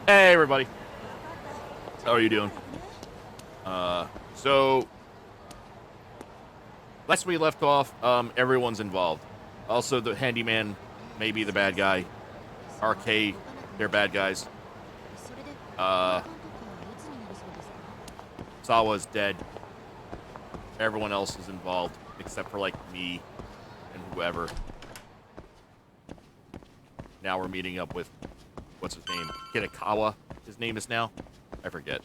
Hey, everybody. How are you doing? So last we left off, everyone's involved. Also, the handyman may be the bad guy. RK, they're bad guys. Uh, Sawa's dead. Everyone else is involved, except for, like, me and whoever. Now we're meeting up with, what's his name? Kitakawa, his name is now? I forget.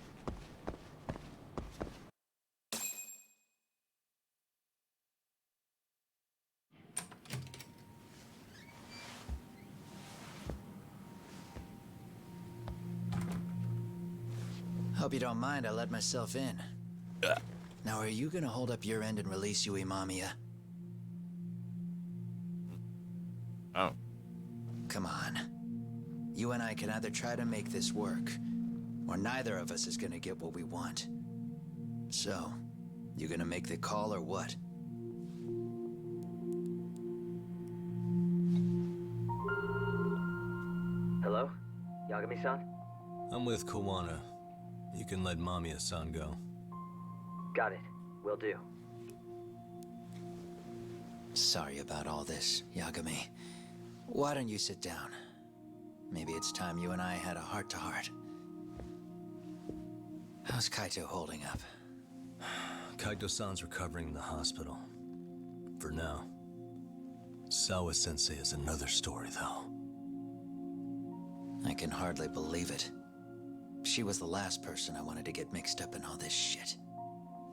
Hope you don't mind I let myself in. Now, are you gonna hold up your end and release Yui Mamiya? Oh. Come on. You and I can either try to make this work, or neither of us is gonna get what we want. So, you gonna make the call or what? Hello? Yagami-san? I'm with Kawana. You can let Mamiya-san go. Got it. Will do. Sorry about all this, Yagami. Why don't you sit down? Maybe it's time you and I had a heart-to-heart. How's Kaito holding up? Kaito-san's recovering in the hospital. For now. Sawa-sensei is another story, though. I can hardly believe it. She was the last person I wanted to get mixed up in all this shit.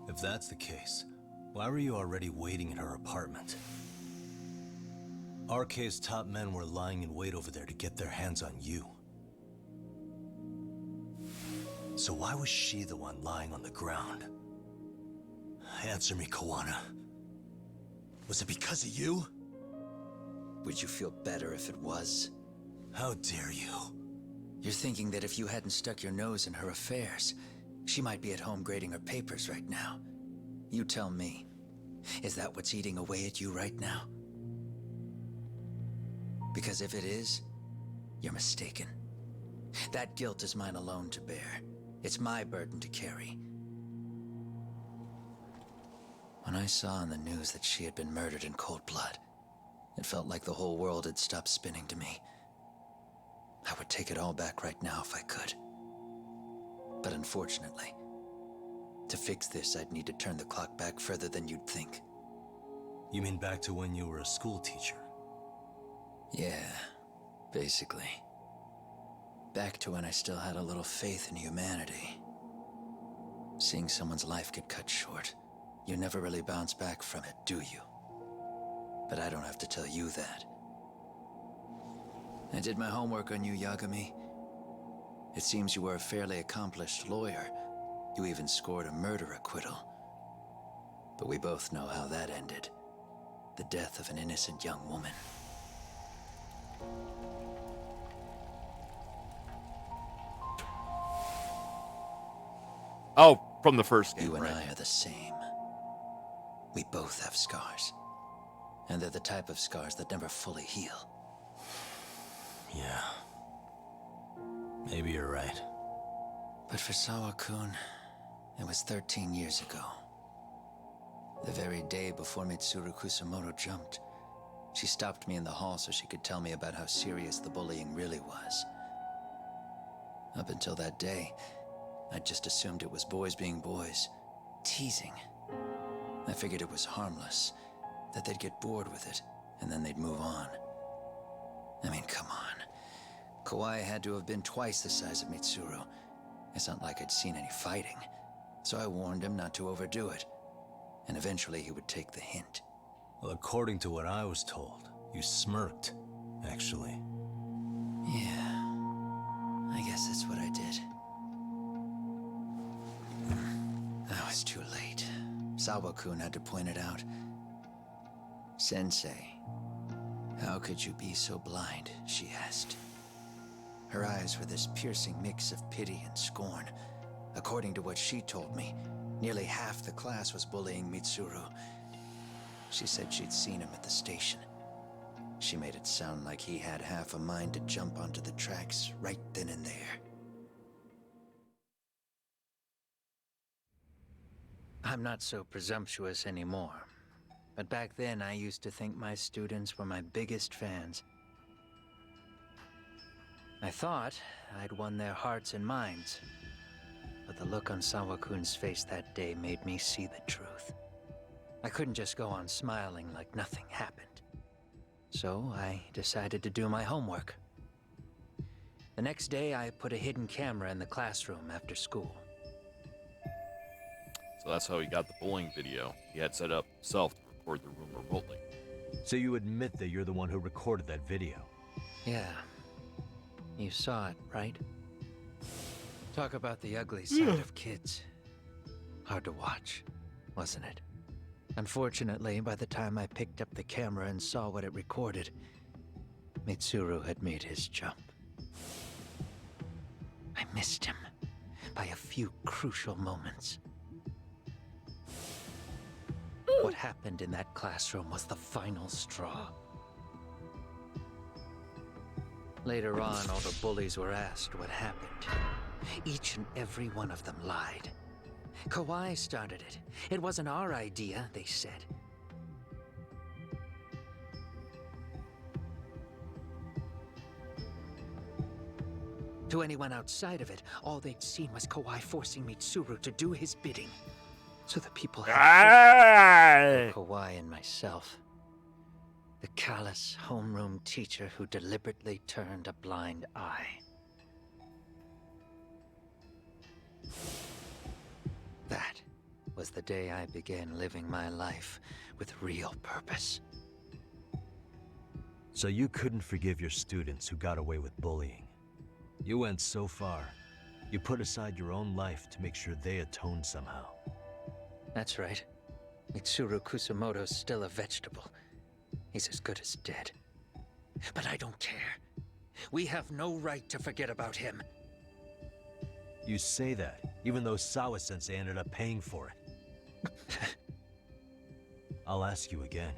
If that's the case, why were you already waiting in her apartment? RK's top men were lying in wait over there to get their hands on you. So why was she the one lying on the ground? Answer me, Kawana. Was it because of you? Would you feel better if it was? How dare you? You're thinking that if you hadn't stuck your nose in her affairs, she might be at home grading her papers right now. You tell me, is that what's eating away at you right now? Because if it is, you're mistaken. That guilt is mine alone to bear. It's my burden to carry. When I saw on the news that she had been murdered in cold blood, it felt like the whole world had stopped spinning to me. I would take it all back right now if I could. But unfortunately, to fix this, I'd need to turn the clock back further than you'd think. You mean back to when you were a school teacher? Yeah, basically. Back to when I still had a little faith in humanity. Seeing someone's life get cut short, you never really bounce back from it, do you? But I don't have to tell you that. I did my homework on you, Yagami. It seems you were a fairly accomplished lawyer. You even scored a murder acquittal. But we both know how that ended. The death of an innocent young woman. Oh, from the first game, You and right? I are the same. We both have scars. And they're the type of scars that never fully heal. Yeah. Maybe you're right. But for Sawa-kun, it was 13 years ago. The very day before Mitsuru Kusamoto jumped, she stopped me in the hall so she could tell me about how serious the bullying really was. Up until that day, I'd just assumed it was boys being boys, teasing. I figured it was harmless, that they'd get bored with it, and then they'd move on. I mean, come on. Kawai had to have been twice the size of Mitsuru. It's not like I'd seen any fighting, so I warned him not to overdo it. And eventually he would take the hint. Well, according to what I was told, you smirked, actually. Yeah, I guess that's what I did. I was too late. Sawa-kun had to point it out. Sensei, how could you be so blind, she asked. Her eyes were this piercing mix of pity and scorn. According to what she told me, nearly half the class was bullying Mitsuru. She said she'd seen him at the station. She made it sound like he had half a mind to jump onto the tracks right then and there. I'm not so presumptuous anymore. But back then, I used to think my students were my biggest fans. I thought I'd won their hearts and minds. But the look on Sawa-kun's face that day made me see the truth. I couldn't just go on smiling like nothing happened. So I decided to do my homework. The next day, I put a hidden camera in the classroom after school. So that's how he got the bullying video. He had set up himself to record the room remotely. So you admit that you're the one who recorded that video? Yeah. You saw it, right? Talk about the ugly side of kids. Hard to watch, wasn't it? Unfortunately, by the time I picked up the camera and saw what it recorded, Mitsuru had made his jump. I missed him by a few crucial moments. What happened in that classroom was the final straw. Later on, all the bullies were asked what happened. Each and every one of them lied. Kawai started it. It wasn't our idea, they said. To anyone outside of it, all they'd seen was Kawai forcing Mitsuru to do his bidding. So the people had Kawai and myself. The callous homeroom teacher who deliberately turned a blind eye. That was the day I began living my life with real purpose. So you couldn't forgive your students who got away with bullying. You went so far, you put aside your own life to make sure they atoned somehow. That's right. Mitsuru Kusamoto's still a vegetable. He's as good as dead. But I don't care. We have no right to forget about him. You say that, even though Sawa-sensei ended up paying for it. I'll ask you again.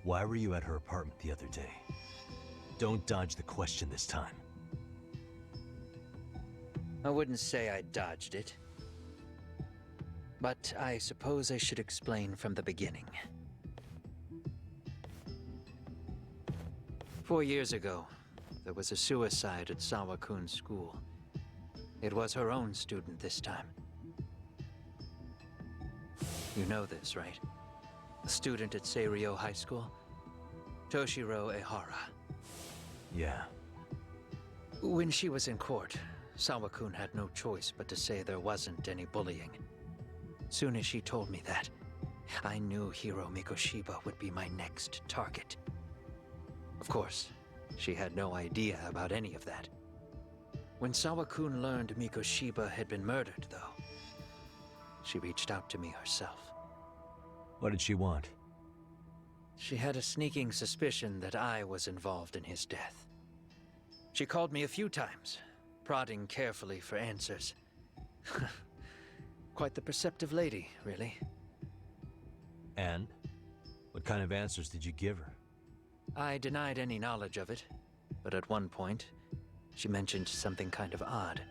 Why were you at her apartment the other day? Don't dodge the question this time. I wouldn't say I dodged it. But I suppose I should explain from the beginning. 4 years ago, there was a suicide at Sawa-kun's school. It was her own student this time. You know this, right? A student at Seiryo High School? Toshiro Ehara. Yeah. When she was in court, Sawa-kun had no choice but to say there wasn't any bullying. Soon as she told me that, I knew Hiro Mikoshiba would be my next target. Of course, she had no idea about any of that. When Sawa-kun learned Mikoshiba had been murdered, though, she reached out to me herself. What did she want? She had a sneaking suspicion that I was involved in his death. She called me a few times, prodding carefully for answers. Quite the perceptive lady, really. And? What kind of answers did you give her? I denied any knowledge of it, but at one point, she mentioned something kind of odd.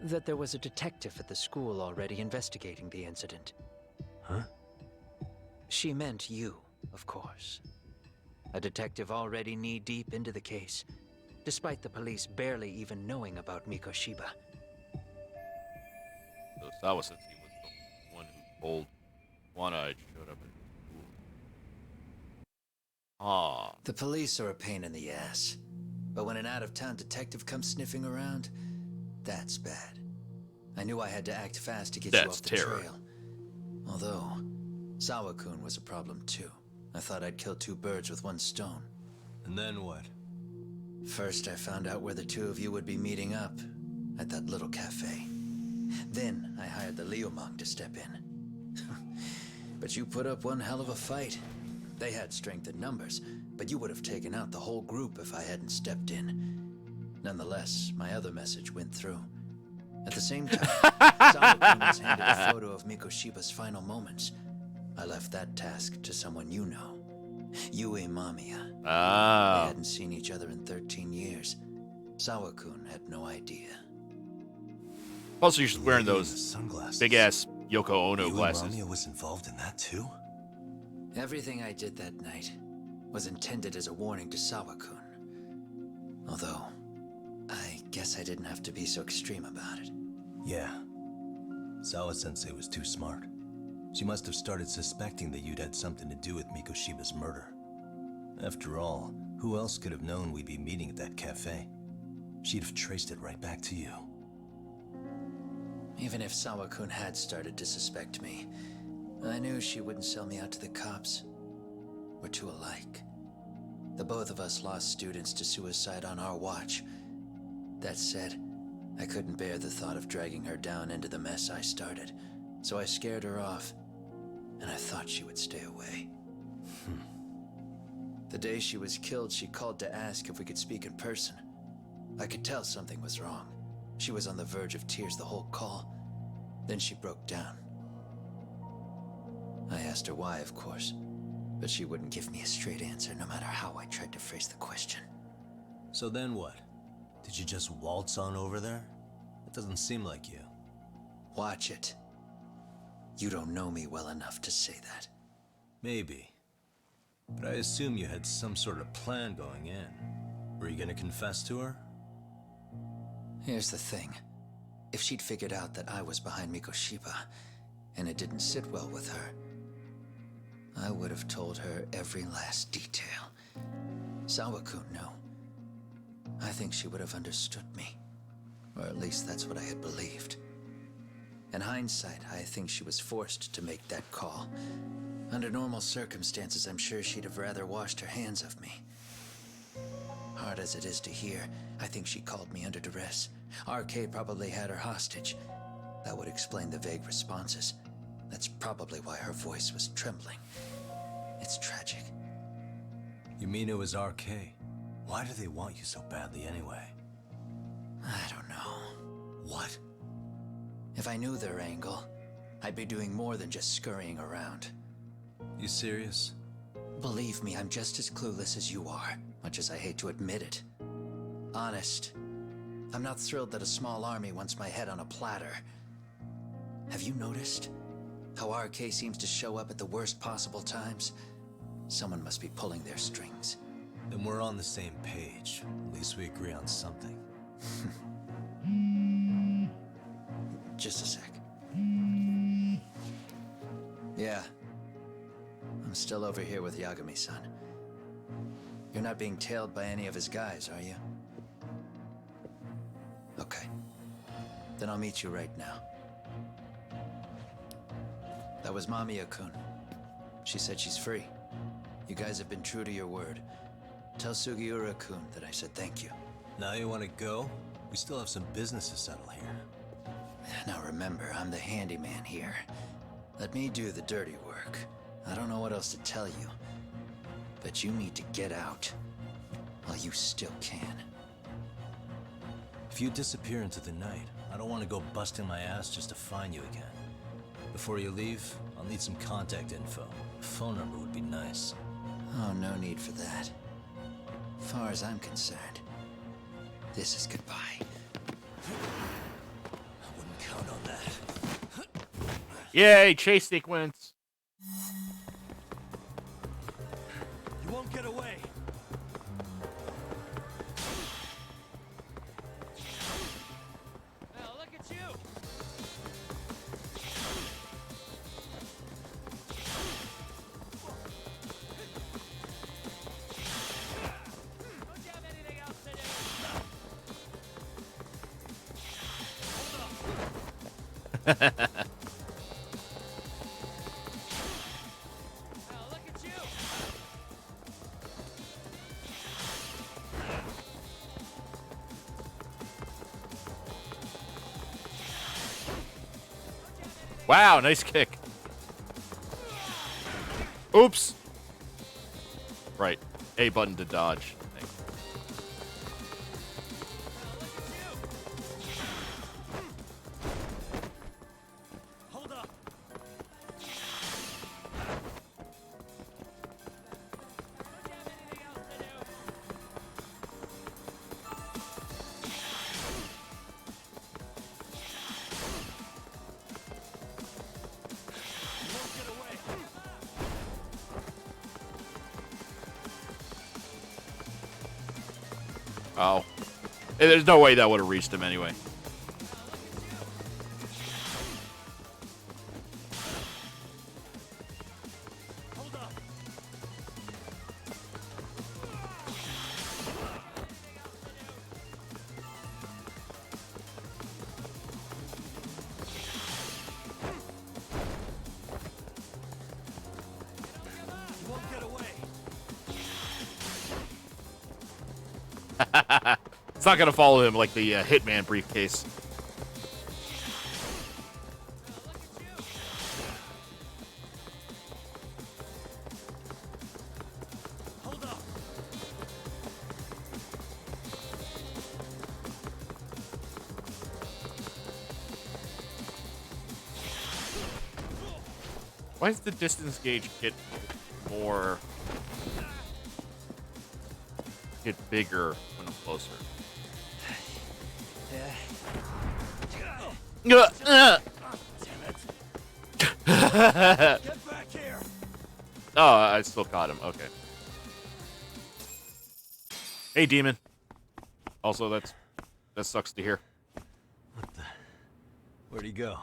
That there was a detective at the school already investigating the incident. Huh? She meant you, of course. A detective already knee-deep into the case, despite the police barely even knowing about Mikoshiba. So Sawa-sensei was the one who told One-Eyed showed up at school. Ah. The police are a pain in the ass. But when an out-of-town detective comes sniffing around, that's bad. I knew I had to act fast to get you off the trail. Although, Sawa-kun was a problem too. I thought I'd kill two birds with one stone. And then what? First, I found out where the two of you would be meeting up, at that little cafe. Then, I hired the Liumang to step in. But you put up one hell of a fight. They had strength in numbers, but you would have taken out the whole group if I hadn't stepped in. Nonetheless, my other message went through. At the same time, Sawa-kun was handed a photo of Mikoshiba's final moments. I left that task to someone you know. Yue Mamiya. Ah. They hadn't seen each other in 13 years. Sawa-kun had no idea. Also, you're just wearing Lady in those the sunglasses. big ass Yoko Ono You and glasses. Romeo was involved in that too? Everything I did that night was intended as a warning to Sawa-kun. Although, I guess I didn't have to be so extreme about it. Yeah. Sawa-sensei was too smart. She must have started suspecting that you'd had something to do with Mikoshiba's murder. After all, who else could have known we'd be meeting at that cafe? She'd have traced it right back to you. Even if Sawa-kun had started to suspect me, I knew she wouldn't sell me out to the cops. We're too alike. The both of us lost students to suicide on our watch. That said, I couldn't bear the thought of dragging her down into the mess I started, so I scared her off, and I thought she would stay away. The day she was killed, she called to ask if we could speak in person. I could tell something was wrong. She was on the verge of tears the whole call. Then she broke down. I asked her why, of course, but she wouldn't give me a straight answer no matter how I tried to phrase the question. So then what? Did you just waltz on over there? It doesn't seem like you. Watch it. You don't know me well enough to say that. Maybe. But I assume you had some sort of plan going in. Were you gonna confess to her? Here's the thing. If she'd figured out that I was behind Mikoshiba, and it didn't sit well with her, I would have told her every last detail. Sawa-kun, no. I think she would have understood me. Or at least that's what I had believed. In hindsight, I think she was forced to make that call. Under normal circumstances, I'm sure she'd have rather washed her hands of me. Hard as it is to hear, I think she called me under duress. RK probably had her hostage. That would explain the vague responses. That's probably why her voice was trembling. It's tragic. You mean it was RK? Why do they want you so badly anyway? I don't know. What? If I knew their angle, I'd be doing more than just scurrying around. You serious? Believe me, I'm just as clueless as you are, much as I hate to admit it. Honest. I'm not thrilled that a small army wants my head on a platter. Have you noticed how RK seems to show up at the worst possible times? Someone must be pulling their strings. Then we're on the same page. At least we agree on something. Just a sec. Yeah. I'm still over here with Yagami-san. You're not being tailed by any of his guys, are you? Okay. Then I'll meet you right now. That was Mamiya-kun. She said she's free. You guys have been true to your word. Tell Sugiura-kun that I said thank you. Now you want to go? We still have some business to settle here. Now remember, I'm the handyman here. Let me do the dirty work. I don't know what else to tell you, but you need to get out while you still can. If you disappear into the night, I don't want to go busting my ass just to find you again. Before you leave, I'll need some contact info. A phone number would be nice. Oh, no need for that. Far as I'm concerned, this is goodbye. I wouldn't count on that. Yay, chase sequence. You won't get away. Well, look at you! Don't you have anything else to do? Well, look at you! Wow, nice kick. Oops. Right. A button to dodge. Thanks. Hold up. There's no way that would have reached him anyway. Hold up. You won't get away. It's not gonna follow him like the Hitman briefcase. Hold up. Why does the distance gauge get bigger when I'm closer? Get back here. Oh, I still caught him. Okay. Hey, demon. Also, that sucks to hear. Where'd he go?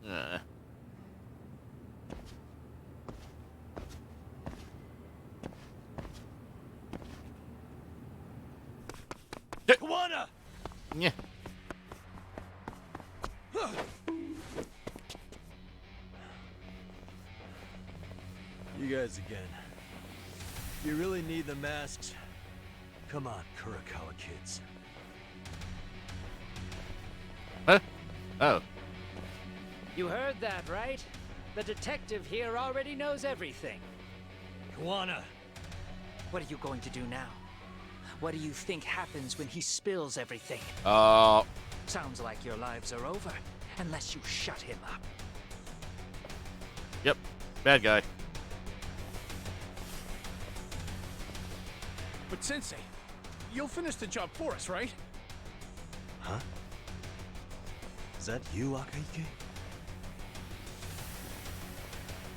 Uh. Kawana! Yeah. You guys again. You really need the masks? Come on, Kurakawa kids. Huh? Oh. You heard that, right? The detective here already knows everything. Kawana! What are you going to do now? What do you think happens when he spills everything? Sounds like your lives are over, unless you shut him up. Yep. Bad guy. But Sensei, you'll finish the job for us, right? Huh? Is that you, Akaike?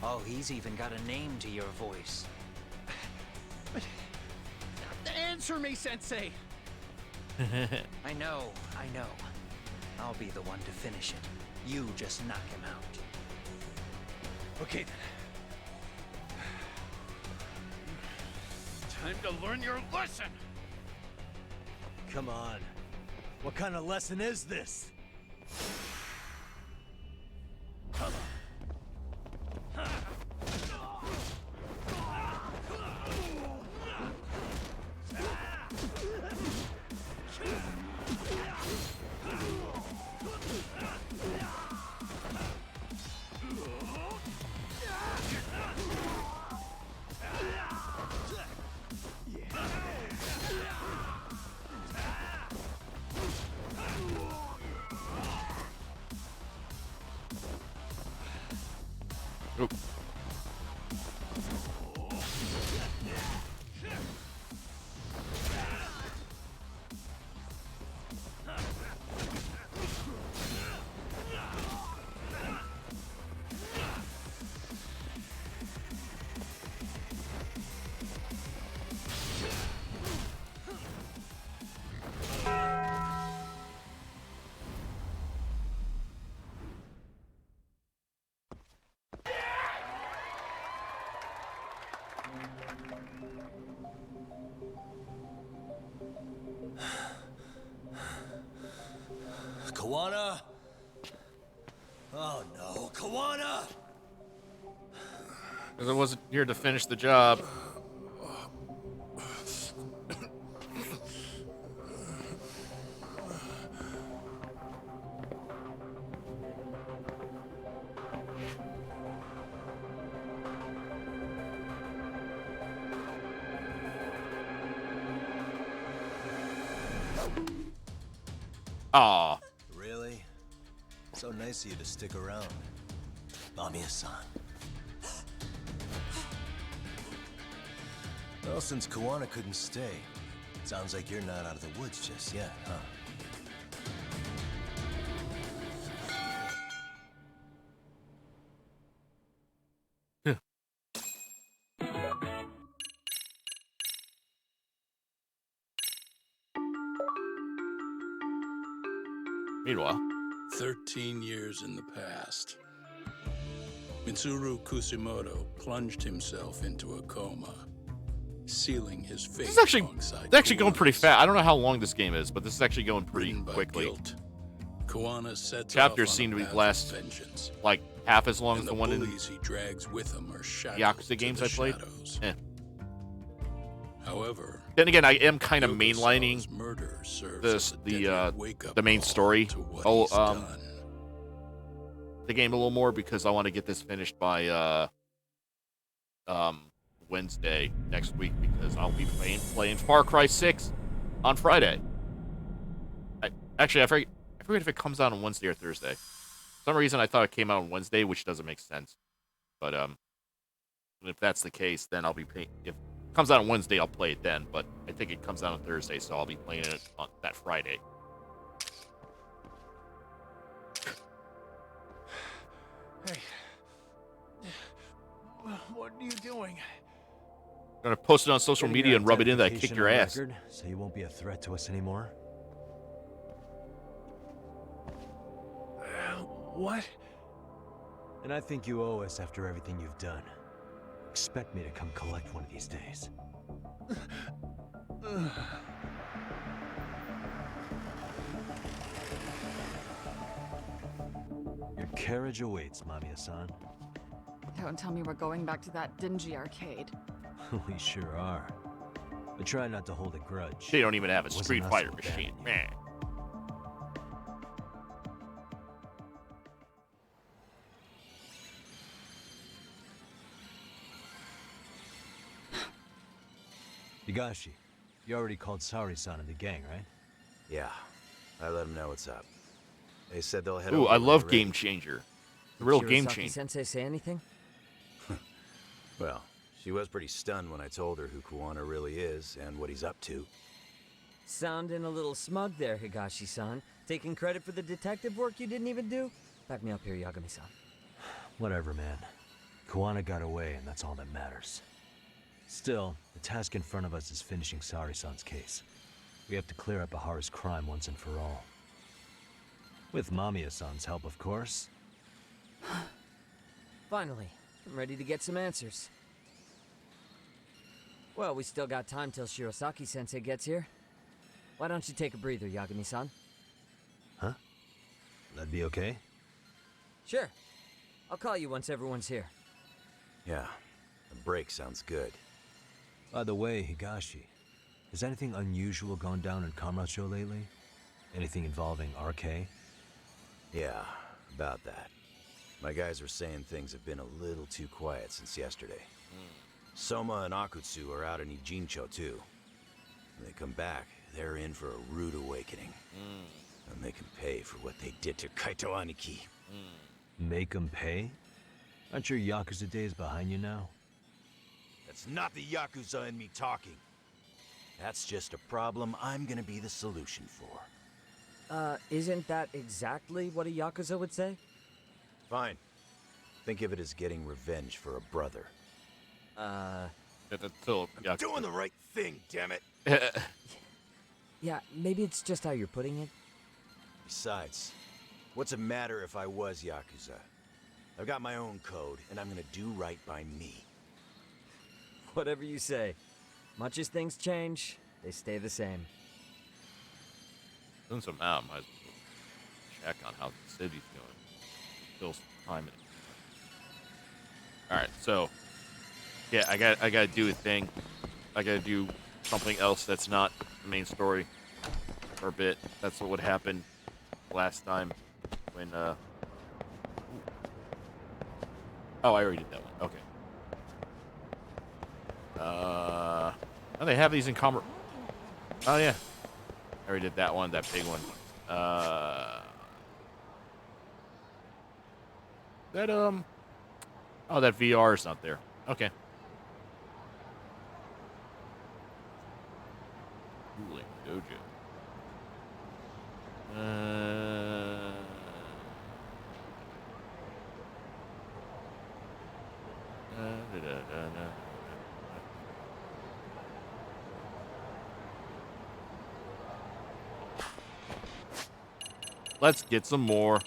Oh, he's even got a name to your voice. Answer me, Sensei! I know. I'll be the one to finish it. You just knock him out. Okay then. Time to learn your lesson! Come on. What kind of lesson is this? Oop. Kawana? Oh no, Kawana! Because I wasn't here to finish the job. Aw. Really? So nice of you to stick around. Mamiya-san. Well, since Kawana couldn't stay, sounds like you're not out of the woods just yet, huh? Meanwhile, 13 years in the past. Mitsuru Kusimoto plunged himself into a coma, sealing his fate this is actually alongside it's actually going pretty Kuwana's. fast. I don't know how long this game is, but this is actually going pretty Ridden by quickly. guilt, Kuwana sets Chapters off on seem a to be path last of vengeance, like half as long and as the the one in bullies he drags with him are shackled Yakuza to games the I played. shadows. Eh. However, Then again, I am kind of Yokosawa's mainlining murder serves this as a deadly wake-up the main call story. to what Oh, he's done. the game a little more because I want to get this finished by Wednesday next week because I'll be playing Far Cry 6 on Friday. I forget if it comes out on Wednesday or Thursday. For some reason I thought it came out on Wednesday, which doesn't make sense. But if that's the case, then I'll be paying. If it comes out on Wednesday, I'll play it then. But I think it comes out on Thursday, so I'll be playing it on that Friday. Hey. What are you doing? I'm gonna post it on social Getting media your and rub it in that I identification kicked your on ass. record, so you won't be a threat to us anymore. What? And I think you owe us after everything you've done. Expect me to come collect one of these days. Your carriage awaits, Mamiya-san. Don't tell me we're going back to that dingy arcade. We sure are. But try not to hold a grudge. They don't even have a Wasn't Street us Fighter who machine, abandoned you. man. Higashi, you already called Sari-san and the gang, right? Yeah, I let them know what's up. They said they'll head Ooh, over I when love they're ready. Game Changer. The real game Shirosaki changer. Sensei say anything? Well, she was pretty stunned when I told her who Kuwana really is and what he's up to. Sounding a little smug there, Higashi-san. Taking credit for the detective work you didn't even do? Back me up here, Yagami-san. Whatever, man. Kuwana got away, and that's all that matters. Still, the task in front of us is finishing Sari-san's case. We have to clear up Ahara's crime once and for all. With Mamiya-san's help, of course. Finally, I'm ready to get some answers. Well, we still got time till Shirosaki-sensei gets here. Why don't you take a breather, Yagami-san? Huh? That'd be okay? Sure. I'll call you once everyone's here. Yeah, a break sounds good. By the way, Higashi, has anything unusual gone down in Kamurocho lately? Anything involving RK? Yeah, about that. My guys are saying things have been a little too quiet since yesterday. Soma and Akutsu are out in Ijincho too. When they come back, they're in for a rude awakening. And they can pay for what they did to Kaito Aniki. Make 'em pay? Aren't your Yakuza days behind you now? That's not the Yakuza in me talking. That's just a problem I'm gonna be the solution for. Isn't that exactly what a Yakuza would say? Fine. Think of it as getting revenge for a brother. That's still Doing the right thing, damn it! Yeah, maybe it's just how you're putting it. Besides, what's it matter if I was Yakuza? I've got my own code, and I'm gonna do right by me. Whatever you say. Much as things change, they stay the same. Doing some might as well check on how the city's doing. Still some time in it. Alright, so yeah, I gotta do a thing. I gotta do something else that's not the main story for a bit. That's what would happen last time when Oh, I already did that one. Okay. Oh, they have these in common. Oh yeah. I already did that one, that big one. Oh, that VR is not there. Okay. Dueling Dojo. Let's get some more.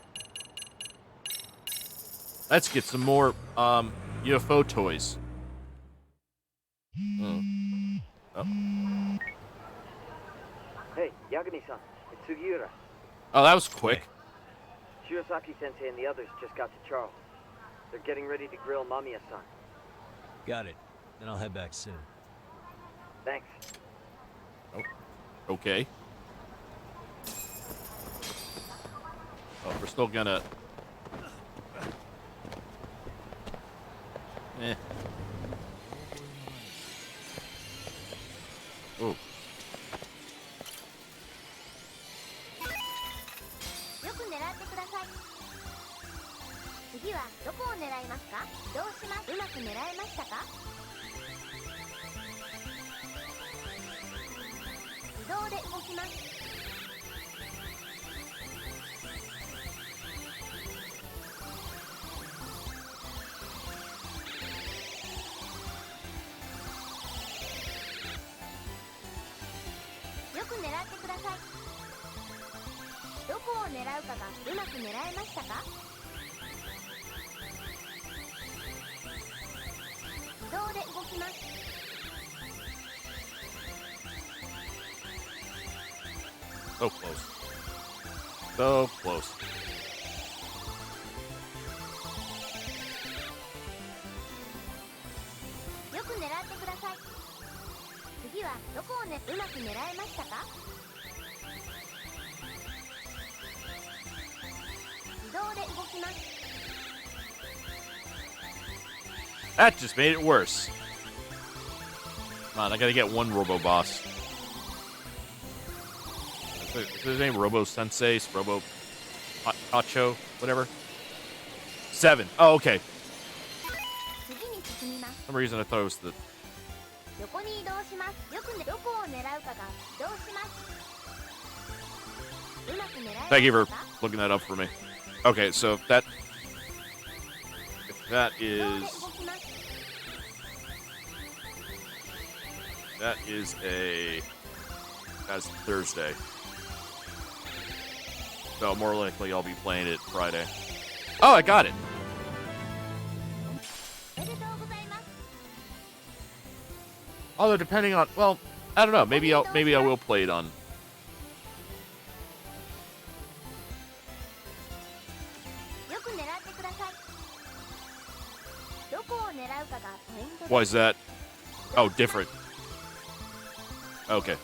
Let's get some more UFO toys. Oh. Hey, Yagami-san, it's Sugiura. Oh, that was quick. Shirosaki-sensei and the others just got to Charles. They're getting ready to grill Mamiya-san. Got it. Then I'll head back soon. Thanks. Oh. Okay. Oh, we're still gonna... Oh. よく狙ってください。次はどこを狙いますか？どうします？うまく狙えましたか？自動で動きます。よく狙ってください。どこを狙うかがうまく狙えましたか？自動で動きます。So close. So close. よく狙ってください。次はどこをうまく狙えましたか？自動で動きます。 That just made it worse. Come on, I gotta get one Robo Boss. Is his name Robo Sensei? Robo Hacho? Whatever. 7. Oh, okay. For some reason I thought it was the... 横に移動します。よくどこを狙うかが移動します。うまく狙えますか？ Thank you for looking that up for me. Okay, so that that's Thursday. So more likely I'll be playing it Friday. Oh, I got it. Although depending on, well, I don't know. Maybe I will play it on. Why is that? Oh, different. Okay.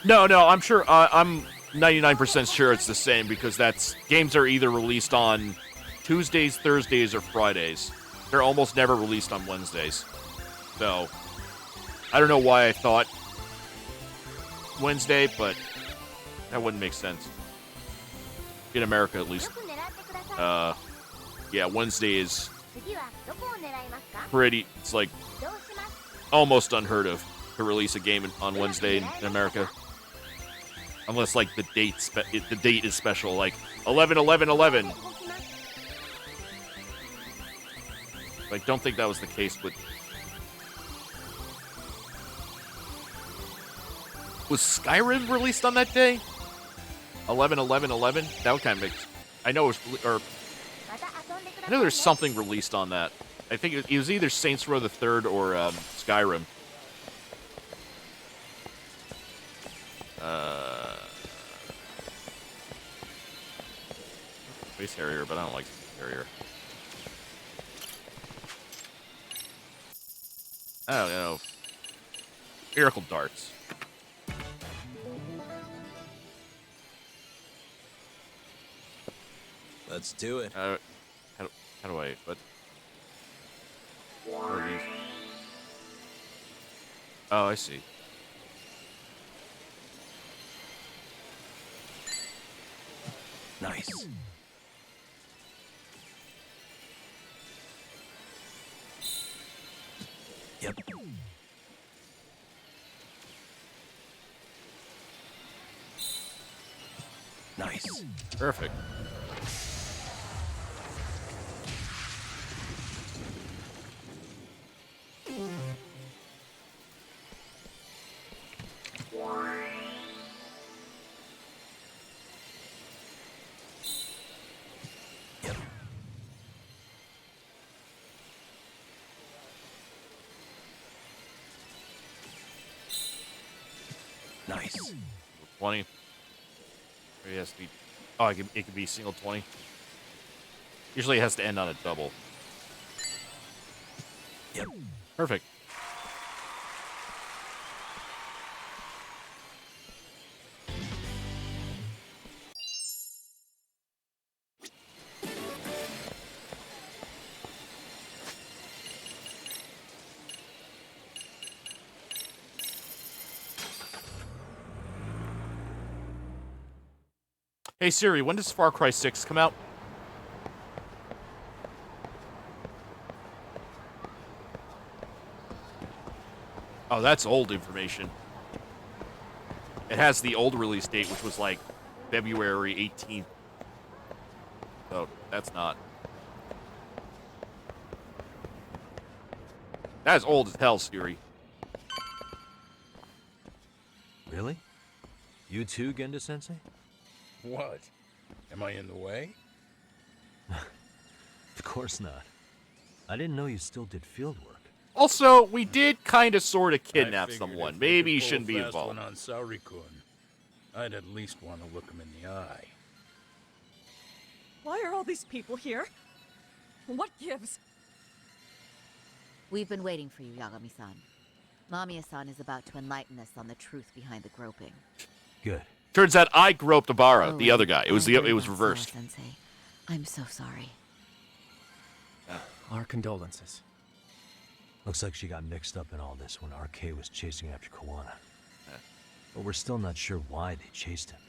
No, I'm sure. I'm 99% sure it's the same because games are either released on Tuesdays, Thursdays, or Fridays. They're almost never released on Wednesdays. So I don't know why I thought Wednesday, but that wouldn't make sense. In America, at least. Yeah, Wednesday is pretty. It's like almost unheard of to release a game on Wednesday in America. Unless like the date is special, like 11/11/11. I don't think that was the case with. Was Skyrim released on that day? 11/11/11. That would kind of make. I know it was, or I know there's something released on that. I think it was either Saints Row the Third or Skyrim. Space Harrier, but I don't like Space Harrier. I don't know. Miracle Darts. Let's do it. How do I? What are these? Oh, I see. Nice. Yep. Nice. Perfect. Nice. 20. It has to be. Oh, it could be single 20. Usually it has to end on a double. Yep. Perfect. Hey Siri, when does Far Cry 6 come out? Oh, that's old information. It has the old release date, which was like February 18th. So, that's not. That is old as hell, Siri. Really? You too, Genda-sensei? What? Am I in the way? Of course not. I didn't know you still did field work. Also, we did kind of sort of kidnap I figured someone. if we Maybe could you pull a shouldn't be fast involved. one on Saori-kun, I'd at least want to look him in the eye. Why are all these people here? What gives? We've been waiting for you, Yagami-san. Mamiya-san is about to enlighten us on the truth behind the groping. Good. Turns out I groped Abara, Oh, the other guy. It was I'm reversed. Sensei. I'm so sorry. Our condolences. Looks like she got mixed up in all this when RK was chasing after Kawana. But we're still not sure why they chased him.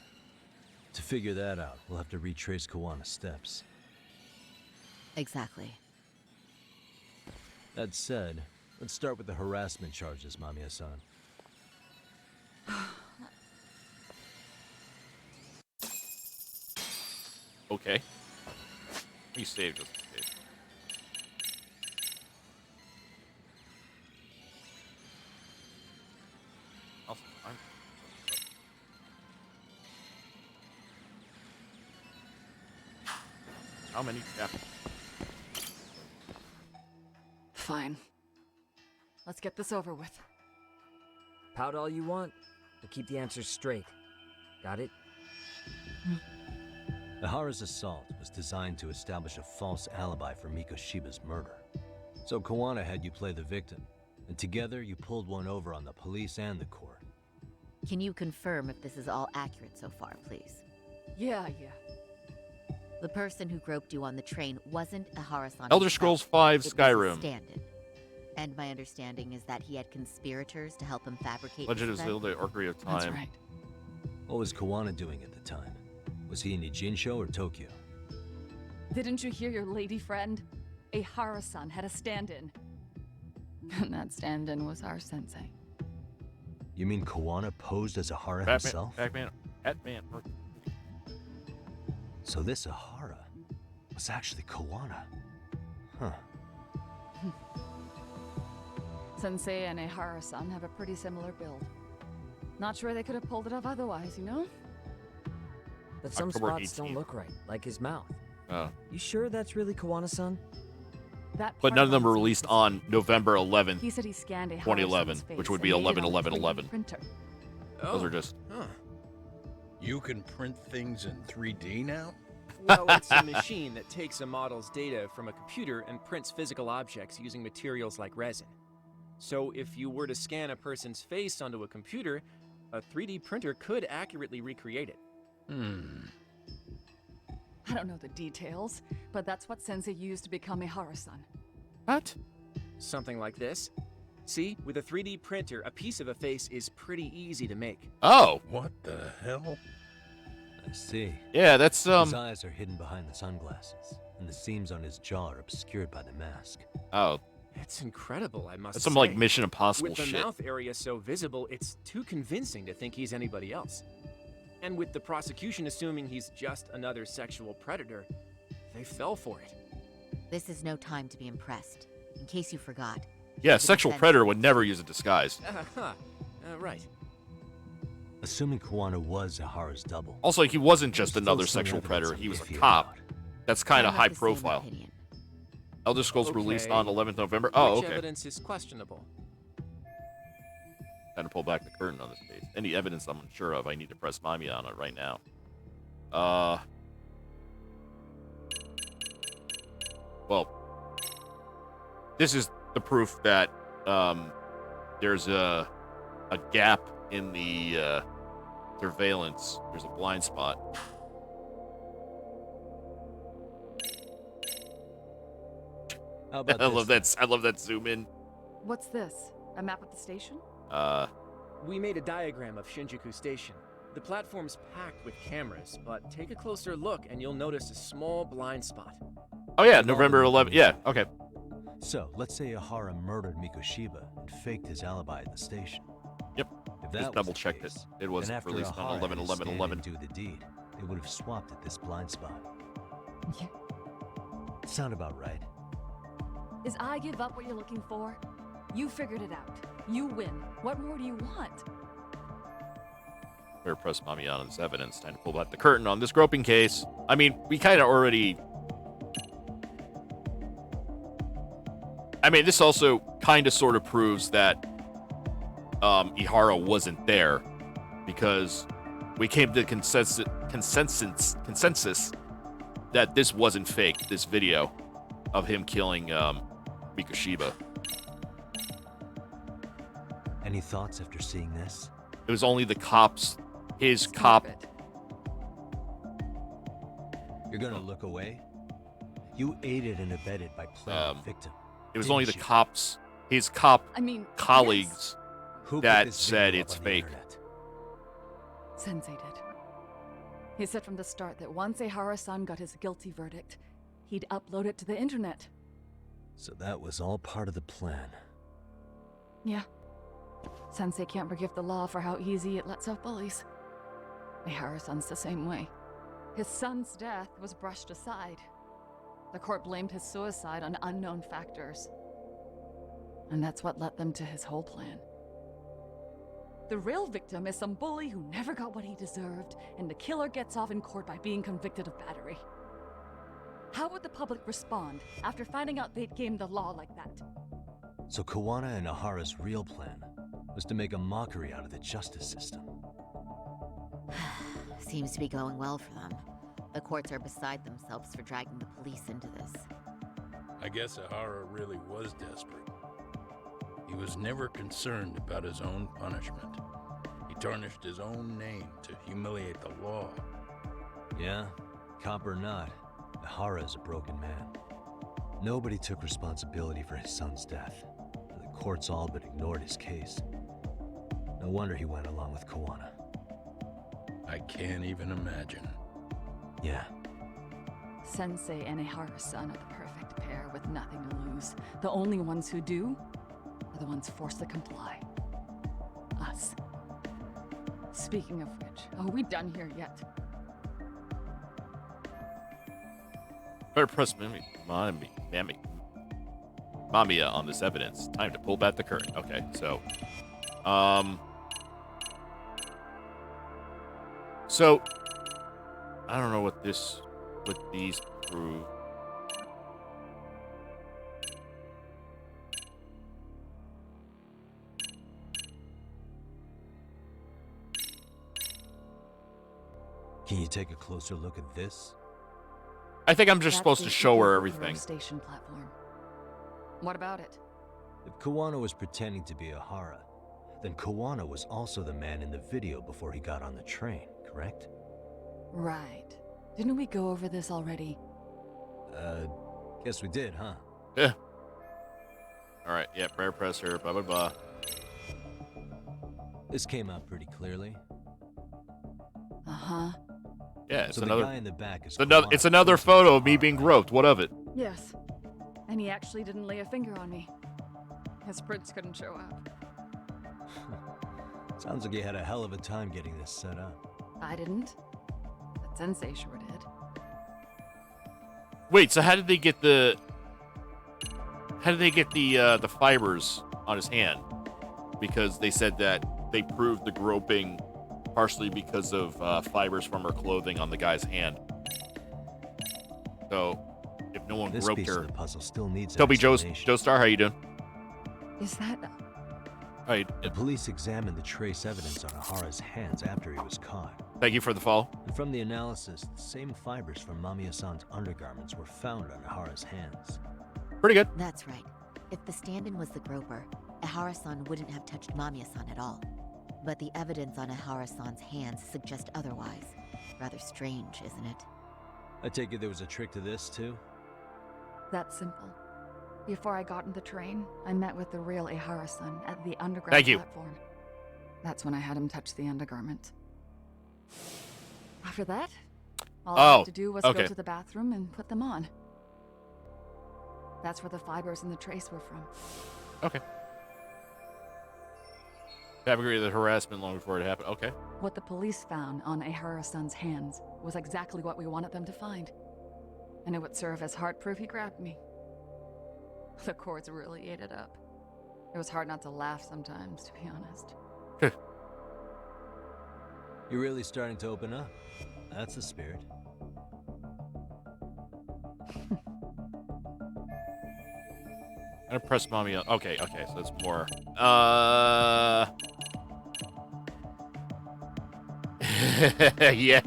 To figure that out, we'll have to retrace Kawana's steps. Exactly. That said, let's start with the harassment charges, Mamiya-san. Okay. You saved us. How many? Yeah. Fine. Let's get this over with. Pout all you want, but keep the answers straight. Got it? Ihara's assault was designed to establish a false alibi for Miko Shiba's murder. So Kawana had you play the victim, and together you pulled one over on the police and the court. Can you confirm if this is all accurate so far, please? Yeah. The person who groped you on the train wasn't Ihara-san. Elder Scrolls V Skyrim. Stand-in. And my understanding is that he had conspirators to help him fabricate. Legend of Zelda: Ocarina of Time. That's right. What was Kawana doing at the time? Was he in Ijincho or Tokyo? Didn't you hear your lady friend? Ihara-san had a stand-in. And that stand-in was our sensei. You mean Kawana posed as Ihara Batman, himself? Batman. So this Ihara was actually Kawana. Huh. Sensei and Ihara-san have a pretty similar build. Not sure they could have pulled it off otherwise, you know? But some October spots don't 18th. look right, like his mouth. Oh. You sure that's really Kawana-san? That But part none of them on were his released face. on November 11th. He said he scanned a 2011, which would be 11/11/11. Printer. Those are just. Huh. You can print things in 3D now? Well, it's a machine that takes a model's data from a computer and prints physical objects using materials like resin. So if you were to scan a person's face onto a computer, a 3D printer could accurately recreate it. I don't know the details, but that's what Sensei used to become Ihara-san. What? Something like this. See, with a 3D printer, a piece of a face is pretty easy to make. Oh. What the hell? I see. Yeah, that's His eyes are hidden behind the sunglasses, and the seams on his jaw are obscured by the mask. Oh. It's incredible, I must That's say. some like Mission Impossible With the shit. mouth area so visible, it's too convincing to think he's anybody else. And with the prosecution assuming he's just another sexual predator, they fell for it. This is no time to be impressed. In case you forgot. Yeah, The sexual defense- predator would never use a disguise. Right. Assuming Kawana was Ihara's double. Also, he wasn't just There's another still some sexual evidence predator. I'm He was a iffy cop. about. That's kind I of have high the same profile. opinion. Elder Scrolls released on Okay. 11th November. Oh, Which okay. evidence is questionable? Time to pull back the curtain on this case. Any evidence I'm unsure of, I need to press Mamiya on it right now. Well, this is the proof that there's a gap in the surveillance. There's a blind spot. How about I love that. I love that zoom in. What's this? A map of the station? We made a diagram of Shinjuku Station. The platform's packed with cameras, but take a closer look and you'll notice a small blind spot. Oh yeah, November 11th. Yeah, okay. So, let's say Ihara murdered Mikoshiba and faked his alibi at the station. Yep. If Just that double was the checked case, it. It was then after released on Ihara had his 11/11/11. stand-in do the deed, they would have swapped at this blind spot. Yeah. Sound about right? Is I give up what you're looking for? You figured it out. You win. What more do you want? Better press Mamiya on this evidence. Time to pull back the curtain on this groping case. I mean, we kind of already... I mean, this also kind of sort of proves that Ihara wasn't there, because we came to consensus that this wasn't fake, this video of him killing Mikoshiba. Any thoughts after seeing this? It was only the cops, his cop. You're gonna look away? You aided and abetted by playing victim. It was only the cops, his cop colleagues Who put that this said video up it's on the fake. internet? Sensei did. He said from the start that once Ihara-san got his guilty verdict, he'd upload it to the internet. So that was all part of the plan. Yeah. Sensei can't forgive the law for how easy it lets off bullies. Ihara-san's the same way. His son's death was brushed aside. The court blamed his suicide on unknown factors. And that's what led them to his whole plan. The real victim is some bully who never got what he deserved, and the killer gets off in court by being convicted of battery. How would the public respond after finding out they'd gamed the law like that? So Kawana and Ahara's real plan was to make a mockery out of the justice system. Seems to be going well for them. The courts are beside themselves for dragging the police into this. I guess Ihara really was desperate. He was never concerned about his own punishment. He tarnished his own name to humiliate the law. Yeah, cop or not, Ihara is a broken man. Nobody took responsibility for his son's death. The courts all but ignored his case. No wonder he went along with Kawana. I can't even imagine. Yeah. Sensei and Ihara-san are the perfect pair with nothing to lose. The only ones who do are the ones forced to comply. Us. Speaking of which, are we done here yet? Better press Mamiya on this evidence. Time to pull back the curtain. Okay, so, I don't know what these prove. Can you take a closer look at this? I think I'm just That's supposed to the show her Ikebukuro everything. Station platform. What about it? If Kawana was pretending to be Ihara, then Kawana was also the man in the video before he got on the train, correct? Right. Didn't we go over this already? Guess we did, huh? Yeah. Alright, yeah, prayer presser, blah blah blah. This came out pretty clearly. Uh-huh. Yeah, it's So another the guy in the back is it's another photo of me being groped. What of it? Yes. And he actually didn't lay a finger on me. His prints couldn't show up. Sounds like you had a hell of a time getting this set up. I didn't. But Sensei sure did. Wait, so how did they get the fibers on his hand? Because they said that they proved the groping partially because of fibers from her clothing on the guy's hand. So, if no one This groped piece her, of the puzzle still needs an Toby explanation. Joestar, how you doing? Is that... Right. The police examined the trace evidence on Ahara's hands after he was caught. Thank you for the follow. And from the analysis, the same fibers from Mamiya-san's undergarments were found on Ahara's hands. Pretty good. That's right. If the stand-in was the groper, Ahara-san wouldn't have touched Mamiya-san at all. But the evidence on Ahara-san's hands suggests otherwise. Rather strange, isn't it? I take it there was a trick to this, too? That's simple. Before I got in the train, I met with the real Ihara-san at the underground Thank you. platform. That's when I had him touch the undergarment. After that, all I had to do was go to the bathroom and put them on. That's where the fibers in the trace were from. Okay. Fabricated the harassment long before it happened. Okay. What the police found on Ihara-san's hands was exactly what we wanted them to find. And it would serve as hard proof he grabbed me. The courts really ate it up. It was hard not to laugh sometimes, to be honest. You're really starting to open up. That's the spirit. I'm gonna press mommy. Okay, so it's more. Yeah.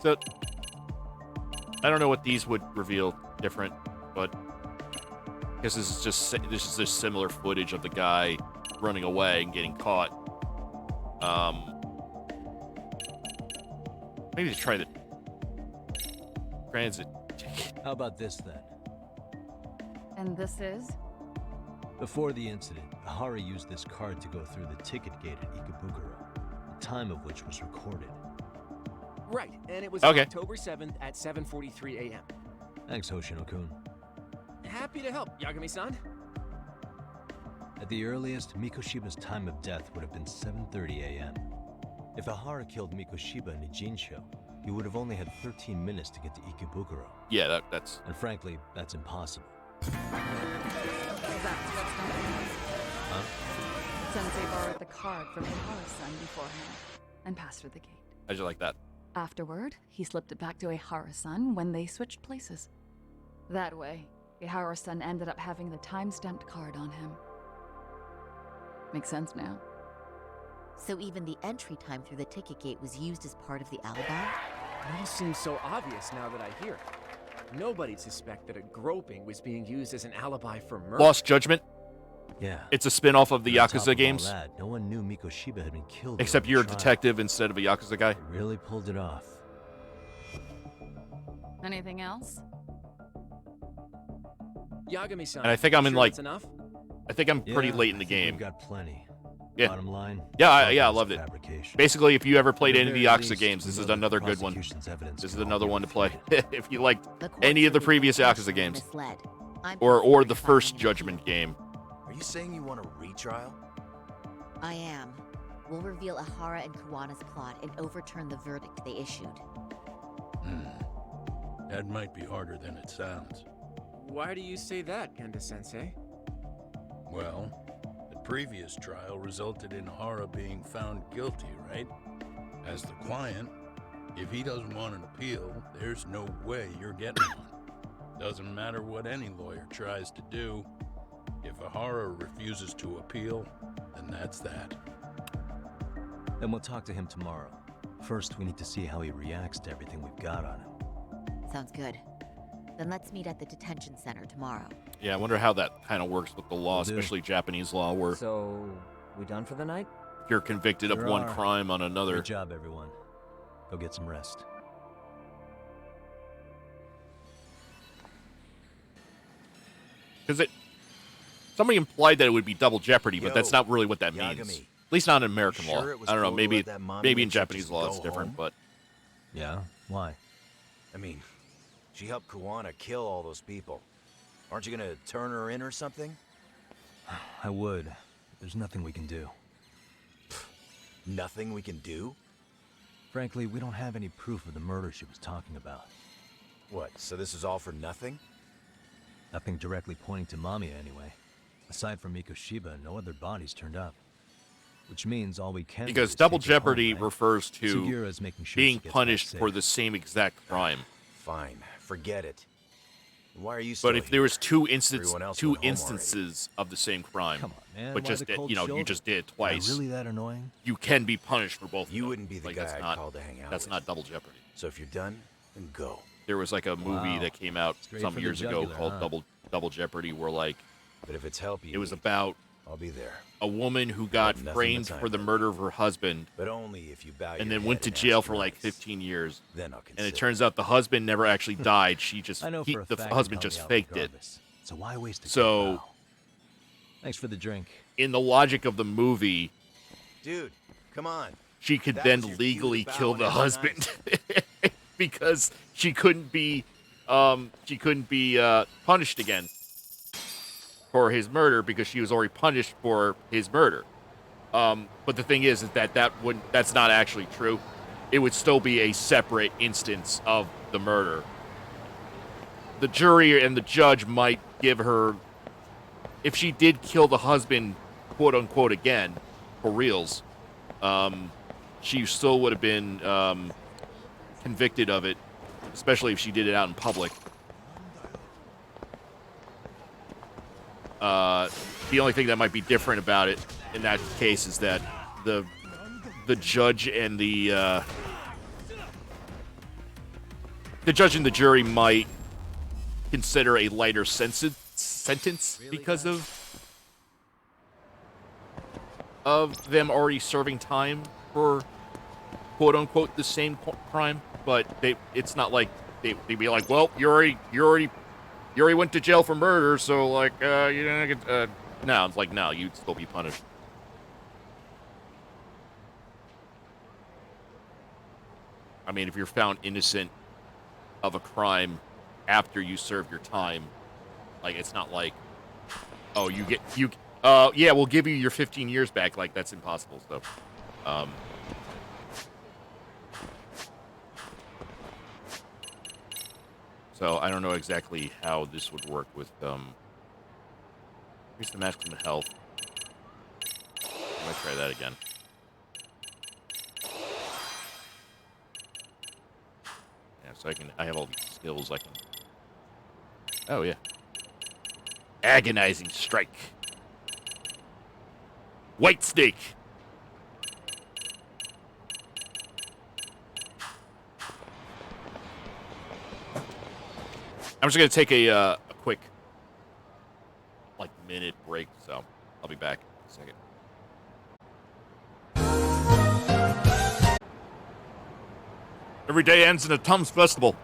So I don't know what these would reveal different, but I guess this is just similar footage of the guy running away and getting caught. Maybe to try the transit ticket. How about this then? And this is? Before the incident, Ahara used this card to go through the ticket gate at Ikebukuro, the time of which was recorded. Right, and it was Okay. October 7th at 7:43 a.m. Thanks, Hoshino-kun. Happy to help, Yagami-san. At the earliest, Mikoshiba's time of death would have been 7:30 a.m. If Ahara killed Mikoshiba in Ijincho, he would have only had 13 minutes to get to Ikebukuro. Yeah, that's... And frankly, that's impossible. Huh? Sensei borrowed the card from Ihara-san beforehand and passed through the gate. How'd you like that? Afterward, he slipped it back to Ihara-san when they switched places. That way, Ihara-san ended up having the time-stamped card on him. Makes sense now. So even the entry time through the ticket gate was used as part of the alibi? It all seems so obvious now that I hear it. Nobody'd suspect that a groping was being used as an alibi for murder. Lost Judgment? Yeah. It's a spin-off of the On top of Yakuza all games. that, no one knew Mikoshiba had been killed. Except during you're a the trial. detective instead of a Yakuza guy. They really pulled it off. Anything else? Yagami-san. And I think I'm in sure like... that's enough? I think I'm pretty late in the I think game. We've got plenty. Yeah. Bottom line. Yeah, I loved it. Fabrication. Basically, if you ever played At any of the very Yakuza least, games, we this know is that another the good one. prosecution's evidence This is can all another be one to play refuted. if you liked The courts any of the would be previous Yakuza potentially games, misled. I'm or considering the first filing- Judgment game. Are you saying you want a retrial? I am. We'll reveal Ahara and Kawana's plot and overturn the verdict they issued. That might be harder than it sounds. Why do you say that, Genda-sensei? Well, the previous trial resulted in Hara being found guilty, right? As the client, if he doesn't want an appeal, there's no way you're getting one. Doesn't matter what any lawyer tries to do. If Ahara refuses to appeal, then that's that. Then we'll talk to him tomorrow. First, we need to see how he reacts to everything we've got on him. Sounds good. Then let's meet at the detention center tomorrow. Yeah, I wonder how that kind of works with the law, Will do. especially Japanese law, where So, we done for the night? if you're convicted of Sure one are. crime on another. Good job, everyone. Go get some rest. Because somebody implied that it would be double jeopardy, but Yo, that's not really what that means. Yagami. At least not in American Sure law. it was I don't know. cool to Maybe let that mommy maybe in and chick Japanese just law go it's different, home? but Yeah? Why? I mean, she helped Kawana kill all those people. Aren't you gonna turn her in or something? I would. But there's nothing we can do. Nothing we can do? Frankly, we don't have any proof of the murder she was talking about. What, so this is all for nothing? Nothing directly pointing to Mamiya, anyway. Aside from Mikoshiba, no other bodies turned up. Which means all we can do because is double take her home, jeopardy right? refers to Sugura's making sure being she gets back punished safe. for the same exact crime. Fine, forget it. Why are you still But if there was Everyone else two went home already. instances of the same crime, Come on, man. but Why just the cold you shoulder? just did it Am I twice, really that annoying? you can be punished for both. You of them. wouldn't be the Like, guy that's I'd not, call to hang out That's with. not double jeopardy. So if you're done, then go. There was like a movie Wow. that came out Straight some for the years ago jugular, called huh? Double Jeopardy, where like But if it's help you it was need, about I'll be there. a woman who got nothing framed but time for the for it. murder of her husband But only if you bow your and then head went to and jail ask for like nice. 15 years. Then I'll And consider. it turns out the husband never actually died. She just I know for a the fact husband you'd just help me out faked it. regardless. So why waste a good So bow? Thanks for the drink. in the logic of the movie, Dude, come on. she could That then was your cue to legally bow kill and the ask husband because she couldn't be punished again for his murder because she was already punished for his murder. But the thing is that's not actually true. It would still be a separate instance of the murder. The jury and the judge might give her, if she did kill the husband, quote unquote, again, for reals, she still would have been convicted of it, especially if she did it out in public. The only thing that might be different about it in that case is that the judge and the judge and the jury might consider a lighter sentence because of them already serving time for quote unquote the same crime. But it's not like they'd be like, well, you already went to jail for murder, so like you don't get no. It's like no, you'd still be punished. I mean, if you're found innocent of a crime after you serve your time, like it's not like, oh, yeah, we'll give you your 15 years back. Like that's impossible. So, so I don't know exactly how this would work with here's the maximum health. I'm gonna try that again. Yeah, so I have all these skills I can. Oh yeah. Agonizing strike. White snake. I'm just gonna take a quick minute break, so I'll be back in a second. Every day ends in a Tums festival.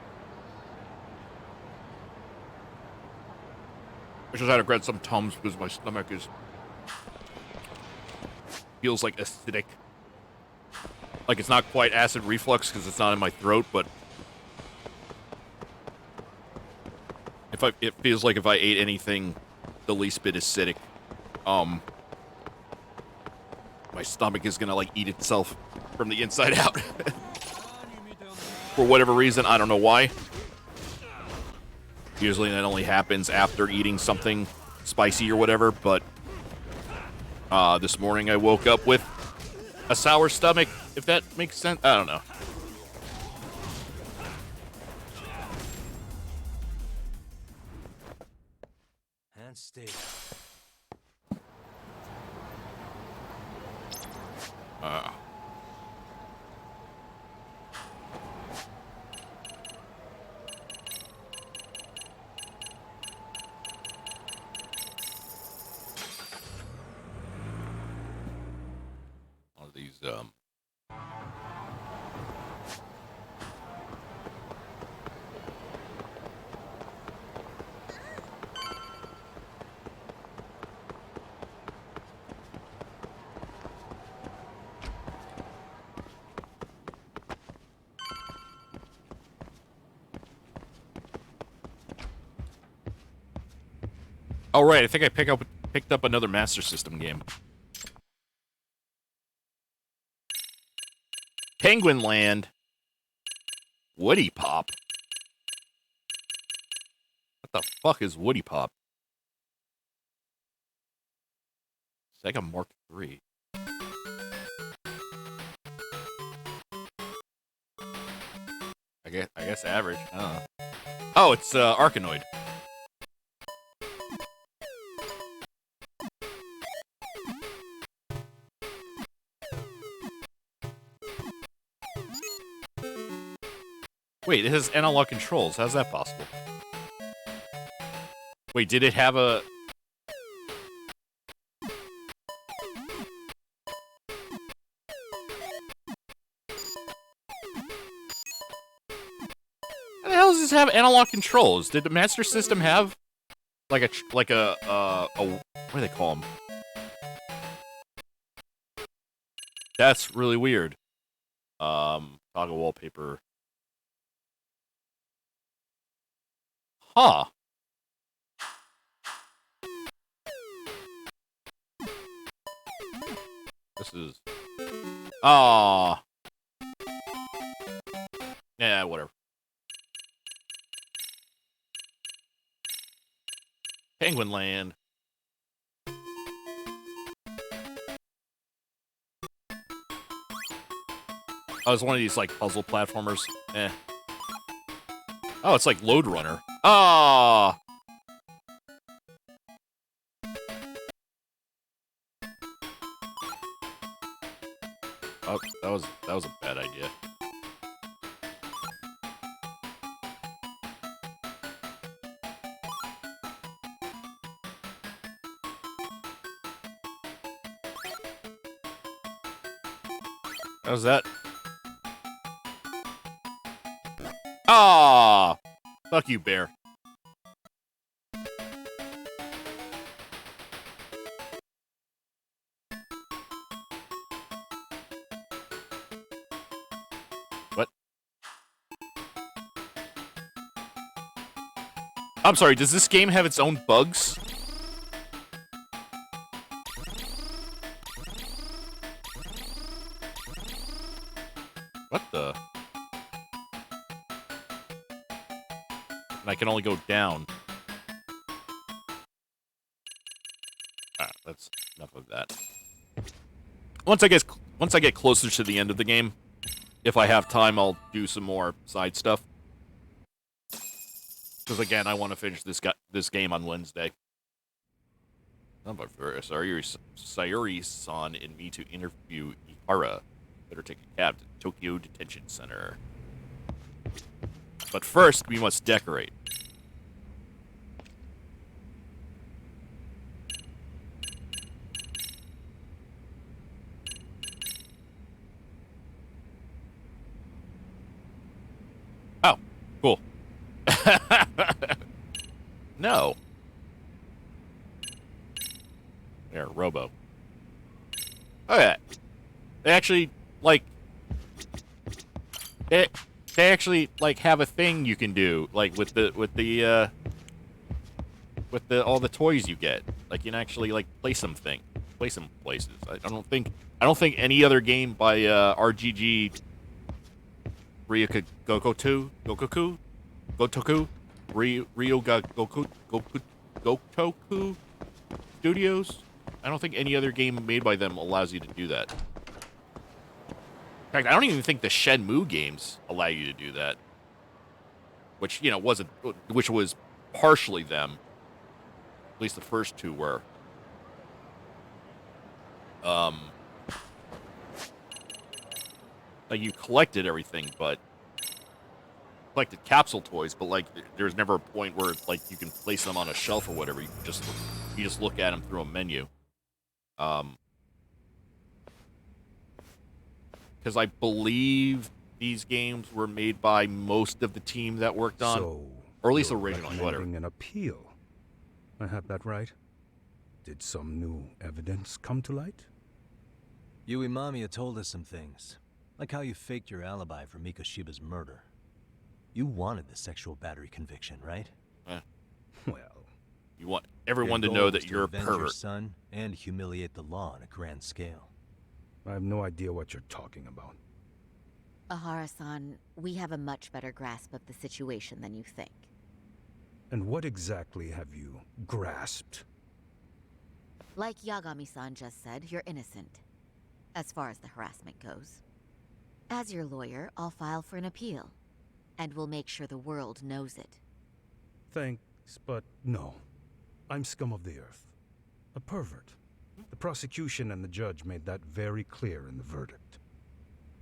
I just had to grab some Tums because my stomach feels like acidic. Like it's not quite acid reflux because it's not in my throat, but it feels like if I ate anything the least bit acidic, my stomach is gonna eat itself from the inside out. For whatever reason, I don't know why. Usually that only happens after eating something spicy or whatever, but this morning I woke up with a sour stomach, if that makes sense. I don't know. And stay. One of these, Oh, right, I think I picked up another Master System game. Penguin Land. Woody Pop. What the fuck is Woody Pop? Sega Mark III. I guess average. I don't know. Oh, it's Arkanoid. Wait, it has analog controls. How's that possible? Wait, did it have a... How the hell does this have analog controls? Did the Master System have like a what do they call them? That's really weird. Toggle wallpaper. Huh. This is... Ah. Yeah, whatever. Penguin Land. Oh, it's one of these, like, puzzle platformers. Eh. Oh, it's like Load Runner. Ah! Oh, that was a bad idea. How's that? Ah! Fuck you, bear. What? I'm sorry, does this game have its own bugs? What the? And I can only go down. That's enough of that. Once I get closer to the end of the game, if I have time, I'll do some more side stuff. Because again, I want to finish this game on Wednesday. Number for Sayuri-san and me to interview Ihara. Better take a cab to Tokyo Detention Center. But first, we must decorate. Oh, cool. No. There, Robo. Okay. They actually, like... They actually, like, have a thing you can do, like, with all the toys you get. Like, you can actually, like, play some places. I don't think any other game by, RGG... Gotoku Studios. I don't think any other game made by them allows you to do that. In fact, I don't even think the Shenmue games allow you to do that. Which, you know, which was partially them. At least the first two were. Like, you collected everything, but... collected capsule toys, but, like, there's never a point where, like, you can place them on a shelf or whatever. You just look at them through a menu. Because I believe these games were made by most of the team that worked on, or at least originally, whatever. An appeal. I have that right? Did some new evidence come to light? Yui Mamiya told us some things, like how you faked your alibi for Mikoshiba's murder. You wanted the sexual battery conviction, right? Well, you want everyone to know that you're a avenge pervert. Your son and humiliate the law on a grand scale. I have no idea what you're talking about. Ihara-san, we have a much better grasp of the situation than you think. And what exactly have you grasped? Like Yagami-san just said, you're innocent. As far as the harassment goes. As your lawyer, I'll file for an appeal. And we'll make sure the world knows it. Thanks, but no. I'm scum of the earth. A pervert. The prosecution and the judge made that very clear in the verdict.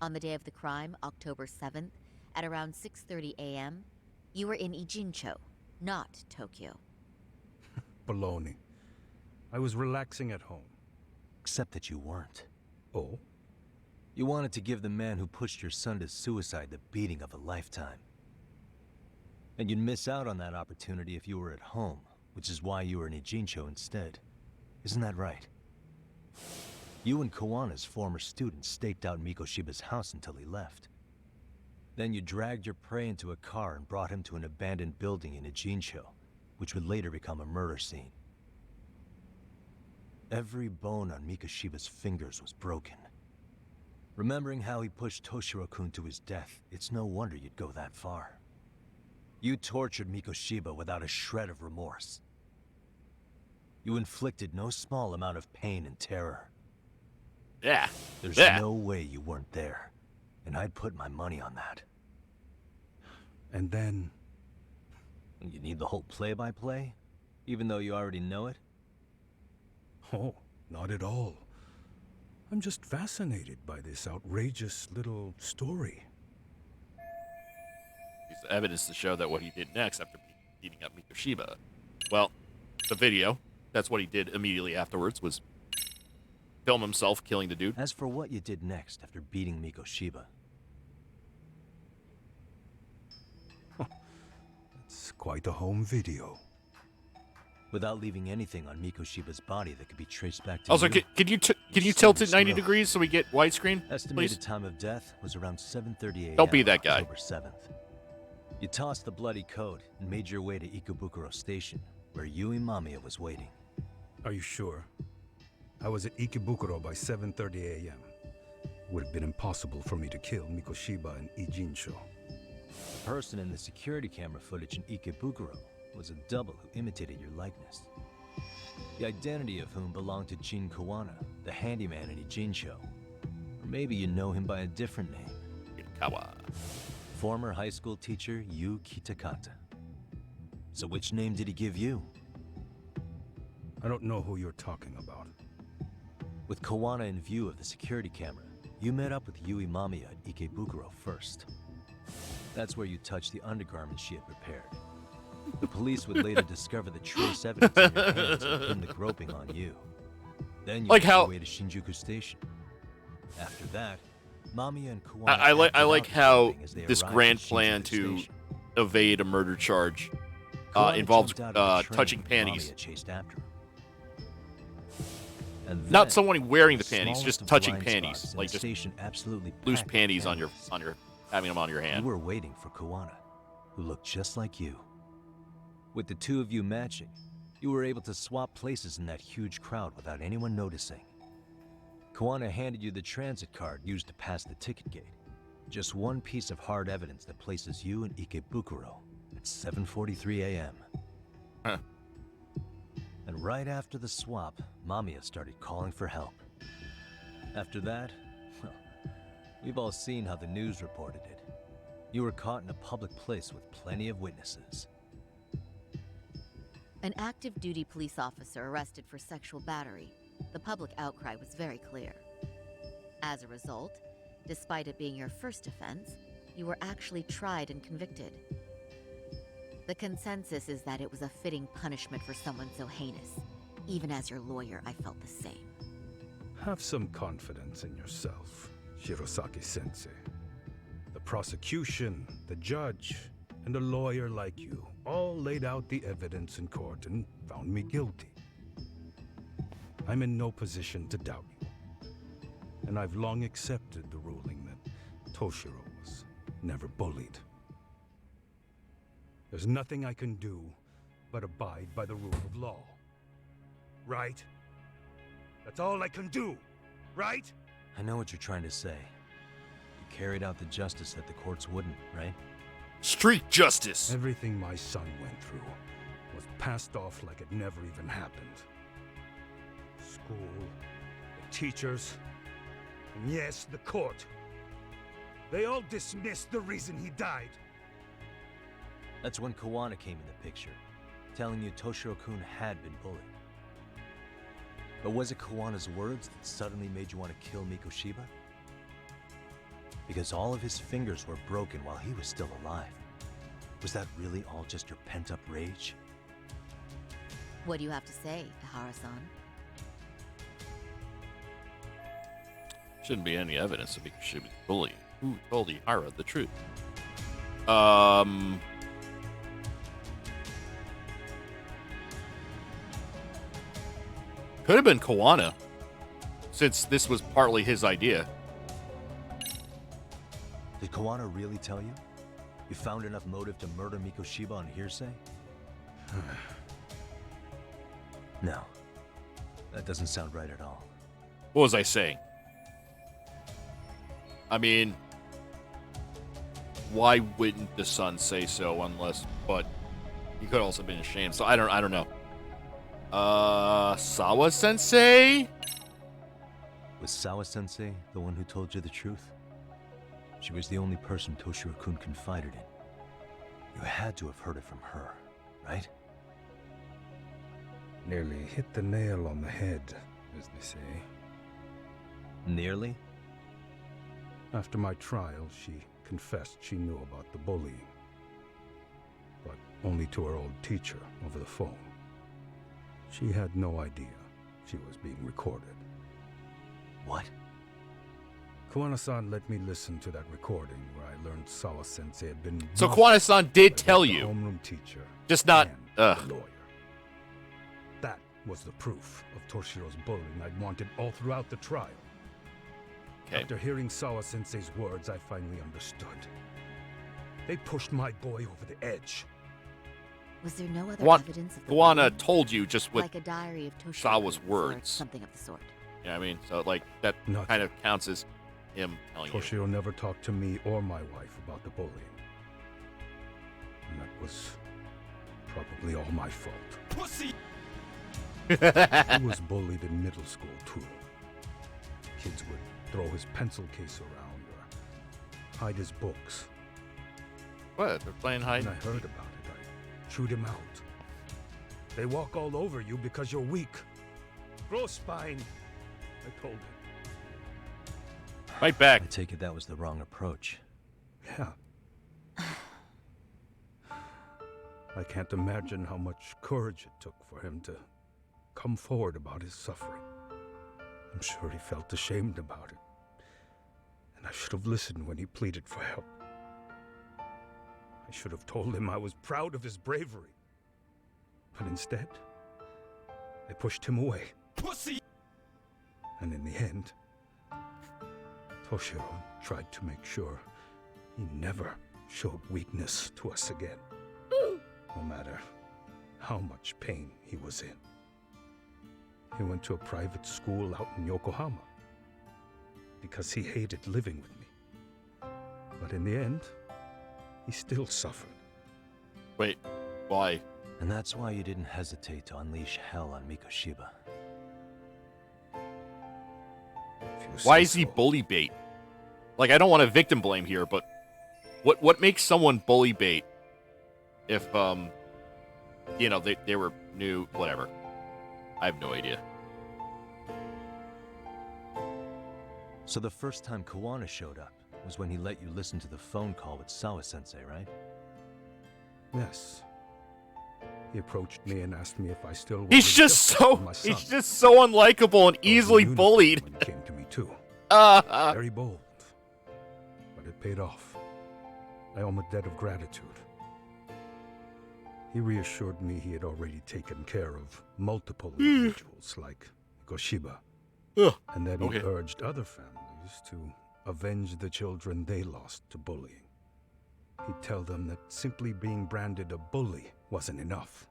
On the day of the crime, October 7th, At around 6:30 a.m., you were in Ijincho, not Tokyo. Baloney. I was relaxing at home. Except that you weren't. Oh? You wanted to give the man who pushed your son to suicide the beating of a lifetime. And you'd miss out on that opportunity if you were at home, which is why you were in Ijincho instead. Isn't that right? You and Kawana's former student staked out Mikoshiba's house until he left. Then you dragged your prey into a car and brought him to an abandoned building in Ijincho, which would later become a murder scene. Every bone on Mikoshiba's fingers was broken. Remembering how he pushed Toshiro-kun to his death, it's no wonder you'd go that far. You tortured Mikoshiba without a shred of remorse. You inflicted no small amount of pain and terror. Yeah. There's Yeah. no way you weren't there, and I'd put my money on that. And then... You need the whole play-by-play? Even though you already know it? Oh, not at all. I'm just fascinated by this outrageous little story. It's evidence to show that what he did next after beating up Mikoshiba, well, the video, that's what he did immediately afterwards, was film himself killing the dude. As for what you did next after beating Mikoshiba, it's quite a home video. without leaving anything on Mikoshiba's body that could be traced back to Also, you. can you tilt it 90 degrees so we get widescreen, Estimated please? time of death was around 7:30 a.m. Don't be that guy. October 7th. You tossed the bloody coat and made your way to Ikebukuro Station, where Yui Mamiya was waiting. Are you sure? I was at Ikebukuro by 7:30 a.m. Would have been impossible for me to kill Mikoshiba and Ijincho. The person in the security camera footage in Ikebukuro was a double who imitated your likeness. The identity of whom belonged to Jin Kawana, the handyman in Ijincho. Or maybe you know him by a different name. Kawa. Former high school teacher Yu Kitakata. So which name did he give you? I don't know who you're talking about. With Kawana in view of the security camera, you met up with Yui Mamiya at Ikebukuro first. That's where you touched the undergarments she had prepared. The police would later discover the trace evidence in your hands and pin the groping on you. Then you Like made how- your way to Shinjuku Station. After that, Mamiya and Kawana I like acted out how the groping as they this arrived grand at plan Shinjuku to Station. evade a murder charge Kawana involves jumped out of the train touching and panties. Mamiya chased after him. And Not then, someone wearing the the panties, smallest just of touching blind panties, spots in like the just station absolutely loose packed with panties on your cameras. having them on your You hand. were waiting for Kawana, who looked just like you. With the two of you matching, you were able to swap places in that huge crowd without anyone noticing. Kawana handed you the transit card used to pass the ticket gate. Just one piece of hard evidence that places you in Ikebukuro at 7:43 a.m. Huh. And right after the swap, Mamiya started calling for help. After that, well, we've all seen how the news reported it. You were caught in a public place with plenty of witnesses. An active duty police officer arrested for sexual battery. The public outcry was very clear. As a result, despite it being your first offense, you were actually tried and convicted. The consensus is that it was a fitting punishment for someone so heinous. Even as your lawyer, I felt the same. Have some confidence in yourself, Shirosaki-sensei. The prosecution, the judge, and a lawyer like you all laid out the evidence in court and found me guilty. I'm in no position to doubt you. And I've long accepted the ruling that Toshiro was never bullied. There's nothing I can do but abide by the rule of law. Right? That's all I can do, right? I know what you're trying to say. You carried out the justice that the courts wouldn't, right? Street justice! Everything my son went through was passed off like it never even happened. School, the teachers, and yes, the court. They all dismissed the reason he died. That's when Kawana came in the picture, telling you Toshiro-kun had been bullied. But was it Kawana's words that suddenly made you want to kill Mikoshiba? Because all of his fingers were broken while he was still alive. Was that really all just your pent-up rage? What do you have to say, Ihara-san? Shouldn't be any evidence that she was bullied. Who told Ihara the truth? Could have been Kawana, since this was partly his idea. Did Kawana really tell you? You found enough motive to murder Mikoshiba on hearsay? No. That doesn't sound right at all. What was I saying? I mean, why wouldn't the son say so unless, but he could also have been ashamed. So I don't know. Sawa Sensei? Was Sawa Sensei the one who told you the truth? She was the only person Toshiro-kun confided in. You had to have heard it from her, right? Nearly hit the nail on the head, as they say. Nearly? After my trial, she confessed she knew about the bullying. But only to her old teacher over the phone. She had no idea she was being recorded. What? Kawana-san let me listen to that recording where I learned Sawa Sensei had been... So Kawana-san did tell you. Homeroom teacher. Just not... The lawyer. That was the proof of Toshiro's bullying I'd wanted all throughout the trial. Okay. After hearing Sawa Sensei's words, I finally understood. They pushed my boy over the edge. Was there no other evidence of the Kawana bullying? told you just with Like a diary of Toshiro Sawa's or words. something of the sort. Yeah, I mean, so like that Nothing. kind of counts as him telling you. Toshiro never talked to me or my wife about the bullying. And that was probably all my fault. Pussy! He was bullied in middle school, too. Kids would throw his pencil case around or hide his books. What? They're playing hide? When I heard about it, I chewed him out. They walk all over you because you're weak. Grow spine, I told him. Fight back. I take it that was the wrong approach. Yeah. I can't imagine how much courage it took for him to come forward about his suffering. I'm sure he felt ashamed about it. And I should have listened when he pleaded for help. I should have told him I was proud of his bravery. But instead, I pushed him away. Pussy! And in the end, Toshiro tried to make sure he never showed weakness to us again. No matter how much pain he was in. He went to a private school out in Yokohama because he hated living with me. But in the end, he still suffered. Wait, why? And that's why you didn't hesitate to unleash hell on Mikoshiba. Why is he bully bait? Like, I don't want to victim blame here, but what makes someone bully bait if, you know, they were new, whatever. I have no idea. So the first time Kawana showed up was when he let you listen to the phone call with Sawa-sensei, right? Yes. He approached me and asked me if I still wanted He's just justice for my son. he's just so unlikable and easily bullied. When he came to me too. Very bold. But it paid off. I owe him a debt of gratitude. He reassured me he had already taken care of multiple individuals like Goshiba. And that he urged other families to avenge the children they lost to bullying. He'd tell them that simply being branded a bully wasn't enough.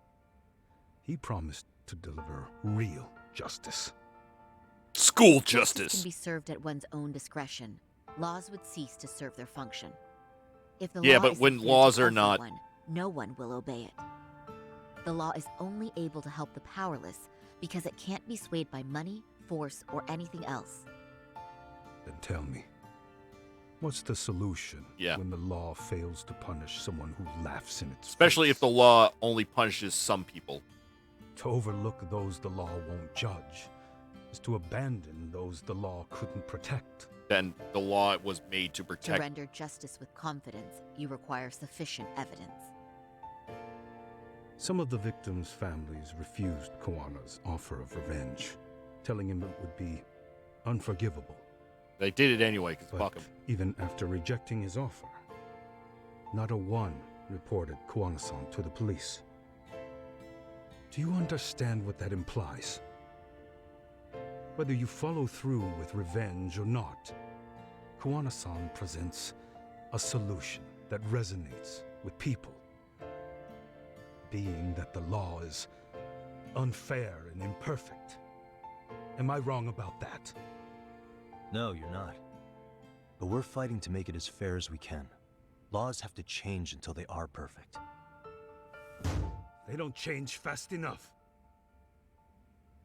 He promised to deliver real justice. School Justice justice. can be served at one's own discretion. Laws would cease to serve their function. If the Yeah, law but isn't when fair laws to are not- everyone, no one will obey it. The law is only able to help the powerless because it can't be swayed by money, force, or anything else. Then tell me, what's the solution when the law fails to punish someone who laughs in its Especially if the law only punishes some people. To overlook those the law won't judge is to abandon those the law couldn't protect. Then the law was made to To protect. render justice with confidence, you require sufficient evidence. Some of the victims' families refused Koana's offer of revenge, telling him it would be unforgivable. They did it anyway, because fuck him. Even after rejecting his offer, not a one reported Koana-san to the police. Do you understand what that implies? Whether you follow through with revenge or not, Koana-san presents a solution that resonates with people. Being that the law is unfair and imperfect. Am I wrong about that? No, you're not. But we're fighting to make it as fair as we can. Laws have to change until they are perfect. They don't change fast enough.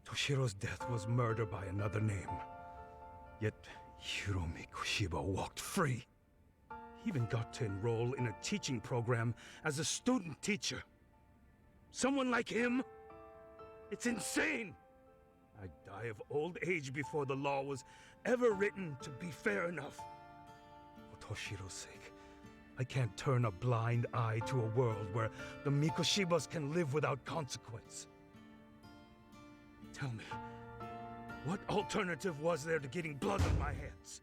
Toshiro's death was murder by another name. Yet Hiromi Kushiba walked free. He even got to enroll in a teaching program as a student teacher. Someone like him? It's insane! I'd die of old age before the law was ever written to be fair enough. For Toshiro's sake, I can't turn a blind eye to a world where the Mikoshibas can live without consequence. Tell me, what alternative was there to getting blood on my hands?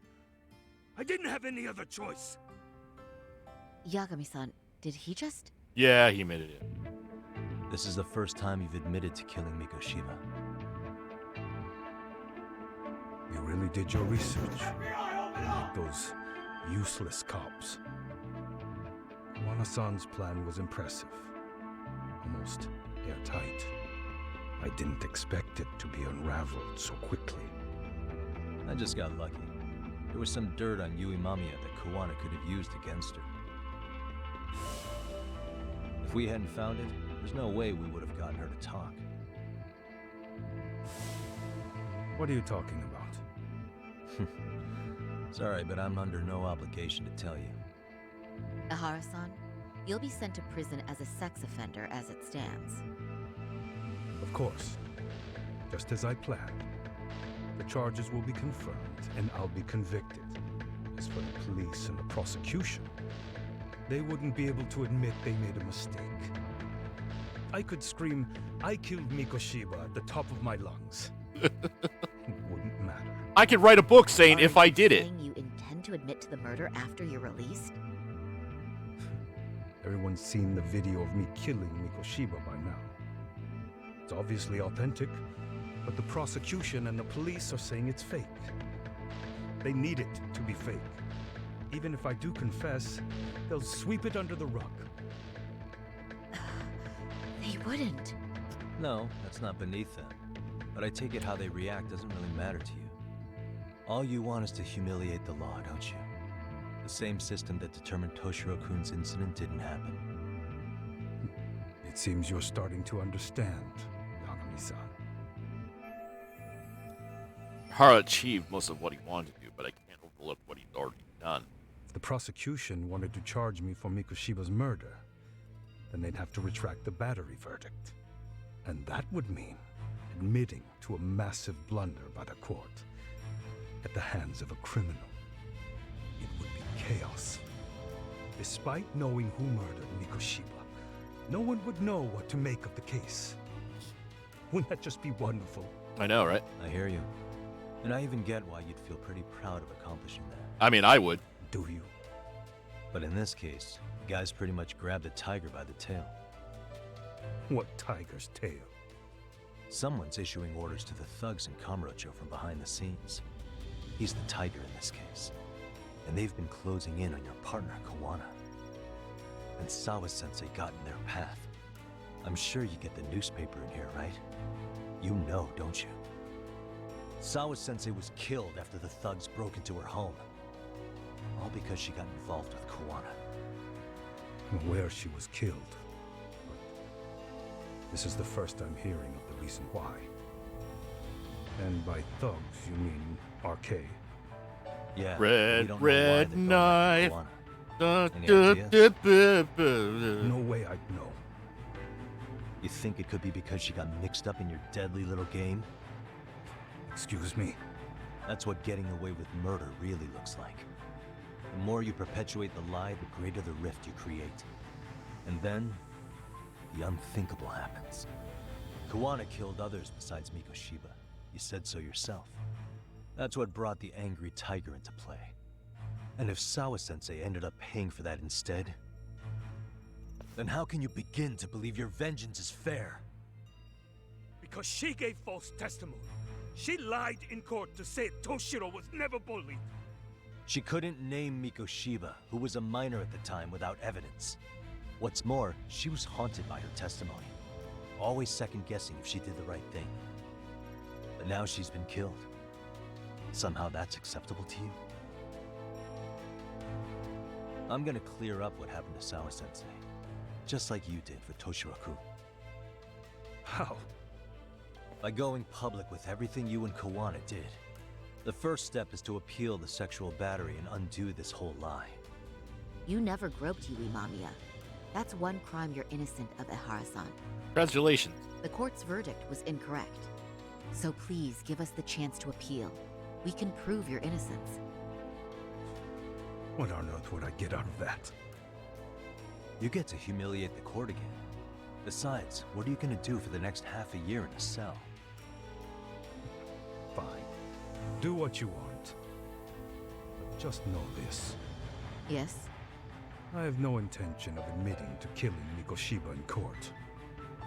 I didn't have any other choice. Yagami-san, did he just... Yeah, he admitted it. This is the first time you've admitted to killing Mikoshiba. You really did your research. Like those useless cops. Koana-san's plan was impressive. Almost airtight. I didn't expect it to be unraveled so quickly. I just got lucky. There was some dirt on Yui Mamiya that Koana could have used against her. If we hadn't found it, there's no way we would have gotten her to talk. What are you talking about? Sorry, but I'm under no obligation to tell you. Ahara-san, you'll be sent to prison as a sex offender as it stands. Of course. Just as I planned. The charges will be confirmed, and I'll be convicted. As for the police and the prosecution, they wouldn't be able to admit they made a mistake. I could scream, "I killed Mikoshiba" at the top of my lungs. It wouldn't matter. I could write a book saying if I did it. Saying you intend to admit to the murder after you're released? Everyone's seen the video of me killing Mikoshiba by now. It's obviously authentic, but the prosecution and the police are saying it's fake. They need it to be fake. Even if I do confess, they'll sweep it under the rug. They wouldn't. No, that's not beneath them. But I take it how they react doesn't really matter to you. All you want is to humiliate the law, don't you? The same system that determined Toshiro-kun's incident didn't happen. It seems you're starting to understand, Yagami-san. Hara achieved most of what he wanted to do, but I can't overlook what he'd already done. If the prosecution wanted to charge me for Mikoshiba's murder, then they'd have to retract the battery verdict. And that would mean admitting to a massive blunder by the court at the hands of a criminal. It would be chaos. Despite knowing who murdered Mikoshiba, no one would know what to make of the case. Wouldn't that just be wonderful? I know, right? I hear you. And I even get why you'd feel pretty proud of accomplishing that. I mean, I would. Do you? But in this case, the guys pretty much grabbed a tiger by the tail. What tiger's tail? Someone's issuing orders to the thugs in Kamurocho from behind the scenes. He's the tiger in this case. And they've been closing in on your partner, Koana. And Sawa-sensei got in their path. I'm sure you get the newspaper in here, right? You know, don't you? Sawa-sensei was killed after the thugs broke into her home. All because she got involved with Koana. I'm aware she was killed. But this is the first I'm hearing of the reason why. And by thugs, you mean RK? Yeah. Red knife. No way I'd know. You think it could be because she got mixed up in your deadly little game? Excuse me? That's what getting away with murder really looks like. The more you perpetuate the lie, the greater the rift you create. And then, the unthinkable happens. Kawana killed others besides Mikoshiba. You said so yourself. That's what brought the angry tiger into play. And if Sawa-sensei ended up paying for that instead, then how can you begin to believe your vengeance is fair? Because she gave false testimony. She lied in court to say Toshiro was never bullied. She couldn't name Mikoshiba, who was a minor at the time, without evidence. What's more, she was haunted by her testimony, always second-guessing if she did the right thing. But now she's been killed. Somehow that's acceptable to you? I'm gonna clear up what happened to Sawa-sensei, just like you did for Toshiro-kun. How? By going public with everything you and Kawana did. The first step is to appeal the sexual battery and undo this whole lie. You never groped Yui Mamiya. That's one crime you're innocent of, Ehara-san. Congratulations. The court's verdict was incorrect. So please give us the chance to appeal. We can prove your innocence. What on earth would I get out of that? You get to humiliate the court again. Besides, what are you gonna do for the next half a year in a cell? Fine. Do what you want. But just know this. Yes? I have no intention of admitting to killing Mikoshiba in court.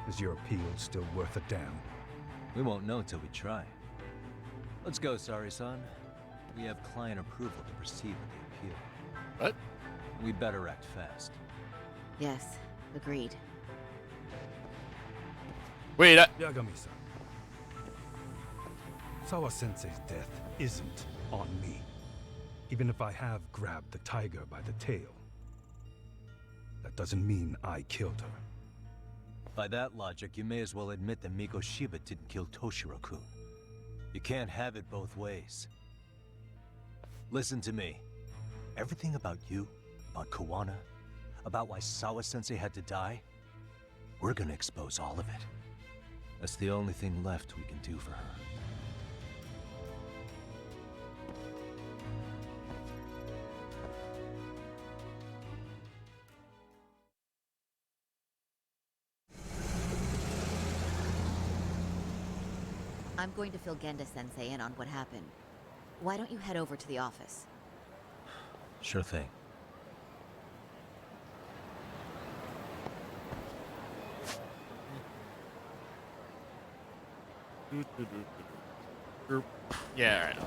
Is your appeal still worth a damn? We won't know till we try. Let's go, Sari-san. We have client approval to proceed with the appeal. What? We better act fast. Yes, agreed. Wait, Yagami-san. Sawa-sensei's death isn't on me. Even if I have grabbed the tiger by the tail. That doesn't mean I killed her. By that logic, you may as well admit that Mikoshiba didn't kill Toshiro-kun. You can't have it both ways. Listen to me. Everything about you, about Kawana, about why Sawa-sensei had to die, we're gonna expose all of it. That's the only thing left we can do for her. I'm going to fill Genda-sensei in on what happened. Why don't you head over to the office? Sure thing. Yeah, all right.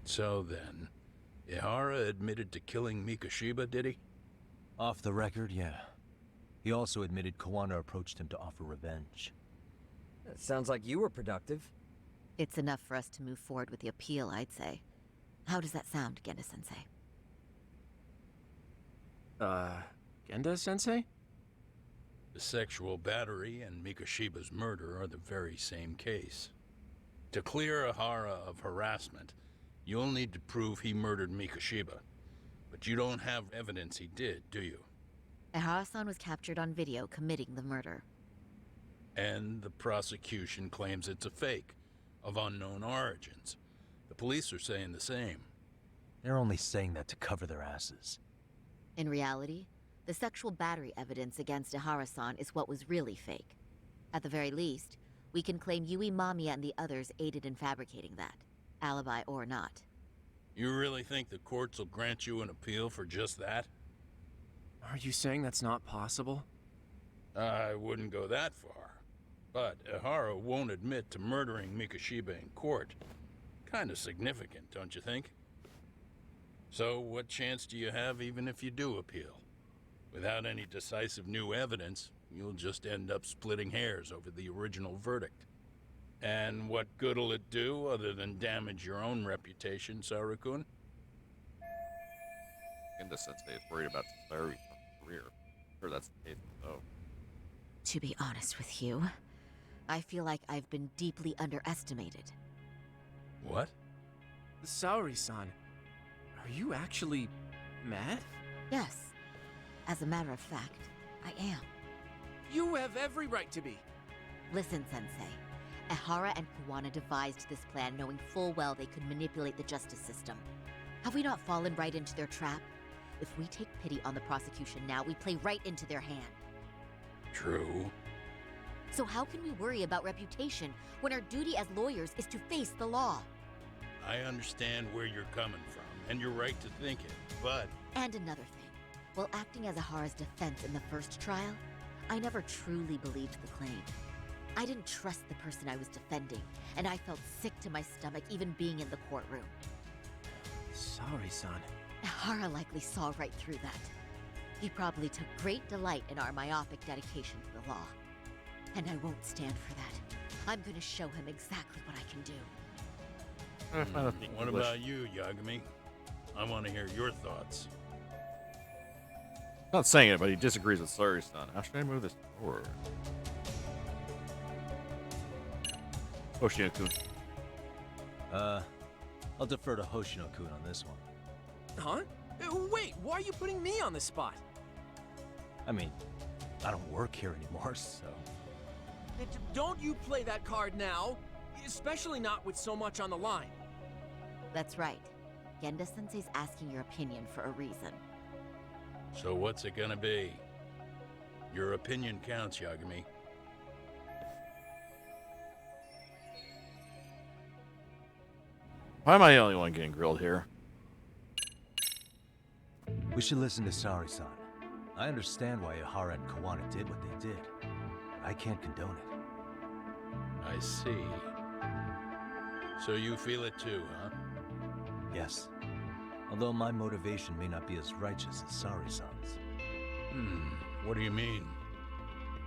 So then, Ihara admitted to killing Mikoshiba, did he? Off the record, yeah. He also admitted Kawana approached him to offer revenge. That sounds like you were productive. It's enough for us to move forward with the appeal, I'd say. How does that sound, Genda-sensei? Genda-sensei? The sexual battery and Mikoshiba's murder are the very same case. To clear Ihara of harassment, you'll need to prove he murdered Mikoshiba. But you don't have evidence he did, do you? Ehara-san was captured on video committing the murder. And the prosecution claims it's a fake, of unknown origins. The police are saying the same. They're only saying that to cover their asses. In reality, the sexual battery evidence against Ehara-san is what was really fake. At the very least, we can claim Yui Mamiya and the others aided in fabricating that, alibi or not. You really think the courts will grant you an appeal for just that? Are you saying that's not possible? I wouldn't go that far. But Ihara won't admit to murdering Mikoshiba in court. Kinda significant, don't you think? So what chance do you have even if you do appeal? Without any decisive new evidence, you'll just end up splitting hairs over the original verdict. And what good'll it do other than damage your own reputation, Saru-kun? Genda-sensei is worried about Saru's career. Sure, that's the case, though. To be honest with you, I feel like I've been deeply underestimated. What? Saori-san, are you actually mad? Yes. As a matter of fact, I am. You have every right to be. Listen, Sensei. Ehara and Kuwana devised this plan knowing full well they could manipulate the justice system. Have we not fallen right into their trap? If we take pity on the prosecution now, we play right into their hand. True. So how can we worry about reputation when our duty as lawyers is to face the law? I understand where you're coming from, and you're right to think it, but... And another thing. While acting as Ahara's defense in the first trial, I never truly believed the claim. I didn't trust the person I was defending, and I felt sick to my stomach even being in the courtroom. Sorry, son. Ahara likely saw right through that. He probably took great delight in our myopic dedication to the law. And I won't stand for that. I'm gonna show him exactly what I can do. What about you, Yagami? I want to hear your thoughts. Not saying it, but he disagrees with Sari-san. How should I move this forward? Hoshino-kun. I'll defer to Hoshino-kun on this one. Huh? Wait, why are you putting me on the spot? I mean, I don't work here anymore, so... Don't you play that card now, especially not with so much on the line. That's right. Genda-sensei's asking your opinion for a reason. So what's it gonna be? Your opinion counts, Yagami. Why am I the only one getting grilled here? We should listen to Sari-san. I understand why Ehara and Kuwana did what they did. But I can't condone it. I see. So you feel it too, huh? Yes. Although my motivation may not be as righteous as Sari-san's. What do you mean?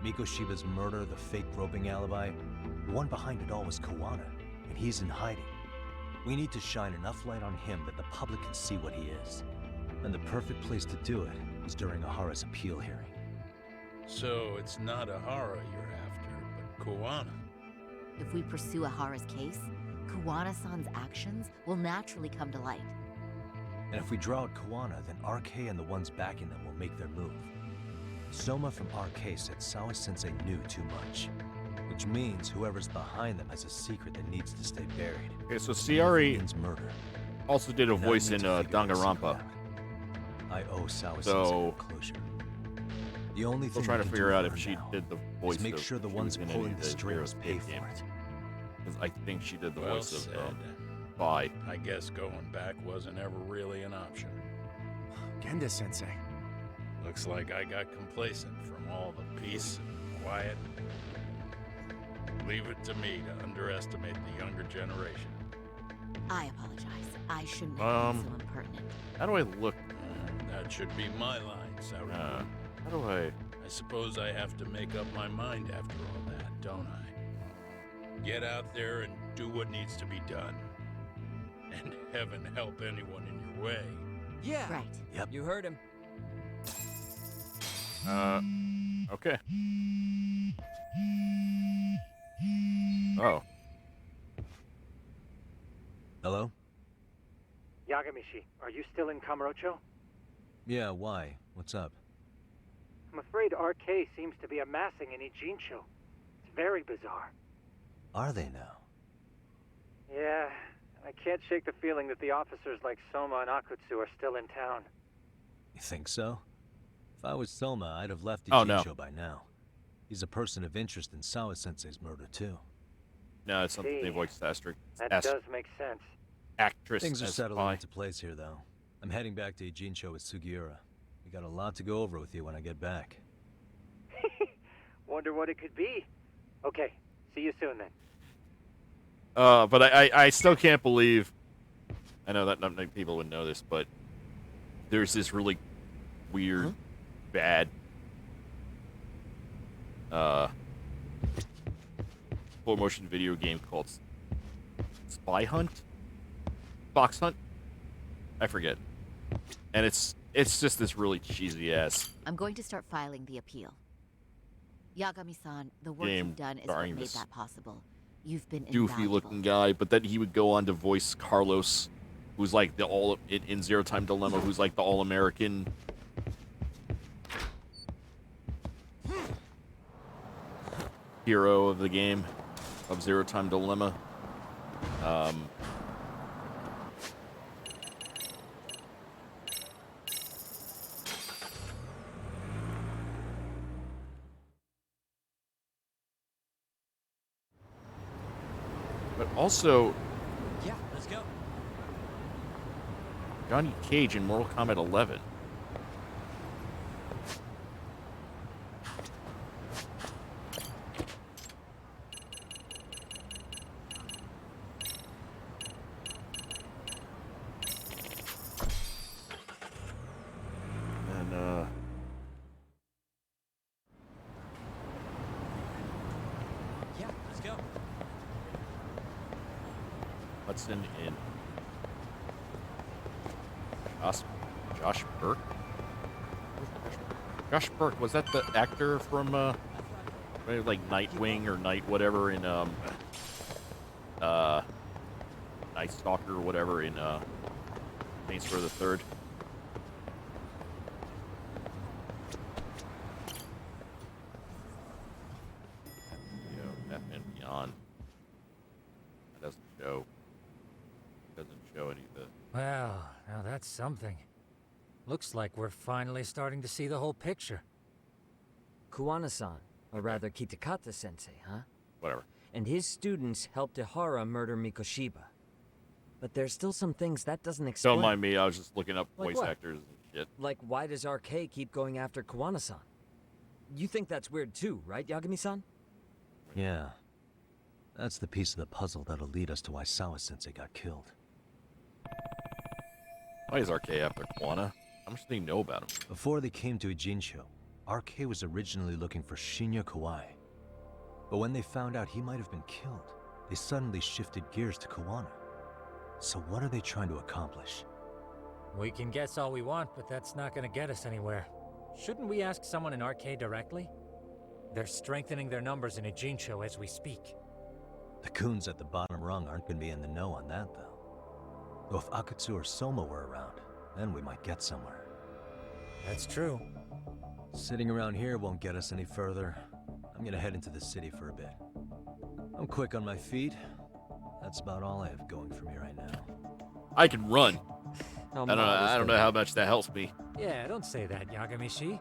Mikoshiba's murder, the fake groping alibi, the one behind it all was Kuwana, and he's in hiding. We need to shine enough light on him that the public can see what he is. And the perfect place to do it is during Ahara's appeal hearing. So it's not Ehara you're after, but Kuwana. If we pursue Ahara's case, Kuwana-san's actions will naturally come to light. And if we draw out Kuwana, then RK and the ones backing them will make their move. Soma from RK said Sawa-sensei knew too much, which means whoever's behind them has a secret that needs to stay buried. Okay, so Ciari murder. also did a voice in Danganronpa. I owe Sawa-sensei So, closure. The only thing we're trying to we can figure do out for if she now did the voice is make of sure the she ones was in pulling any the of strings pay Heroes for games. it. Because I think she did the Well voice of said. Bye. I guess going back wasn't ever really an option. Genda-sensei. Looks like I got complacent from all the peace and quiet. Leave it to me to underestimate the younger generation. I apologize. I shouldn't have been so impertinent. How do I look? That should be my line, Saru. How do I... I suppose I have to make up my mind after all that, don't I? Get out there and do what needs to be done. And heaven help anyone in your way. Yeah. Right. Yep. You heard him. Okay. Oh. Hello? Yagamishi, are you still in Kamurocho? Yeah, why? What's up? I'm afraid RK seems to be amassing in Ijincho. It's very bizarre. Are they now? Yeah, I can't shake the feeling that the officers like Soma and Akutsu are still in town. You think so? If I was Soma, I'd have left Oh, no. Ijincho by now. He's a person of interest in Sawa-sensei's murder, too. No, it's something they voiced asterisk. That does make sense. Actress Things are as settling Spy. into place here, though. I'm heading back to Ijincho with Sugiura. We got a lot to go over with you when I get back. Wonder what it could be. Okay, see you soon then. But I still can't believe... I know that not many people would know this, but there's this really weird, bad... full motion video game called Spy Hunt? Fox Hunt? I forget. And it's just this really cheesy ass I'm going to start filing the appeal. Yagami-san, the work game you've done is what starring made this that possible. You've been doofy invaluable. looking guy, but then he would go on to voice Carlos, who's like the all in Zero Time Dilemma, who's like the all American hero of the game of Zero Time Dilemma. But also, Yeah, let's go. Johnny Cage in Mortal Kombat 11. And Yeah, let's go. Hudson and Josh Burke. Josh Burke, was that the actor from like Nightwing or Night whatever in Night Stalker or whatever in Saints Row the Third? Batman Beyond. That doesn't show. Doesn't show any of the. Well, now that's something. Looks like we're finally starting to see the whole picture. Kuwana-san, or rather Kitakata-sensei, huh? Whatever. And his students helped Ihara murder Mikoshiba. But there's still some things that doesn't explain. Don't mind me, I was just looking up Like voice what? actors and shit. Like, why does RK keep going after Kuwana-san? You think that's weird too, right, Yagami-san? Yeah. That's the piece of the puzzle that'll lead us to why Sawa-sensei got killed. Why is RK after Kuwana? How much do they know about him? Before they came to Ijincho, RK was originally looking for Shinya Kawai. But when they found out he might have been killed, they suddenly shifted gears to Kuwana. So what are they trying to accomplish? We can guess all we want, but that's not gonna get us anywhere. Shouldn't we ask someone in RK directly? They're strengthening their numbers in Ijincho as we speak. The goons at the bottom rung aren't gonna be in the know on that, though. Though if Akatsu or Soma were around, then we might get somewhere. That's true. Sitting around here won't get us any further. I'm gonna head into the city for a bit. I'm quick on my feet. That's about all I have going for me right now. I can run. I don't know how much that helps me. Yeah, don't say that, Yagami-shi.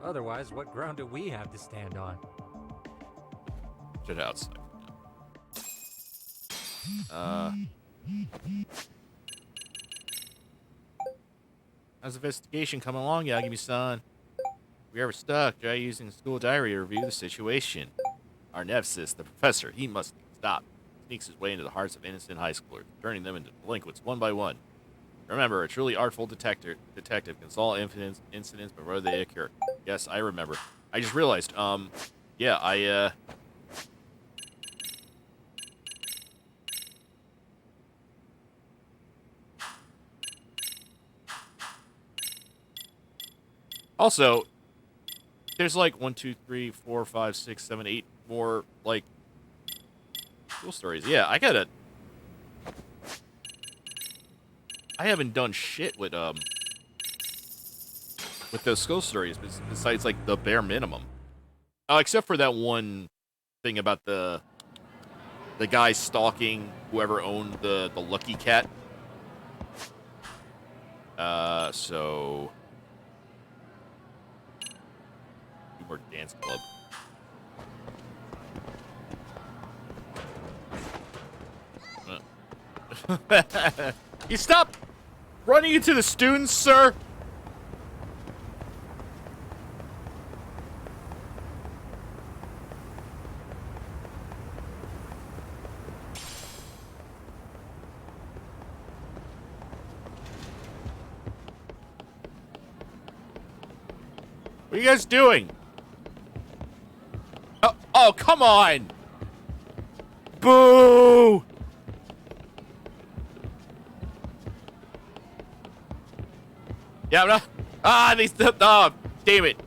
Otherwise, what ground do we have to stand on? Shit outside. How's the investigation coming along, Yagami-san? If we ever stuck, try using the school diary to review the situation. Our nemesis, the professor, he must stop. Sneaks his way into the hearts of innocent high schoolers, turning them into delinquents one by one. Remember, a truly artful detective can solve incidents before they occur. Yes, I remember. I just realized, yeah, Also, there's like 1, 2, 3, 4, 5, 6, 7, 8 more, like, school stories. Yeah, I haven't done shit with those school stories besides, like, the bare minimum. Except for that one thing about the guy stalking whoever owned the Lucky Cat. So... Or dance club. You stop running into the students, sir. What are you guys doing? Oh, come on! Boo! Yeah, oh, damn it.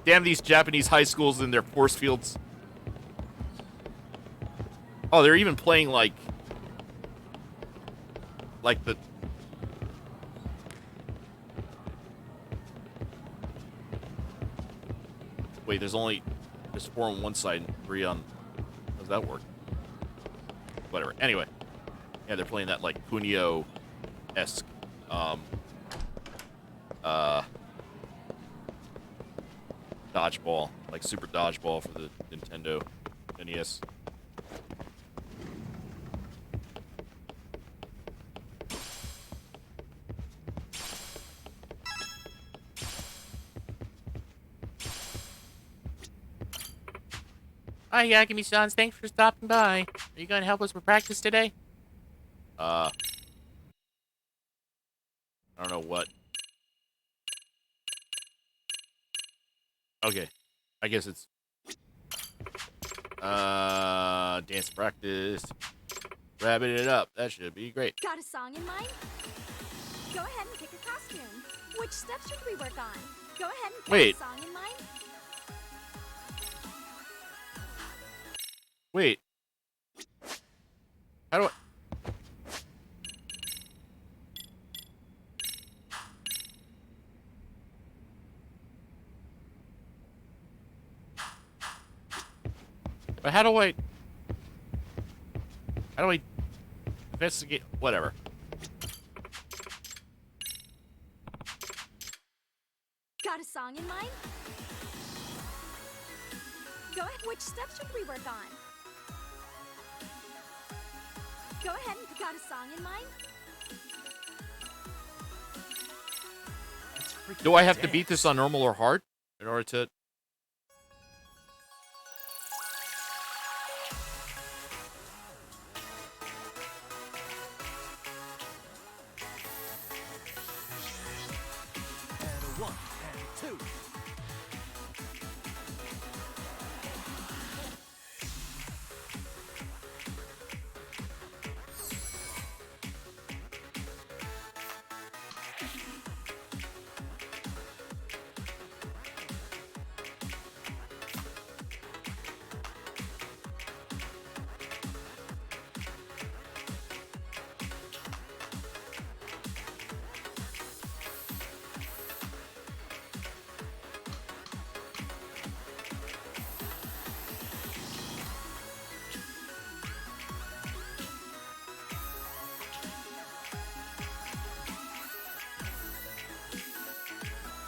Damn these Japanese high schools and their force fields. Oh, they're even playing like the... Wait, there's only... Just 4 on one side and 3 on... How does that work? Whatever. Anyway. Yeah, they're playing that, like, Kunio-esque, dodgeball. Like, Super Dodgeball for the Nintendo NES. Hi, Yakimi-sans. Thanks for stopping by. Are you going to help us with practice today? I don't know what. Okay. I guess it's... dance practice. Wrapping it up. That should be great. Got a song in mind? Go ahead and pick a costume. Which steps should we work on? Go ahead and pick a song in mind. Wait. How do I... But how do I investigate? Whatever. Got a song in mind? Go ahead. Which steps should we work on? Go ahead and got a song in mind? Do I have to beat this on normal or hard in order to...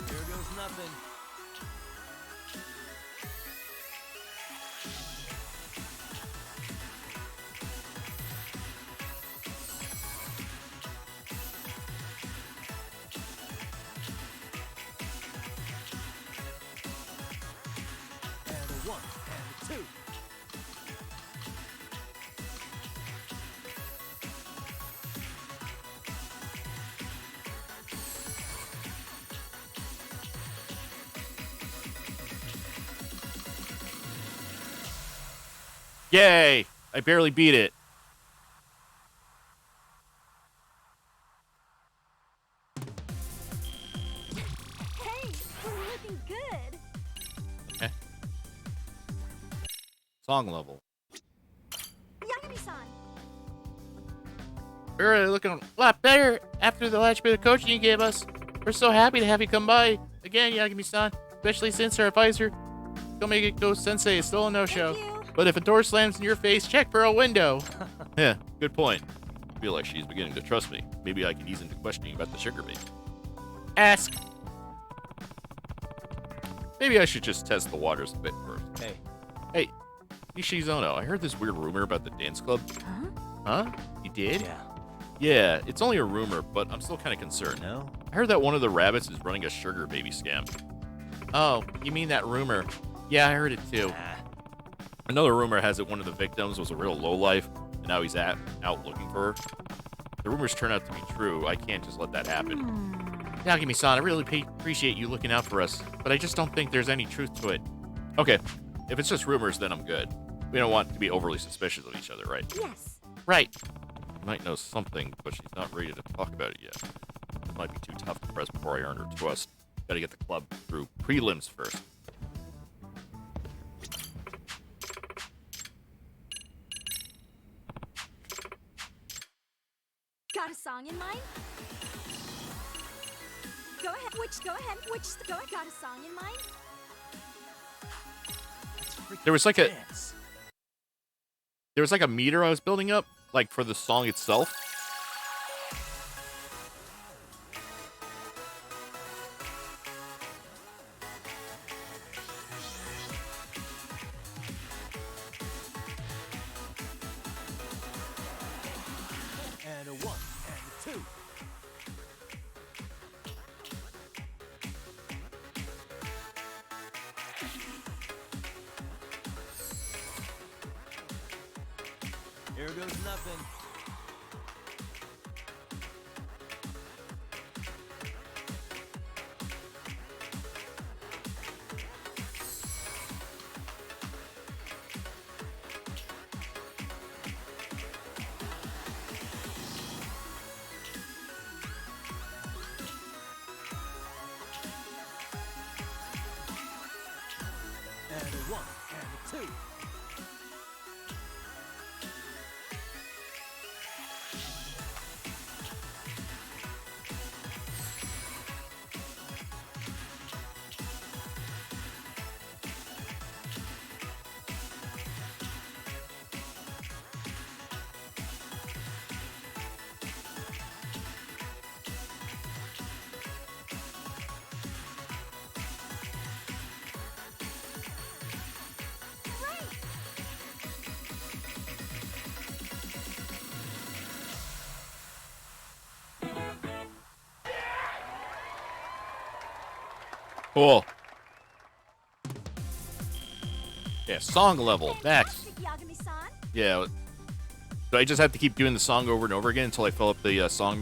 Here goes nothing. And a 1 and a 2. Yay! I barely beat it. Hey, we're looking good. Okay. Song level. Yakami-san. We're really looking a lot better after the last bit of coaching you gave us. We're so happy to have you come by again, Yagami-san. Especially since our advisor, Tomegiko Sensei, is still a no-show. But if a door slams in your face, check for a window. Yeah, good point. I feel like she's beginning to trust me. Maybe I can ease into questioning about the sugar baby. Ask. Maybe I should just test the waters a bit first. Hey, Nishizono, I heard this weird rumor about the dance club. Huh? You did? Yeah, it's only a rumor, but I'm still kind of concerned. No? I heard that one of the rabbits is running a sugar baby scam. Oh, you mean that rumor? Yeah, I heard it too. Another rumor has it one of the victims was a real lowlife, and now he's out looking for her. If the rumors turn out to be true, I can't just let that happen. Yagami-san, I really appreciate you looking out for us, but I just don't think there's any truth to it. Okay, if it's just rumors, then I'm good. We don't want to be overly suspicious of each other, right? Yes. Right. She might know something, but she's not ready to talk about it yet. It might be too tough to press before I earn her trust. Gotta get the club through prelims first. Got a song in mind? Go ahead. Got a song in mind? There was like a meter I was building up, like for the song itself. And a 1 and a 2. Here goes nothing. And a 1 and a 2. Cool. Yeah, song level. Next. Yeah. So I just have to keep doing the song over and over again until I fill up the song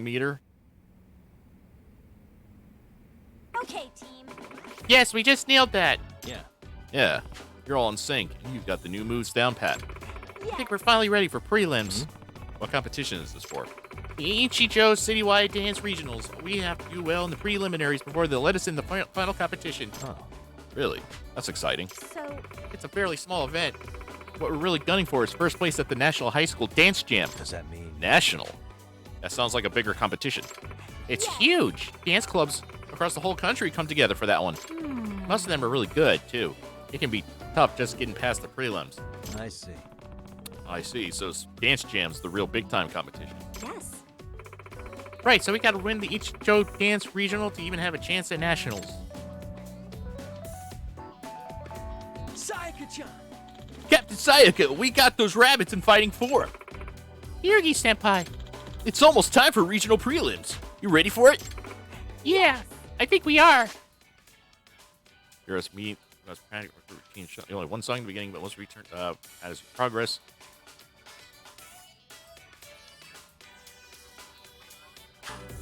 meter. Okay, team. Yes, we just nailed that. Yeah. Yeah. You're all in sync. You've got the new moves down pat. I think we're finally ready for prelims. What competition is this for? The Ichijo Citywide Dance Regionals. We have to do well in the preliminaries before they'll let us in the final competition. Oh. Really? That's exciting. So, It's a fairly small event. What we're really gunning for is first place at the National High School Dance Jam. What does that mean? National? That sounds like a bigger competition. It's huge. Dance clubs across the whole country come together for that one. Most of them are really good, too. It can be tough just getting past the prelims. I see. I see. So Dance Jam's the real big-time competition. yes. Right, so we gotta win the Ichijo Dance Regional to even have a chance at Nationals. Sayaka-chan! Captain Sayaka, we got those rabbits in Fighting 4. Yugi-senpai. It's almost time for regional prelims. You ready for it? Yeah, I think we are. Here's me. Only one song in the beginning, but once we return as progress.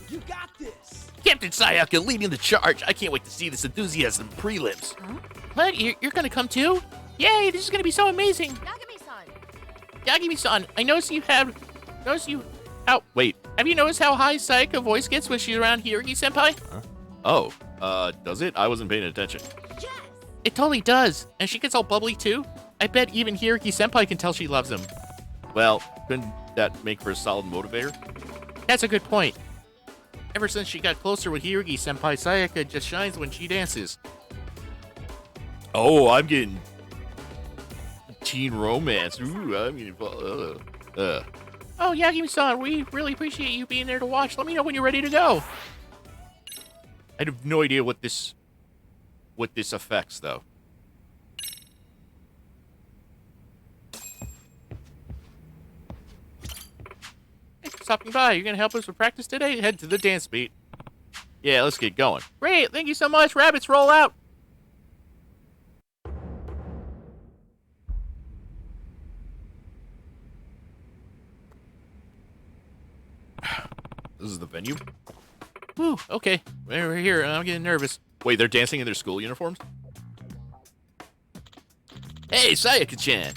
You got this! Captain Sayaka leading the charge. I can't wait to see this enthusiasm in prelims. Huh? What? You're gonna come too? Yay! This is gonna be so amazing. Yagami-san, I noticed you. Oh, wait. Have you noticed how high Sayaka voice gets when she's around Hiruki-senpai? Huh? Oh, does it? I wasn't paying attention. Yes. It totally does. And she gets all bubbly too. I bet even Hiruki-senpai can tell she loves him. Well, couldn't that make for a solid motivator? That's a good point. Ever since she got closer with Hiruki-senpai, Sayaka just shines when she dances. Oh, I'm getting teen romance. Ooh, I'm getting... Oh, Yagami-san, we really appreciate you being there to watch. Let me know when you're ready to go. I have no idea what this affects, though. Thanks for stopping by. You're going to help us with practice today? Head to the dance beat. Yeah, let's get going. Great, thank you so much. Rabbits, roll out. This is the venue? Whew, okay. We're here. I'm getting nervous. Wait, they're dancing in their school uniforms? Hey, Sayaka-chan.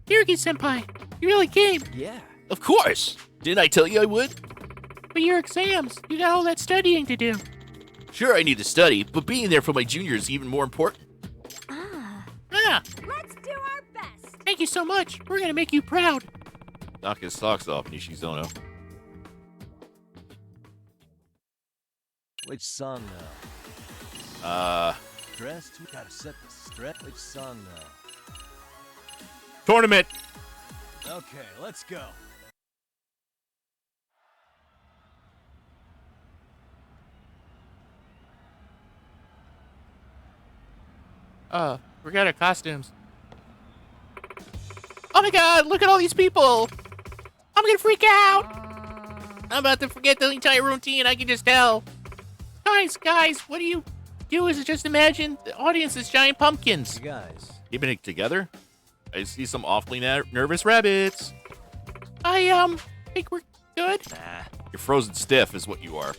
Hiruki-senpai, you really came? Yeah. Of course. Didn't I tell you I would? But your exams, you got all that studying to do. Sure, I need to study, but being there for my junior is even more important. Ah. Let's do our best. Thank you so much. We're gonna make you proud. Knock his socks off, Nishizono. Which song now? Dressed? We gotta set the stress. Which song now? Tournament. Okay, let's go. Forget our costumes. Oh my god, look at all these people! I'm gonna freak out! I'm about to forget the entire routine, I can just tell. Guys, what do you do is just imagine the audience is giant pumpkins. You guys. Keeping it together? I see some awfully nervous rabbits. I think we're good. Nah, you're frozen stiff is what you are.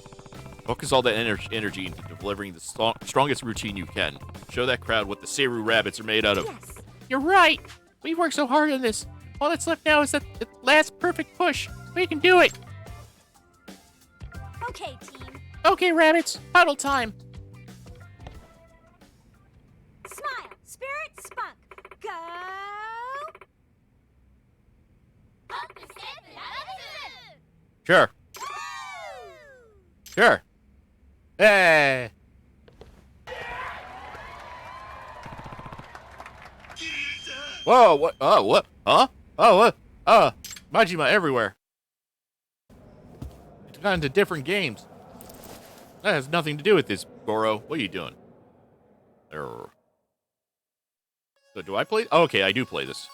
Focus all that energy into delivering the strongest routine you can. Show that crowd what the Seru rabbits are made out of. Yes. You're right. We've worked so hard on this. All that's left now is that the last perfect push. We can do it. Okay, team. Okay, rabbits. Huddle time. Smile, spirit, spunk. Go! Sure. Sure. Hey. Whoa, what? Oh, what? Huh? Oh, what? Majima everywhere. It's gone into different games. That has nothing to do with this, Goro. What are you doing? So do I play? Oh, okay, I do play this.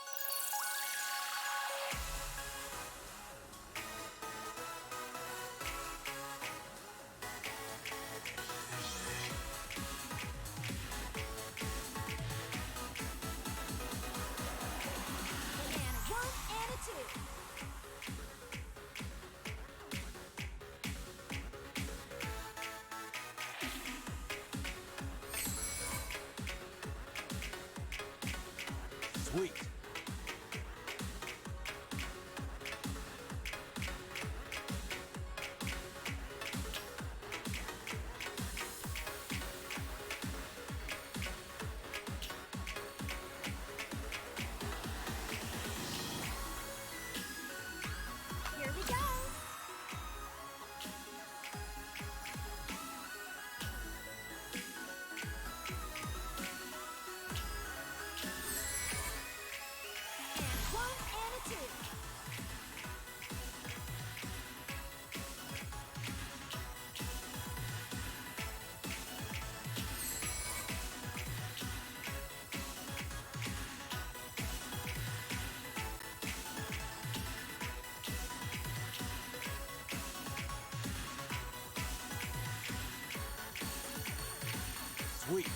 Sweet. Here we go. Sweet.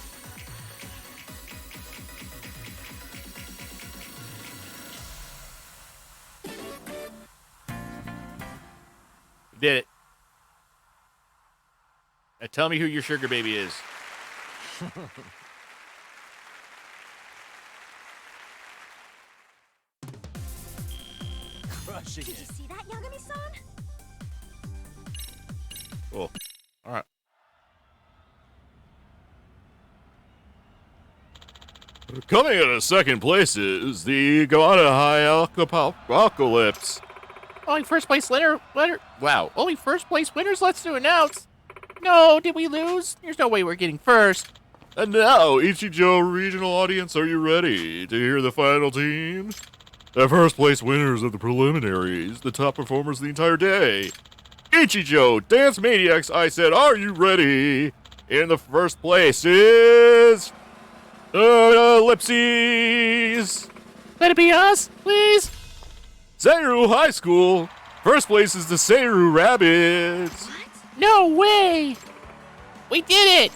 You did it. Now tell me who your sugar baby is. Crushing Did you it. see that, Yagami-san? Cool. All right. Coming in at second place is the Goana High Apocalypse. Only first place winner. Wow. Only first place winners left to announce. No, did we lose? There's no way we're getting first. And now, Ichijo regional audience, are you ready to hear the final team? The first place winners of the preliminaries, the top performers the entire day. Ichijo, Dance Maniacs, I said, are you ready? In the first place is... Ellipses! Let it be us, please! Seiru High School! First place is the Seiru Rabbits! What? No way! We did it!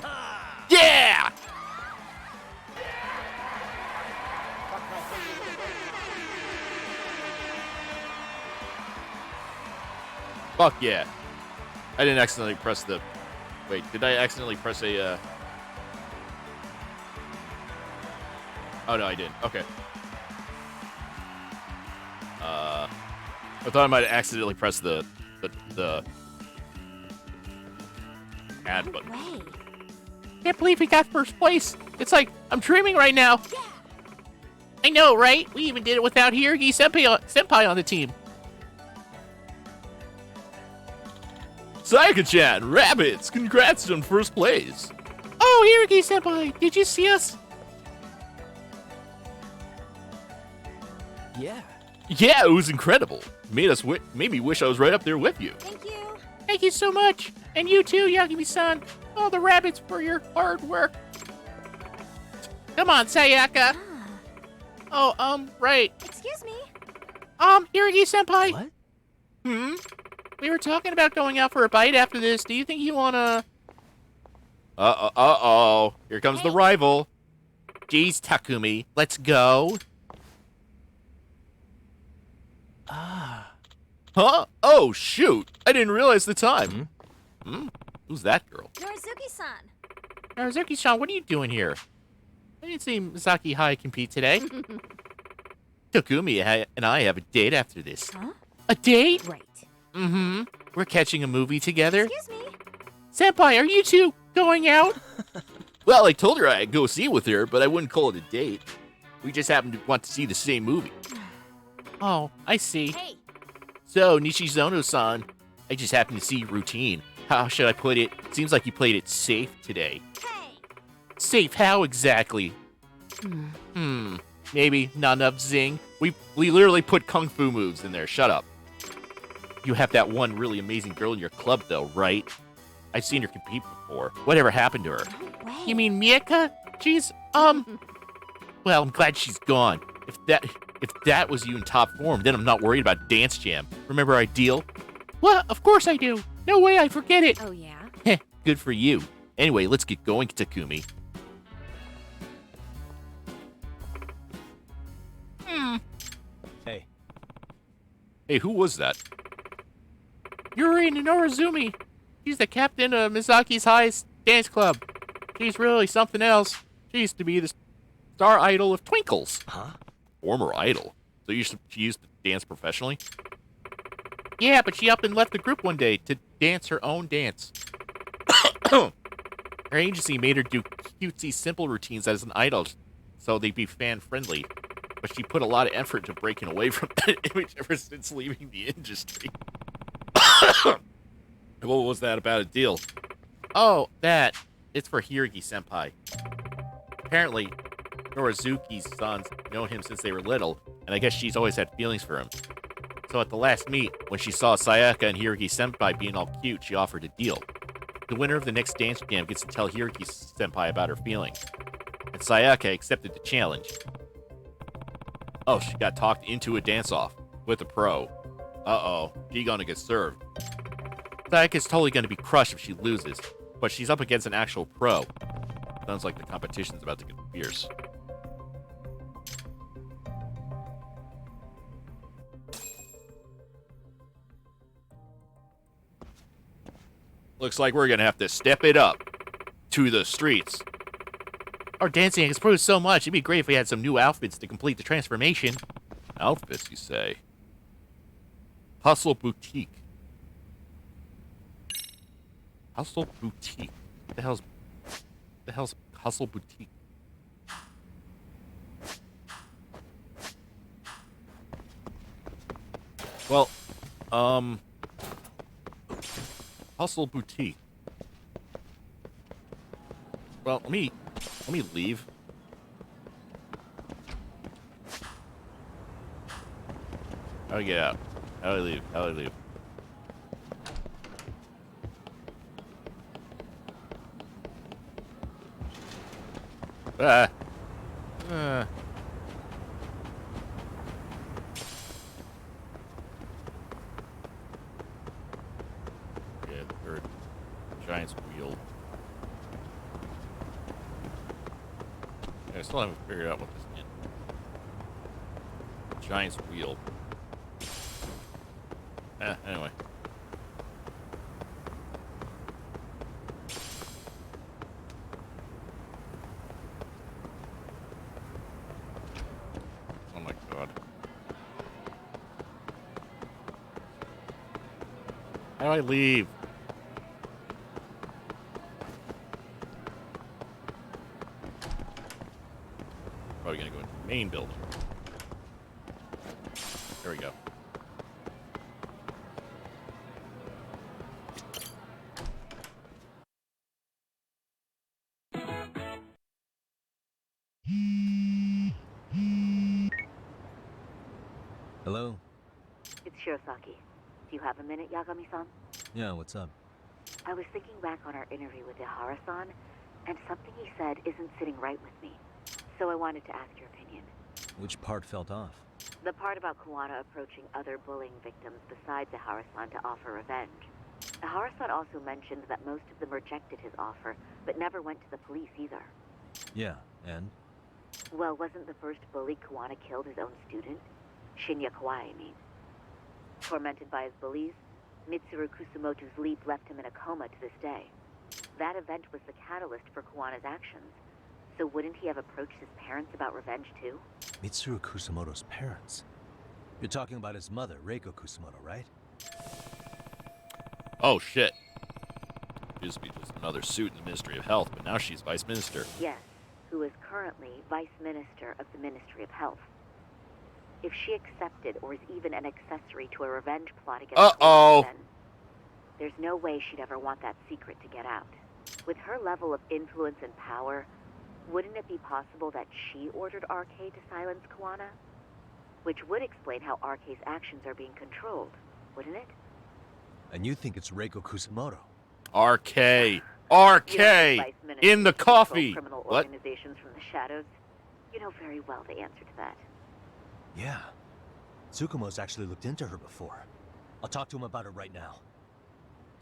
Yeah! Fuck yeah. I didn't accidentally press the... Wait, did I accidentally press a, Oh, no, I didn't. Okay. I thought I might have accidentally pressed the add button. Can't believe we got first place. It's like, I'm dreaming right now. Yeah. I know, right? We even did it without Hirogi Senpai on the team. Sayaka-chan, Rabbits, congrats on first place. Oh, Hiroki-senpai, did you see us? Yeah. Yeah, it was incredible. Made me wish I was right up there with you. Thank you. Thank you so much. And you too, Yagami-san. All the rabbits for your hard work. Come on, Sayaka. Oh, right. Excuse me. Hiroki-senpai. What? We were talking about going out for a bite after this. Do you think you wanna... Uh-oh. Here comes the rival. Jeez, Takumi. Let's go. Huh? Oh, shoot. I didn't realize the time. Who's that girl? Norizuki-san. Norizuki-san, what are you doing here? I didn't see Misaki Hai compete today. Takumi and I have a date after this. Huh? A date? Right. Mm-hmm. We're catching a movie together. Excuse me. Senpai, are you two going out? Well, I told her I'd go see it with her, but I wouldn't call it a date. We just happen to want to see the same movie. Oh, I see. Hey. So, Nishizono-san, I just happen to see your routine. How should I put it? Seems like you played it safe today. Hey. Safe how exactly? Maybe not enough zing. We literally put kung fu moves in there. Shut up. You have that one really amazing girl in your club, though, right? I've seen her compete before. Whatever happened to her? No way. You mean Mieka? She's, well, I'm glad she's gone. If that was you in top form, then I'm not worried about Dance Jam. Remember our deal? Well, of course I do. No way I forget it. Oh, yeah? Heh, good for you. Anyway, let's get going, Takumi. Hey. Hey, who was that? Yuri Norizumi. She's the captain of Misaki's highest dance club. She's really something else. She used to be the star idol of Twinkles. Huh? Former idol. So she used to dance professionally? Yeah, but she up and left the group one day to dance her own dance. Her agency made her do cutesy, simple routines as an idol, so they'd be fan-friendly. But she put a lot of effort into breaking away from that image ever since leaving the industry. What was that about a deal? Oh, that. It's for Hiroki-senpai. Apparently, Norizuki's sons known him since they were little, and I guess she's always had feelings for him. So at the last meet, when she saw Sayaka and Hiroki-senpai being all cute, she offered a deal. The winner of the next dance jam gets to tell Hiroki-senpai about her feelings. And Sayaka accepted the challenge. Oh, she got talked into a dance-off with a pro. Uh-oh, she gonna get served. Sayaka's totally gonna be crushed if she loses, but she's up against an actual pro. Sounds like the competition's about to get fierce. Looks like we're gonna have to step it up to the streets. Our dancing has improved so much, it'd be great if we had some new outfits to complete the transformation. Outfits, you say? Hustle Boutique. Hustle Boutique. What the hell's Hustle Boutique? Well, Hustle Boutique. Well, let me leave. How do I get out? How do I leave? How do I leave? Yeah, the third giant's wheel. I still haven't figured out what this is. Giant's wheel. Anyway. Oh my god. How do I leave? Probably gonna go into the main building. There we go. Hello? It's Shirosaki. Do you have a minute, Yagami-san? Yeah, what's up? I was thinking back on our interview with Ihara-san, and something he said isn't sitting right with me. So I wanted to ask your opinion. Which part felt off? The part about Kuwana approaching other bullying victims besides Ihara-san to offer revenge. Ihara-san also mentioned that most of them rejected his offer, but never went to the police either. Yeah, and? Well, wasn't the first bully Kuwana killed his own student? Shinya Kawai, I mean. Tormented by his bullies, Mitsuru Kusumoto's leap left him in a coma to this day. That event was the catalyst for Kuwana's actions. So wouldn't he have approached his parents about revenge too? Mitsuru Kusumoto's parents? You're talking about his mother, Reiko Kusumoto, right? Oh, shit. Used to be just another suit in the Ministry of Health, but now she's Vice Minister. Yes, who is currently Vice Minister of the Ministry of Health. If she accepted or is even an accessory to a revenge plot against Kuwana, then there's no way she'd ever want that secret to get out. With her level of influence and power, wouldn't it be possible that she ordered RK to silence Kuwana? Which would explain how RK's actions are being controlled, wouldn't it? And you think it's Reiko Kusumoto? RK! RK! In the coffee! Criminal What? organizations from the shadows. You know very well the answer to that. Yeah. Tsukumo's actually looked into her before. I'll talk to him about it right now.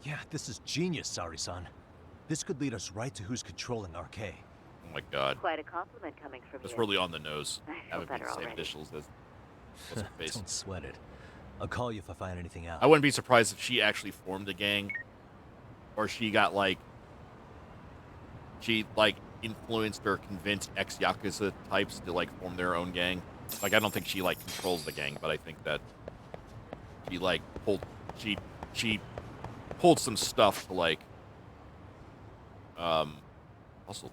Yeah, this is genius, Sari-san. This could lead us right to who's controlling RK. Oh my god. Quite a compliment coming from That's you. really on the nose. I feel Having better the same already. initials as what's her face. Don't sweat it. I'll call you if I find anything out. I wouldn't be surprised if she actually formed a gang. Or she got, like... She, like, influenced or convinced ex-Yakuza types to, like, form their own gang. Like, I don't think she, like, controls the gang, but I think that she, like, pulled... She pulled some stuff to, like... Also,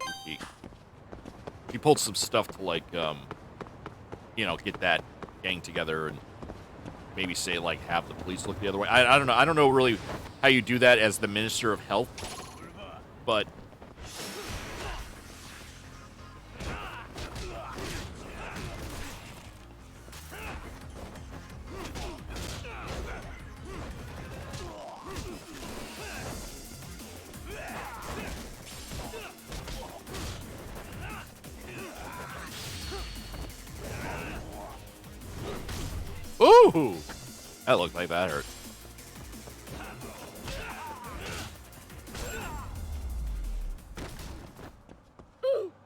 she pulled some stuff to, like, you know, get that gang together and maybe say, like, have the police look the other way. I don't know. I don't know really how you do that as the Minister of Health, but... Ooh! That looked like that hurt.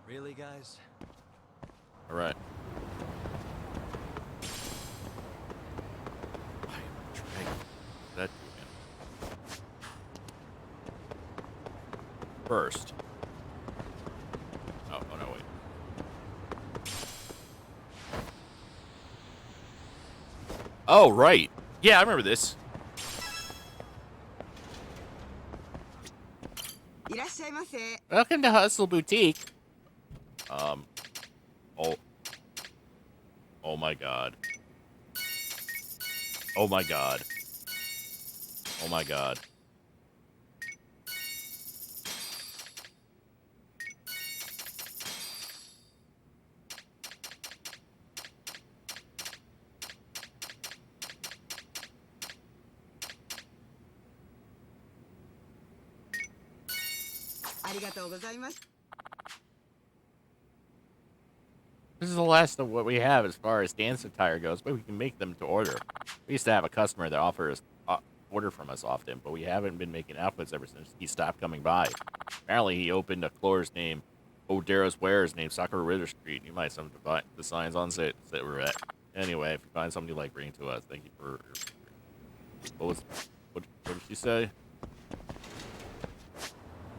Really, guys? All right. That first. Oh no, wait. Oh, right. Yeah, I remember this. Welcome to Hustle Boutique. Oh my god. Oh my god. Oh my god. This is the last of what we have as far as dance attire goes, but we can make them to order. We used to have a customer that offers order from us often, but we haven't been making outfits ever since he stopped coming by. Apparently, he opened a floor's named Odera's Wares named Sakura Ritter Street. You might some the signs on say that we're at. Anyway, if you find something you like, bring it to us. Thank you for. What did she say?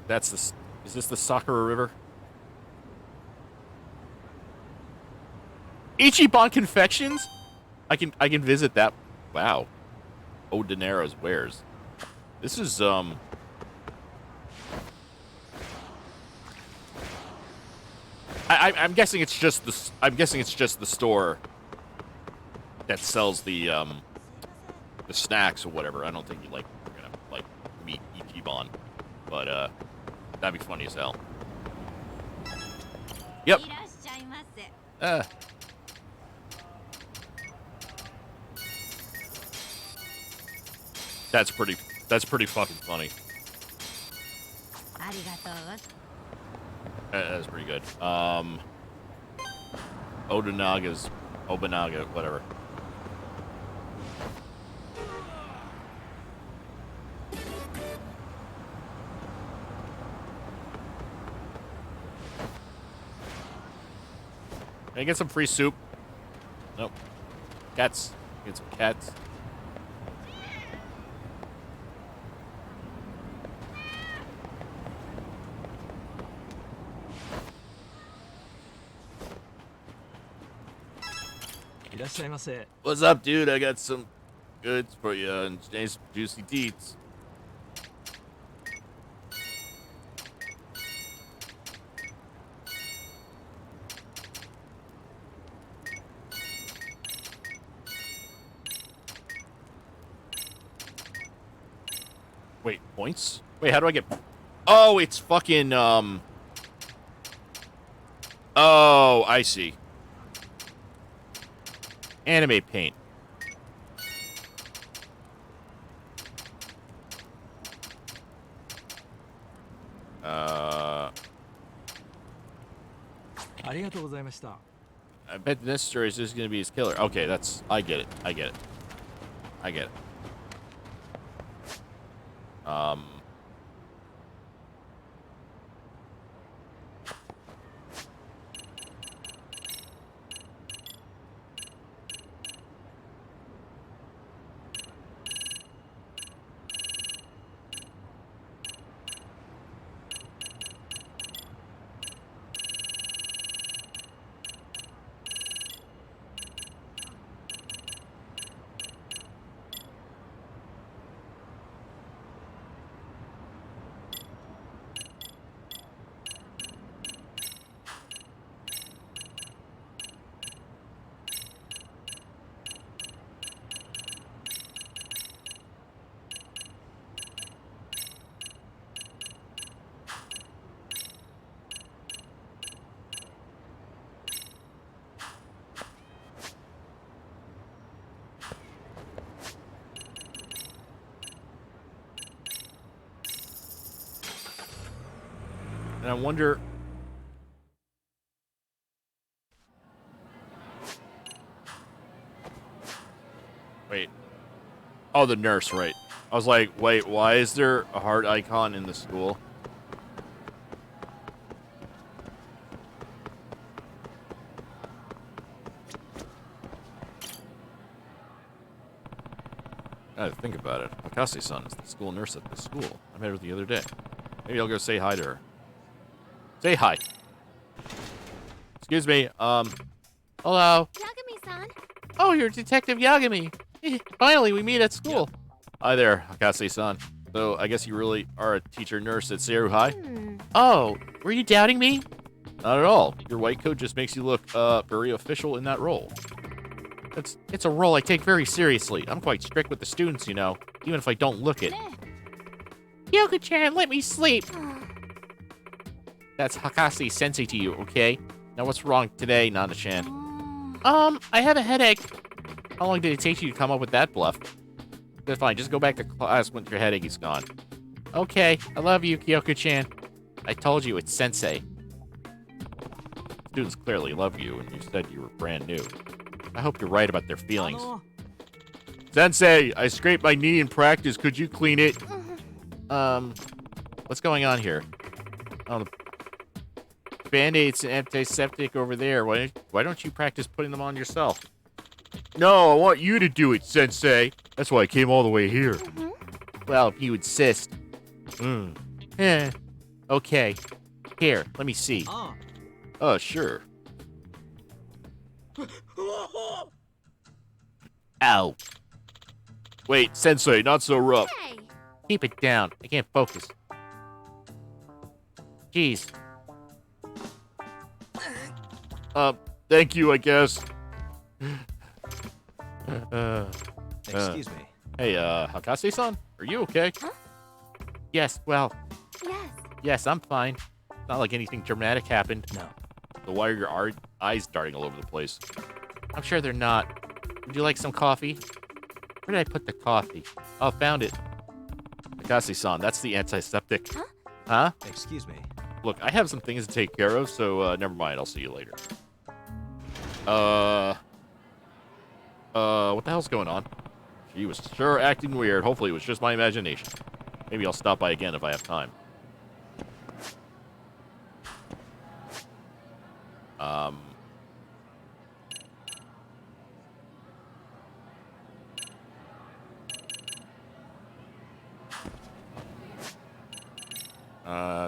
That's the. Is this the Sakura River? Ichiban Confections? I can visit that. Wow. Odera's Wares. This is I'm guessing it's just the store that sells the snacks or whatever. I don't think we're gonna like meet Ichiban, but that'd be funny as hell. Yep. That's pretty fucking funny. That's pretty good. Obanaga, whatever. Can I get some free soup? Nope. Cats. Get some cats. What's up, dude? I got some goods for you and nice juicy deets. Wait, points? Wait, how do I get... Oh, it's fucking, Oh, I see. Anime paint. I bet this story is just going to be his killer. Okay, that's... I get it. I get it. I get it. And I wonder... Wait. Oh, the nurse, right. I was like, wait, why is there a heart icon in the school? I had to think about it. Akase-san is the school nurse at the school. I met her the other day. Maybe I'll go say hi to her. Say hi. Excuse me, hello. Yagami-san. Oh, you're Detective Yagami. Finally, we meet at school. Hi there, Akase-san. So, I guess you really are a teacher nurse at Seru High? Oh, were you doubting me? Not at all. Your white coat just makes you look, very official in that role. It's a role I take very seriously. I'm quite strict with the students, you know, even if I don't look it. Yoko-chan, let me sleep. That's Hakase-sensei to you, okay? Now what's wrong today, Nana-chan? I have a headache. How long did it take you to come up with that bluff? That's fine, just go back to class when your headache is gone. Okay, I love you, Kyoko-chan. I told you, it's sensei. Students clearly love you, and you said you were brand new. I hope you're right about their feelings. Sensei, I scraped my knee in practice. Could you clean it? What's going on here? Oh, the Band-Aids and antiseptic over there. Why don't you practice putting them on yourself? No, I want you to do it, Sensei. That's why I came all the way here. Well, if you insist. Okay. Here, let me see. Oh, sure. Ow. Wait, Sensei, not so rough. Hey. Keep it down. I can't focus. Jeez. Thank you, I guess. Excuse me. Hey, Hakase-san? Are you okay? Huh? Yes, well. Yes. Yes, I'm fine. Not like anything dramatic happened. No. So why are your eyes darting all over the place? I'm sure they're not. Would you like some coffee? Where did I put the coffee? Oh, found it. Akasi-san, that's the antiseptic. Huh? Excuse me. Look, I have some things to take care of, so never mind. I'll see you later. What the hell's going on? She was sure acting weird. Hopefully it was just my imagination. Maybe I'll stop by again if I have time.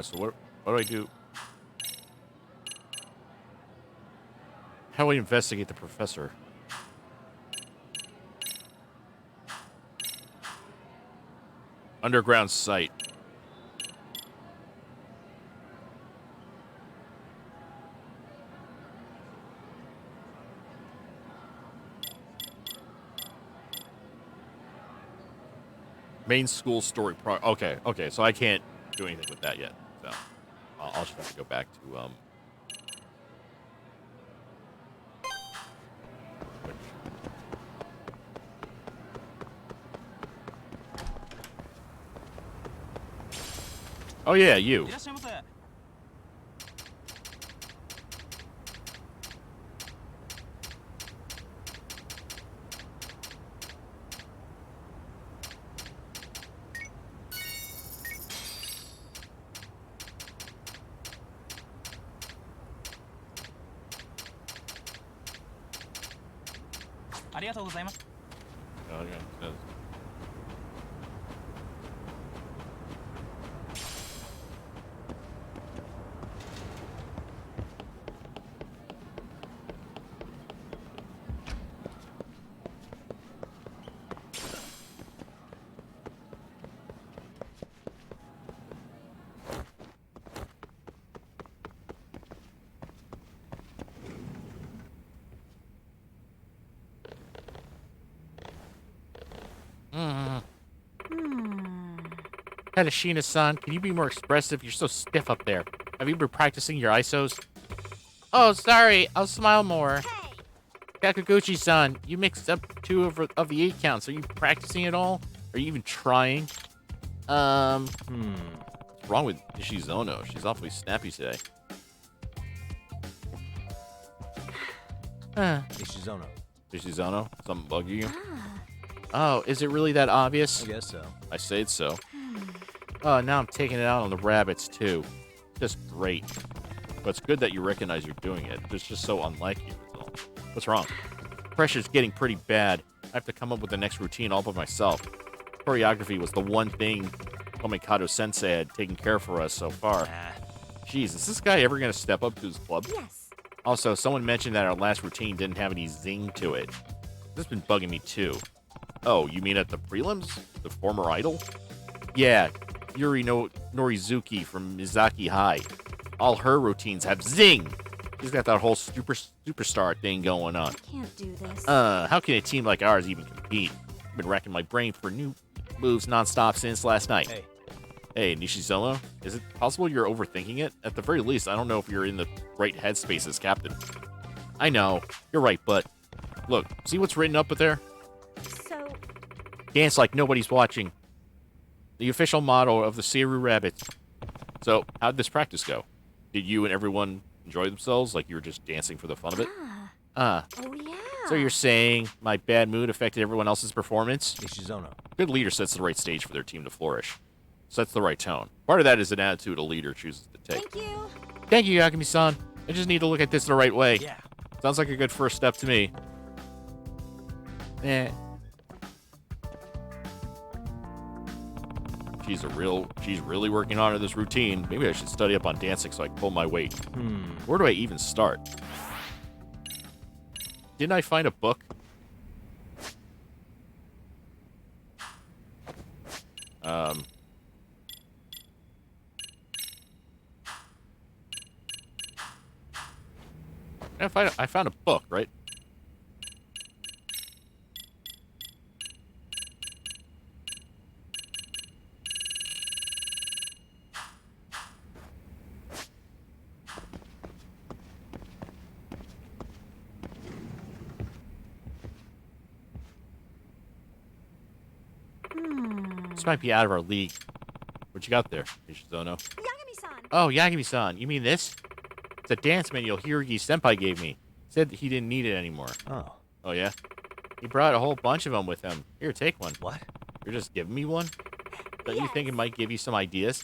So what do I do? How do I investigate the professor? Underground site. Main school story okay, so I can't do anything with that yet. So I'll just have to go back to Oh yeah, you. Tadashina-san, can you be more expressive? You're so stiff up there. Have you been practicing your ISOs? Oh, sorry. I'll smile more. Kakaguchi-san, you mixed up two of the 8 counts. Are you practicing at all? Are you even trying? What's wrong with Nishizono? She's awfully snappy today. Nishizono? Something bugging you? Oh, is it really that obvious? I guess so. I say it's so. Oh, now I'm taking it out on the rabbits, too. Just great. But it's good that you recognize you're doing it. It's just so unlike you, that's all. What's wrong? Pressure's getting pretty bad. I have to come up with the next routine all by myself. Choreography was the one thing Omikado-sensei had taken care for us so far. Jeez, is this guy ever going to step up to his club? Yes. Also, someone mentioned that our last routine didn't have any zing to it. This has been bugging me, too. Oh, you mean at the prelims? The former idol? Yeah, Yuri Norizuki from Mizaki High. All her routines have zing! She's got that whole superstar thing going on. Can't do this. How can a team like ours even compete? I've been racking my brain for new moves nonstop since last night. Hey, Nishizono, is it possible you're overthinking it? At the very least, I don't know if you're in the right headspace as captain. I know, you're right, but look, see what's written up there? So... Dance like nobody's watching. The official motto of the Seru Rabbits. So, how'd this practice go? Did you and everyone enjoy themselves like you were just dancing for the fun of it? Oh, yeah. So you're saying my bad mood affected everyone else's performance? Nishizono. Good leader sets the right stage for their team to flourish. Sets the right tone. Part of that is an attitude a leader chooses to take. Thank you. Thank you, Yagami-san. I just need to look at this the right way. Yeah. Sounds like a good first step to me. She's really working hard on this routine. Maybe I should study up on dancing so I can pull my weight. Where do I even start? Didn't I find a book? I found a book, right? This might be out of our league. What you got there, Ishizono? Yagami-san! Oh, Yagami-san. You mean this? It's a dance manual Hirogi Senpai gave me. Said that he didn't need it anymore. Oh. Oh, yeah? He brought a whole bunch of them with him. Here, take one. What? You're just giving me one? Don't you think it might give you some ideas?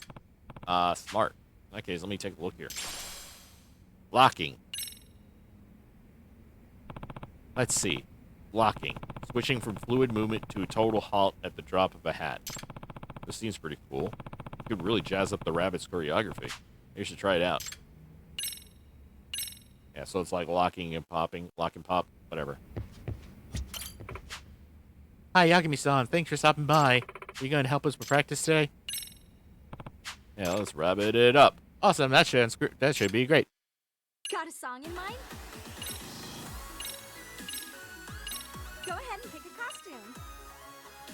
Smart. Okay, so let me take a look here. Locking. Let's see. Locking. Switching from fluid movement to a total halt at the drop of a hat. This seems pretty cool. You could really jazz up the rabbit's choreography. You should try it out. Yeah, so it's like locking and popping. Lock and pop. Whatever. Hi, Yagami-san. Thanks for stopping by. Are you going to help us with practice today? Yeah, let's rabbit it up. Awesome. That should be great. Got a song in mind? Go ahead and pick a costume.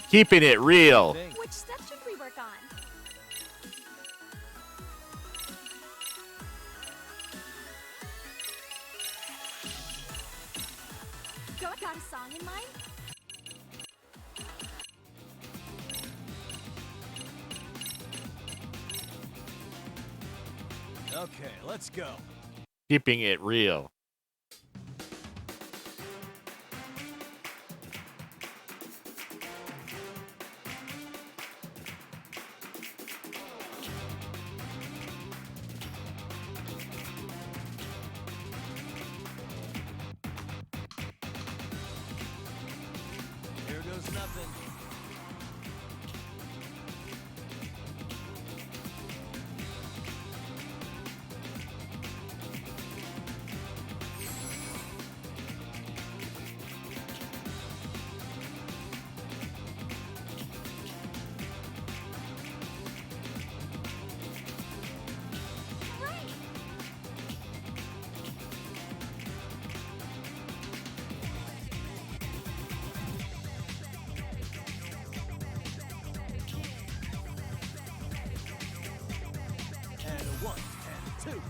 Keeping it real. Which step should we work on? Got a song in mind? Okay, let's go. Keeping it real. Here goes nothing. And a 1 and 2.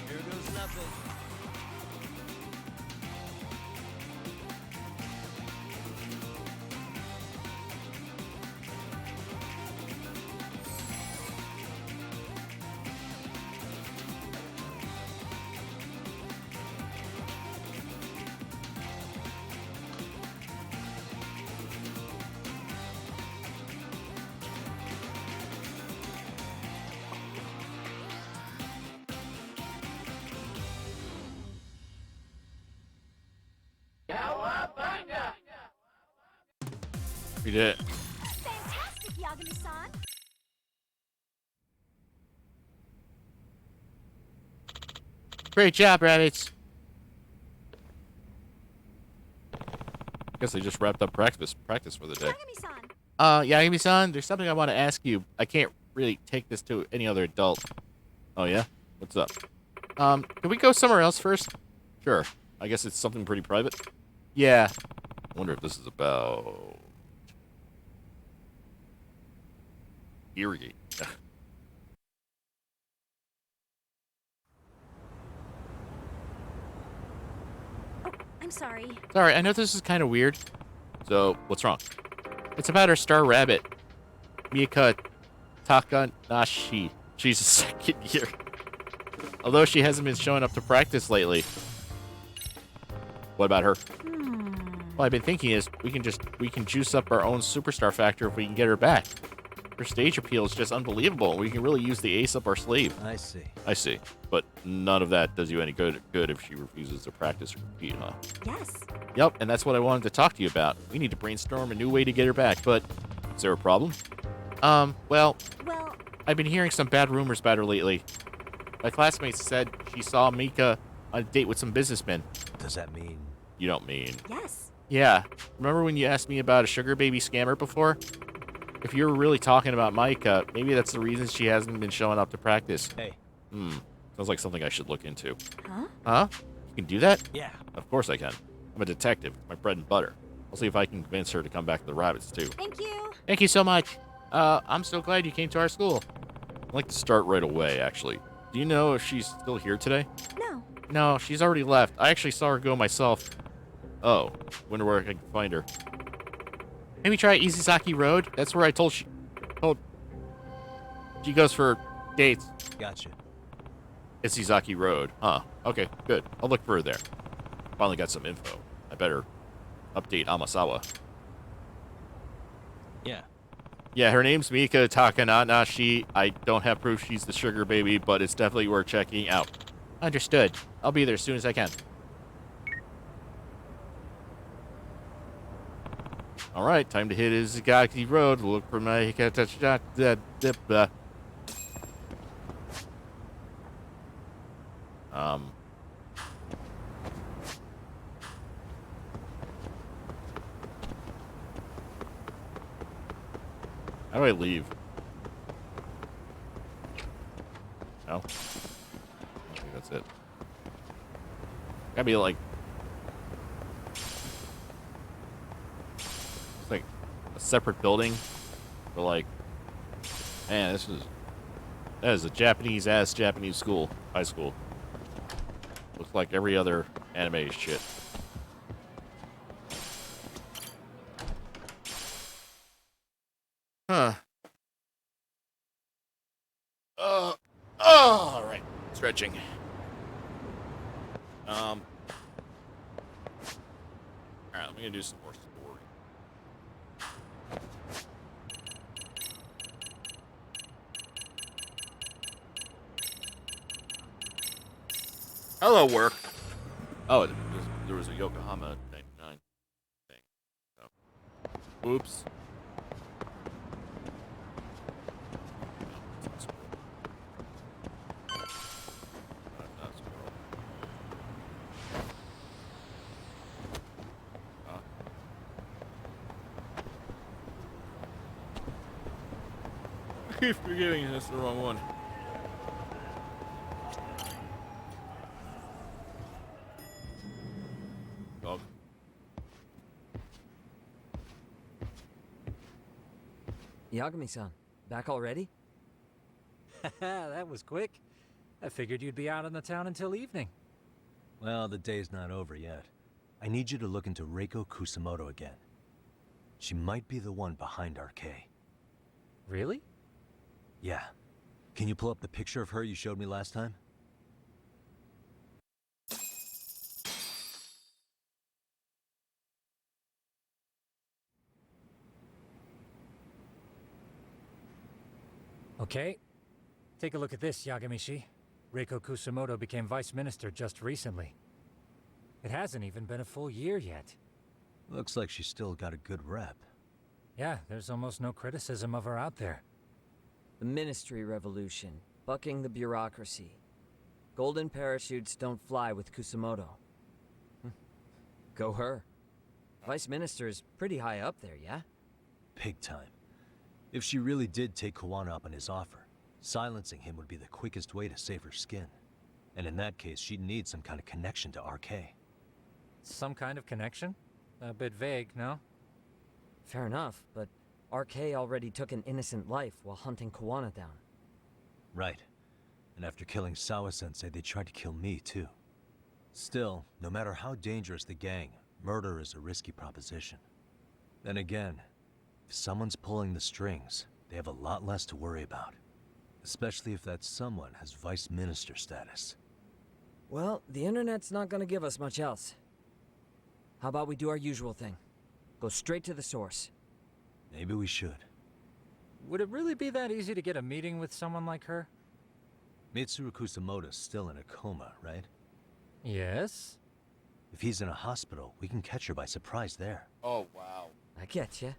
Here goes nothing. We did it. Fantastic, Yagami-san! Great job, rabbits. Guess they just wrapped up practice for the day. Yagami-san, there's something I want to ask you. I can't really take this to any other adult. Oh, yeah? What's up? Can we go somewhere else first? Sure. I guess it's something pretty private. Yeah. I wonder if this is about... irrigate. I'm sorry. Sorry, I know this is kind of weird. So, what's wrong? It's about our star rabbit, Mika Takanashi. She's a second year. Although she hasn't been showing up to practice lately. What about her? Well, I've been thinking is we can juice up our own superstar factor if we can get her back. Her stage appeal is just unbelievable. We can really use the ace up our sleeve. I see. I see. But none of that does you any good if she refuses to practice or compete, huh? Yes. Yep, and that's what I wanted to talk to you about. We need to brainstorm a new way to get her back, but is there a problem? Well, I've been hearing some bad rumors about her lately. My classmates said she saw Mika on a date with some businessmen. Does that mean... You don't mean... Yes. Yeah. Remember when you asked me about a sugar baby scammer before? If you were really talking about Micah, maybe that's the reason she hasn't been showing up to practice. Hey. Sounds like something I should look into. Huh? Huh? You can do that? Yeah. Of course I can. I'm a detective. My bread and butter. I'll see if I can convince her to come back to the rabbits, too. Thank you. Thank you so much. I'm so glad you came to our school. I'd like to start right away, actually. Do you know if she's still here today? No. No, she's already left. I actually saw her go myself. Oh, wonder where I can find her. Maybe try Izizaki Road? That's where I told she goes for dates. Gotcha. Izizaki Road. Huh. Okay, good. I'll look for her there. Finally got some info. I better update Amasawa. Yeah. Yeah, her name's Mika Takananashi. I don't have proof she's the sugar baby, but it's definitely worth checking out. Understood. I'll be there as soon as I can. Alright, time to hit Izigaki Road. Look for my... How do I leave? No? I think that's it. Gotta be like... It's like a separate building. But like... Man, that is a Japanese-ass Japanese school. High school. Looks like every other anime shit. Huh. All right. Stretching. All right, I'm gonna do some more story. Hello, work. Oh, there was a Yokohama 99 thing. Oh. Oops. I keep forgetting that's the wrong one. Dog. Yagami-san, back already? That was quick. I figured you'd be out in the town until evening. Well, the day's not over yet. I need you to look into Reiko Kusamoto again. She might be the one behind RK. Really? Yeah. Can you pull up the picture of her you showed me last time? Okay. Take a look at this, Yagamishi. Reiko Kusamoto became vice minister just recently. It hasn't even been a full year yet. Looks like she's still got a good rep. Yeah, there's almost no criticism of her out there. The Ministry Revolution, bucking the bureaucracy. Golden parachutes don't fly with Kusamoto. Go her. Vice Minister's pretty high up there, yeah? Big time. If she really did take Kawana up on his offer, silencing him would be the quickest way to save her skin. And in that case, she'd need some kind of connection to RK. Some kind of connection? A bit vague, no? Fair enough, but RK already took an innocent life while hunting Kawana down. Right. And after killing Sawa-sensei, they tried to kill me, too. Still, no matter how dangerous the gang, murder is a risky proposition. Then again, if someone's pulling the strings, they have a lot less to worry about. Especially if that someone has vice minister status. Well, the internet's not gonna give us much else. How about we do our usual thing? Go straight to the source. Maybe we should. Would it really be that easy to get a meeting with someone like her? Mitsuru Kusamoto's still in a coma, right? Yes? If he's in a hospital, we can catch her by surprise there. Oh, wow. I get you.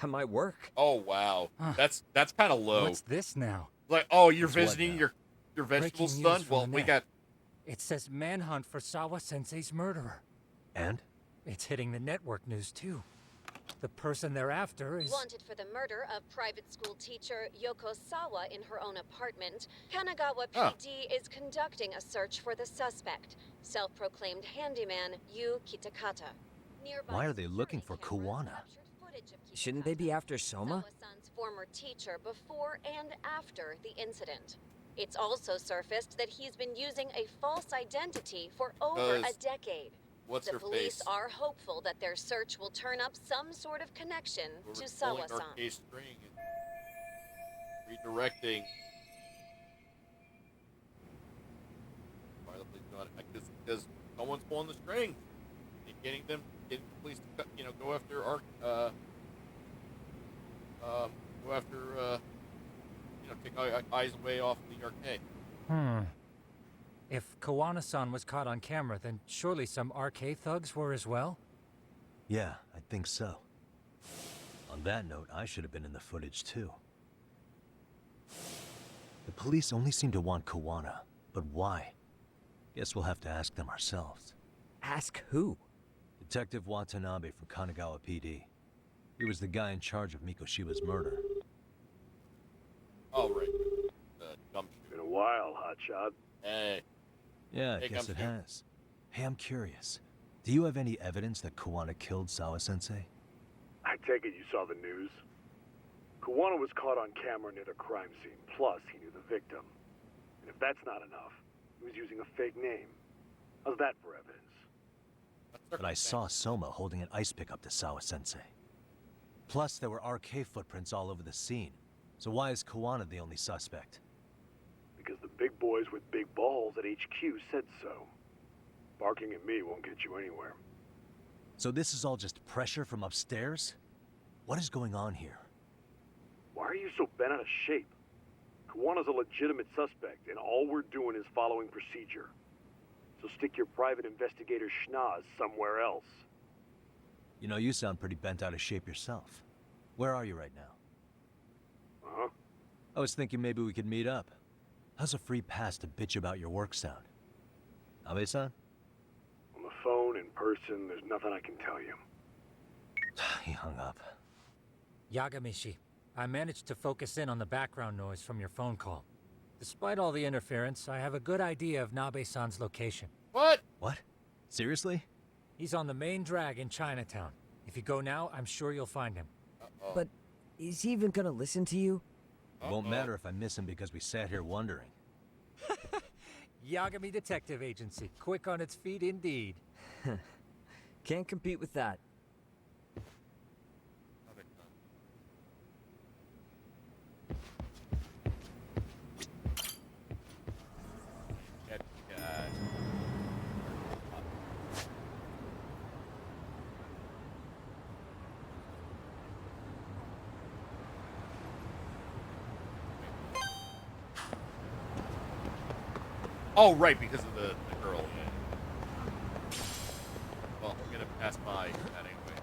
That might work. Oh, wow. That's kind of low. What's this now? Like, oh, you're What's what visiting now? your vegetable Breaking son? news from Well, the we net. got... It says manhunt for Sawa-sensei's murderer. And? It's hitting the network news, too. The person they're after is... Wanted for the murder of private school teacher Yoko Sawa in her own apartment, Kanagawa PD is conducting a search for the suspect, self-proclaimed handyman Yu Kitakata. Why are they looking for Kawana? Shouldn't they be after Soma? Sawa-san's former teacher before and after the incident. It's also surfaced that he's been using a false identity for over a decade. What's The her police face? are hopeful that their search will turn up some sort of connection to Sawa-san. Arcade string and redirecting. Why the police not? Because someone's pulling the string and getting the police to go after take eyes away off the arcade. If Kawana-san was caught on camera, then surely some arcade thugs were as well? Yeah, I think so. On that note, I should have been in the footage too. The police only seem to want Kawana, but why? Guess we'll have to ask them ourselves. Ask who? Detective Watanabe from Kanagawa PD. He was the guy in charge of Mikoshiba's murder. Oh, right. Been a while, hotshot. Hey. Yeah, I guess it has. Hey, I'm curious. Do you have any evidence that Kawana killed Sawa-sensei? I take it you saw the news. Kawana was caught on camera near the crime scene, plus he knew the victim. And if that's not enough, he was using a fake name. How's that for evidence? But I saw Soma holding an ice pick up to Sawa-sensei. Plus, there were RK footprints all over the scene. So why is Kawana the only suspect? Because the big boys with big balls at HQ said so. Barking at me won't get you anywhere. So this is all just pressure from upstairs? What is going on here? Why are you so bent out of shape? Kawana's a legitimate suspect, and all we're doing is following procedure. So stick your private investigator schnoz somewhere else. You know, you sound pretty bent out of shape yourself. Where are you right now? Huh? I was thinking maybe we could meet up. How's a free pass to bitch about your work sound? Abe-san? On the phone, in person, there's nothing I can tell you. He hung up. Yagamishi, I managed to focus in on the background noise from your phone call. Despite all the interference, I have a good idea of Nabe-san's location. What? What? Seriously? He's on the main drag in Chinatown. If you go now, I'm sure you'll find him. But is he even gonna listen to you? It won't matter if I miss him because we sat here wondering. Yagami Detective Agency. Quick on its feet indeed. Can't compete with that. Oh, right, because of the girl. Yeah. Well, I'm gonna pass by that anyway.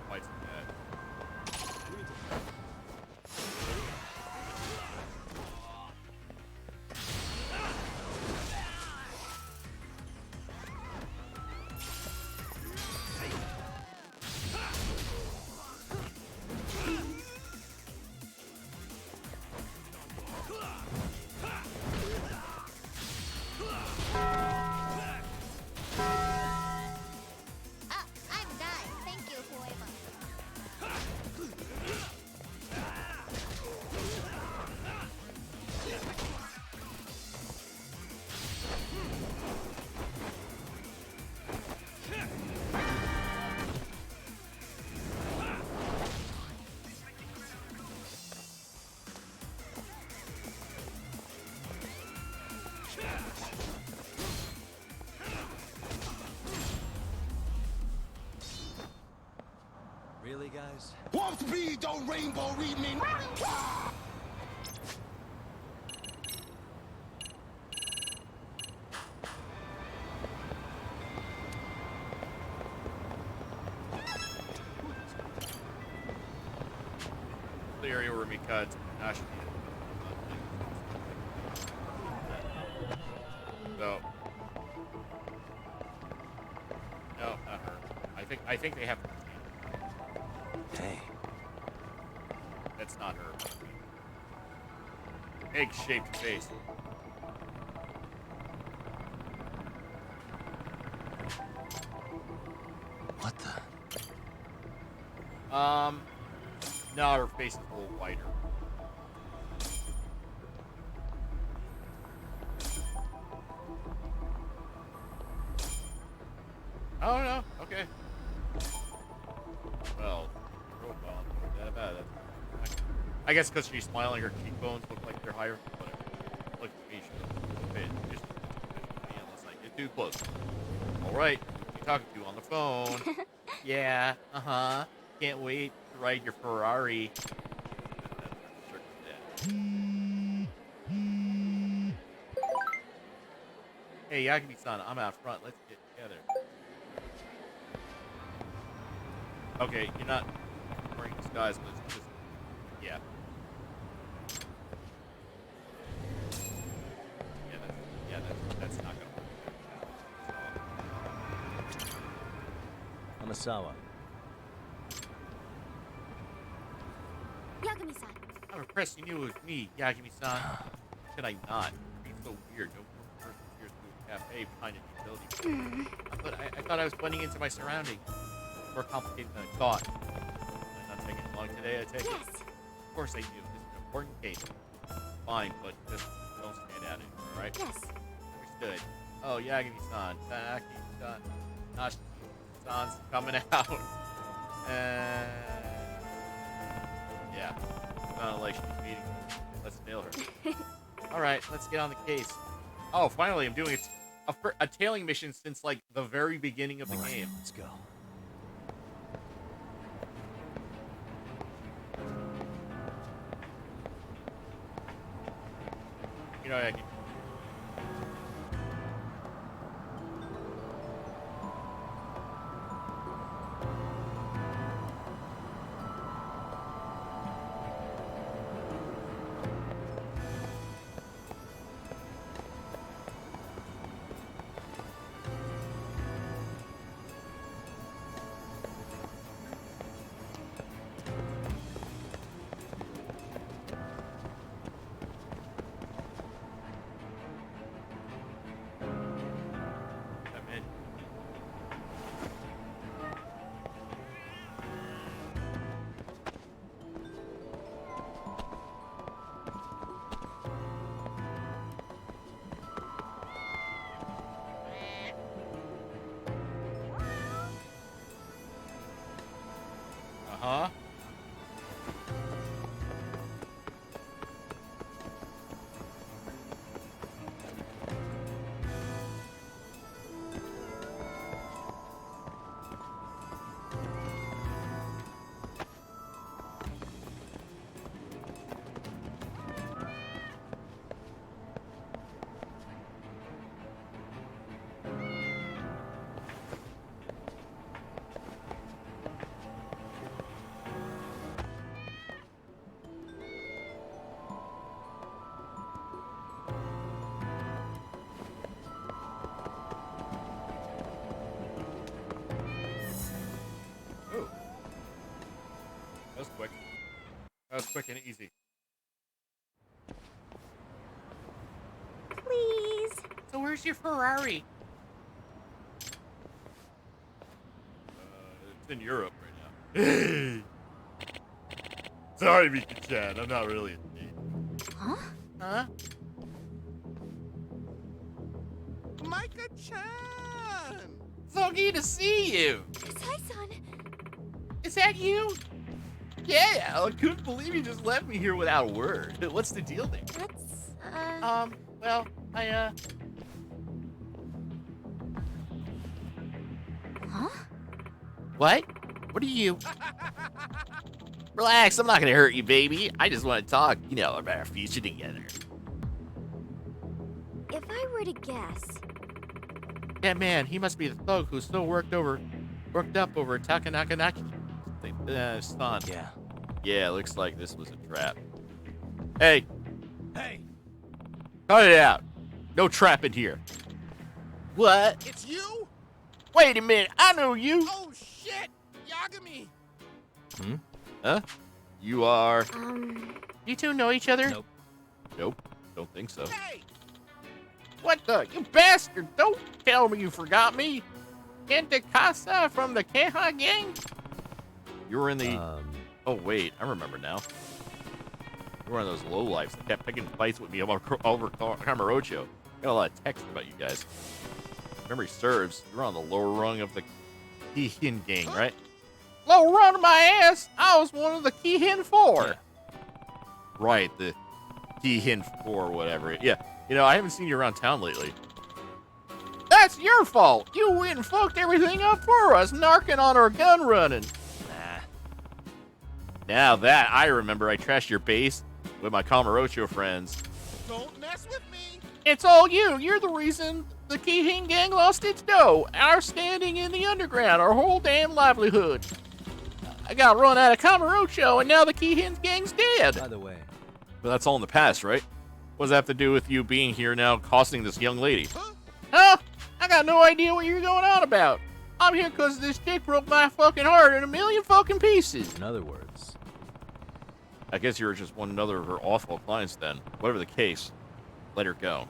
Fights that. Really, guys? Warp speed, don't rainbow read me. The area where we cut Ash. So. No, not her. I think they have. That's not her. Egg-shaped face. What the? No, her face is a little whiter. Oh, no. Okay. Well, profile. That bad. I guess because she's smiling, her cheekbones look like they're higher. Whatever. Look at me. Just unless I get too close. All right. Who you talking to on the phone? Yeah. Uh-huh. Can't wait to ride your Ferrari. Hey, Yagami-san, I'm out front. Let's get together. Okay, you're not wearing disguise, but it's just... Yeah. That's not gonna work. Amasawa. Yagami-san. I'm impressed you knew it was me, Yagami-san. Could I not? It's so weird. No person appears to a cafe behind a utility. But I thought I was blending into my surroundings. More complicated than I thought. Am I not taking it long today, I take it? Yes. Of course I do. This is an important case. Fine, but just don't stand at it, alright? Yes. Understood. Oh, Yagami-san. Taki-san. Nashi-san's coming out. Yeah. Sounded like she's meeting. Let's nail her. Alright, let's get on the case. Oh, finally, I'm doing a tailing mission since, like, the very beginning of the game. Let's go. You know, I can... Uh-huh. Ooh. That was quick. That was quick and easy. Please. So where's your Ferrari? It's in Europe right now. Hey! Sorry, Mika-chan. I'm not really a date. Huh? Huh? Micah-chan! So good to see you! Sai-san. Is that you? Yeah, I couldn't believe you just left me here without a word. What's the deal there? That's, well, Huh? What? What are you? Relax, I'm not gonna hurt you, baby. I just want to talk, about our future together. If I were to guess... Yeah, man, he must be the thug who's so worked up over Takanaki. Son. Yeah. Yeah, looks like this was a trap. Hey! Hey! Cut it out! No trap in here. What? It's you? Wait a minute, I know you! Oh, shit! Yagami! Huh? You are... You two know each other? Nope. Nope. Don't think so. Hey! What the? You bastard! Don't tell me you forgot me! Gente Casa from the Keha gang? You were in the... Oh, wait. I remember now. You were one of those lowlifes that kept picking fights with me over Kamurocho. Got a lot of text about you guys. If memory serves, you were on the lower rung of the Kihin gang, right? Lower rung of my ass! I was one of the Kihin 4! Yeah. Right, the Kihin 4 or whatever. Yeah. You know, I haven't seen you around town lately. That's your fault! You went and fucked everything up for us, narking on our gun running. Nah. Now that I remember, I trashed your base with my Kamurocho friends. Don't mess with me! It's all you! You're the reason the Kihin gang lost its dough, our standing in the underground, our whole damn livelihood. I got run out of Kamurocho, and now the Kihin gang's dead. By the way. But that's all in the past, right? What does that have to do with you being here now, costing this young lady? Huh? I got no idea what you're going on about. I'm here because this chick broke my fucking heart in a million fucking pieces. In other words. I guess you were just one another of her awful clients then. Whatever the case, let her go.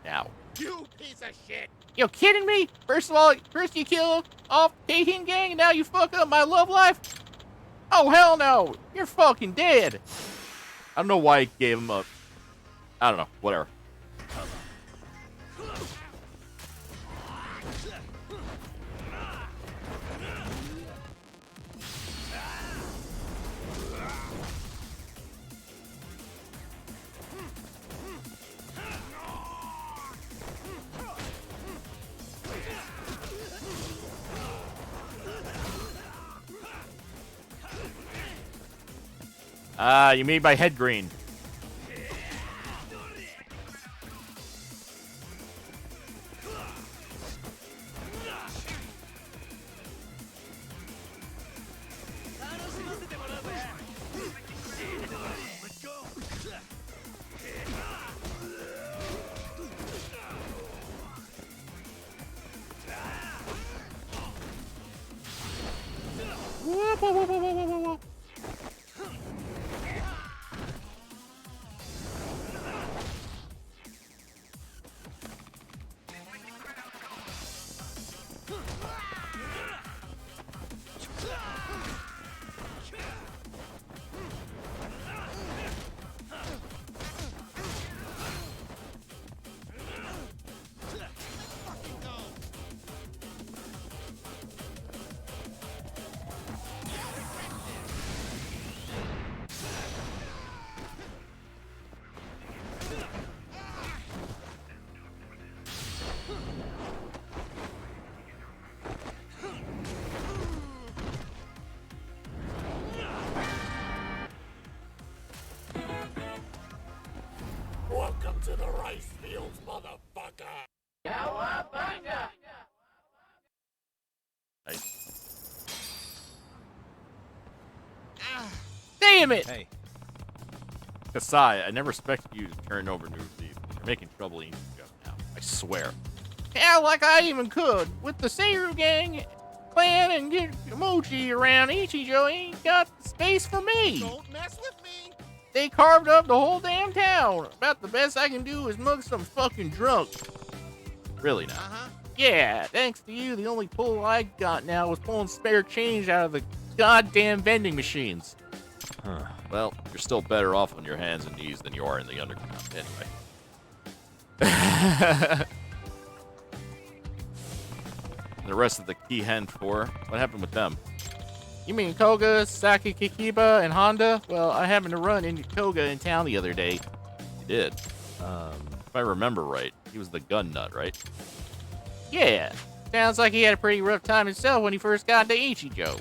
Now. You piece of shit! You kidding me? First you kill off Kihin gang, and now you fuck up my love life? Oh, hell no. You're fucking dead. I don't know why he gave him up. I don't know. Whatever. Ah, you made my head green. Whoa, whoa, whoa, whoa, whoa, whoa, whoa. Welcome to the rice fields, motherfucker! Cowabunga! Damn it! Hey. Kasai, I never expected you to turn over New Leaf. You're making trouble in Ichigo now. I swear. Yeah, like I even could. With the Seiru gang, clan, and get Mochi around, Ichigo ain't got space for me. Don't mess with me! They carved up the whole damn town. About the best I can do is mug some fucking drunk. Really now? Yeah, thanks to you, the only pull I got now was pulling spare change out of the goddamn vending machines. Huh. Well, you're still better off on your hands and knees than you are in the underground, anyway. The rest of the Kihen 4, what happened with them? You mean Koga, Saki Kikiba, and Honda? Well, I happened to run into Koga in town the other day. You did? If I remember right, he was the gun nut, right? Yeah. Sounds like he had a pretty rough time himself when he first got to Ichigo.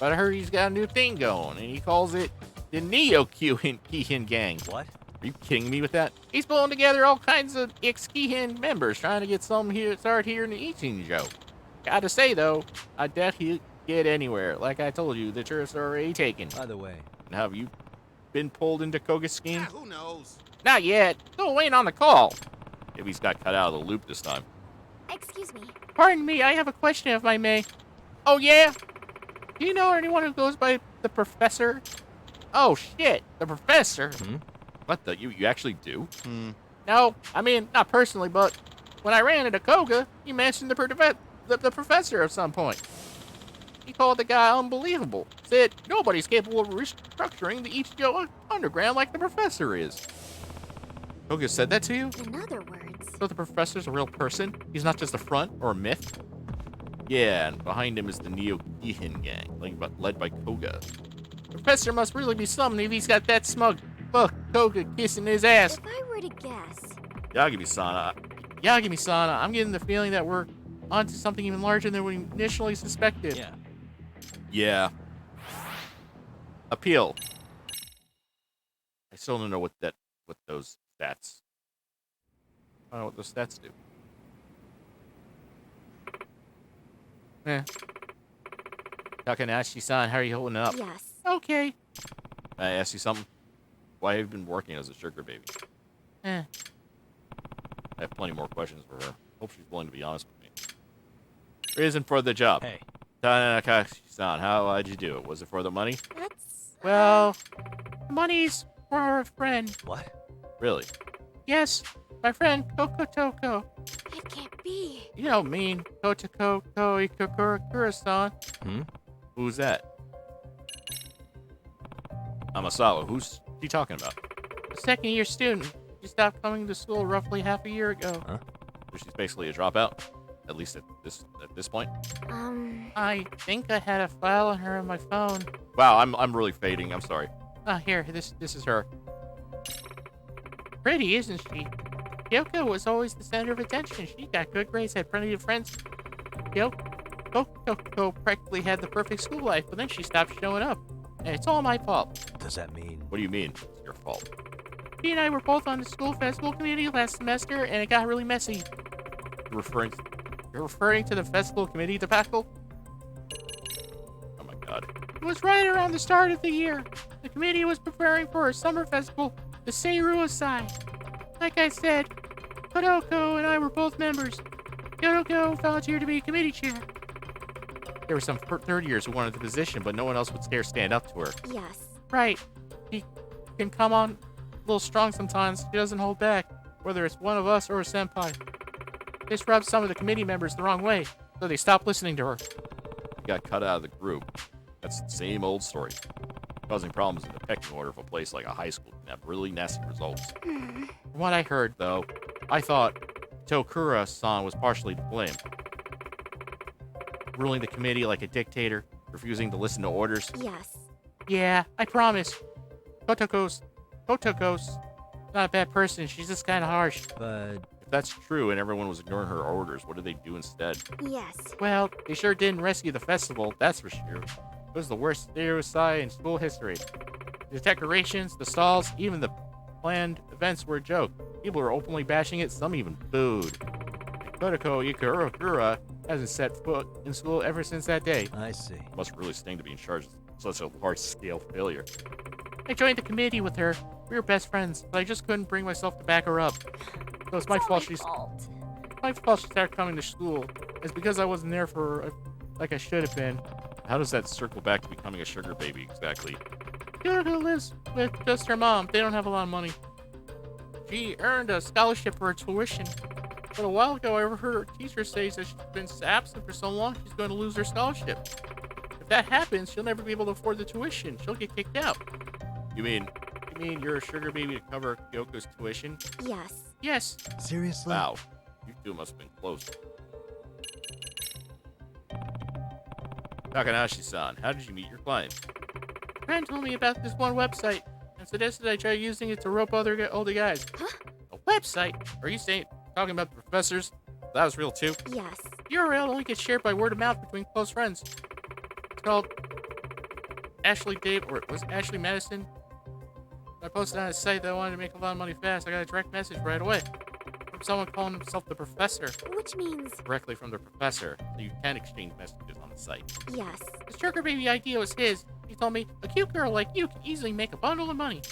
But I heard he's got a new thing going, and he calls it the Neo-Kihin gang. What? Are you kidding me with that? He's pulling together all kinds of ex-Kihin members, trying to get some here started here in the Ichigo. Gotta say, though, I doubt he'll get anywhere. Like I told you, the tourists are already taken. By the way. And have you been pulled into Koga's scheme? Who knows? Not yet. Still waiting on the call. Maybe he's got cut out of the loop this time. Excuse me. Pardon me, I have a question if I may. Oh, yeah? Do you know anyone who goes by the Professor? Oh, shit. The professor? What the? You actually do? No, I mean, not personally, but when I ran into Koga, he mentioned the professor at some point. He called the guy unbelievable. Said nobody's capable of restructuring the Ichigo underground like the professor is. Koga said that to you? In other words... So the professor's a real person? He's not just a front or a myth? Yeah, and behind him is the Neo Gihin gang, led by Koga. The professor must really be something if he's got that smug fuck Koga kissing his ass. If I were to guess... Yagami-sana, I'm getting the feeling that we're onto something even larger than we initially suspected. Yeah. Appeal. I still don't know what those stats. I don't know what those stats do. Takanashi-san, how are you holding up? Yes. Okay. I ask you something? Why have you been working as a sugar baby? I have plenty more questions for her. Hope she's willing to be honest with me. Reason for the job. Hey. Takanashi-san, how'd you do it? Was it for the money? That's... Well, the money's for a friend. What? Really? Yes, my friend Kokotoko. It can't be. You don't mean Kotoko Ikakura-san. Who's that? Amasawa. Who's she talking about? A second-year student. She stopped coming to school roughly half a year ago. Huh? So she's basically a dropout, at least at this point. I think I had a file on her on my phone. Wow, I'm really fading. I'm sorry. Here, this is her. Pretty, isn't she? Kyoko was always the center of attention. She got good grades, had plenty of friends. Kyoko practically had the perfect school life, but then she stopped showing up. And it's all my fault. Does that mean? What do you mean, it's your fault? She and I were both on the school festival committee last semester, and it got really messy. You're referring to the festival committee debacle? Oh my god. It was right around the start of the year. The committee was preparing for a summer festival, the Seiru-Asai. Like I said, Kodoko and I were both members. Kodoko volunteered to be committee chair. There were some third years who wanted the position, but no one else would dare stand up to her. Yes. Right. She can come on a little strong sometimes. She doesn't hold back, whether it's one of us or a senpai. This rubs some of the committee members the wrong way, so they stopped listening to her. She got cut out of the group. That's the same old story. Causing problems in the pecking order of a place like a high school can have really nasty results. From what I heard, though, I thought Tokura-san was partially to blame. Ruling the committee like a dictator, refusing to listen to orders. Yes. Yeah, I promise. Kotoko's not a bad person. She's just kind of harsh. But if that's true and everyone was ignoring her orders, what did they do instead? Yes. Well, they sure didn't rescue the festival, that's for sure. It was the worst suicide in school history. The decorations, the stalls, even the planned events were a joke. People were openly bashing it, some even booed. Kotoko Ikakura hasn't set foot in school ever since that day. I see. Must really sting to be in charge of such a large-scale failure. I joined the committee with her. We were best friends, but I just couldn't bring myself to back her up. So it's my fault my fault she started coming to school. It's because I wasn't there for her like I should have been. How does that circle back to becoming a sugar baby exactly? Kyoko lives with just her mom. They don't have a lot of money. She earned a scholarship for her tuition. But a while ago, I overheard her teacher say that she's been absent for so long, she's going to lose her scholarship. If that happens, she'll never be able to afford the tuition. She'll get kicked out. You mean you're a sugar baby to cover Kyoko's tuition? Yes. Yes. Seriously? Wow. You two must have been close. Takanashi-san, how did you meet your client? A friend told me about this one website and suggested I try using it to rope older guys. Huh? A website? Are you talking about the professors? That was real too? Yes. URL only gets shared by word of mouth between close friends. It's called Ashley Madison. I posted on a site that I wanted to make a lot of money fast. I got a direct message right away from someone calling himself the professor. Which means... Directly from the professor, so you can exchange messages on the site. Yes. The sugar baby idea was his. He told me, a cute girl like you can easily make a bundle of money.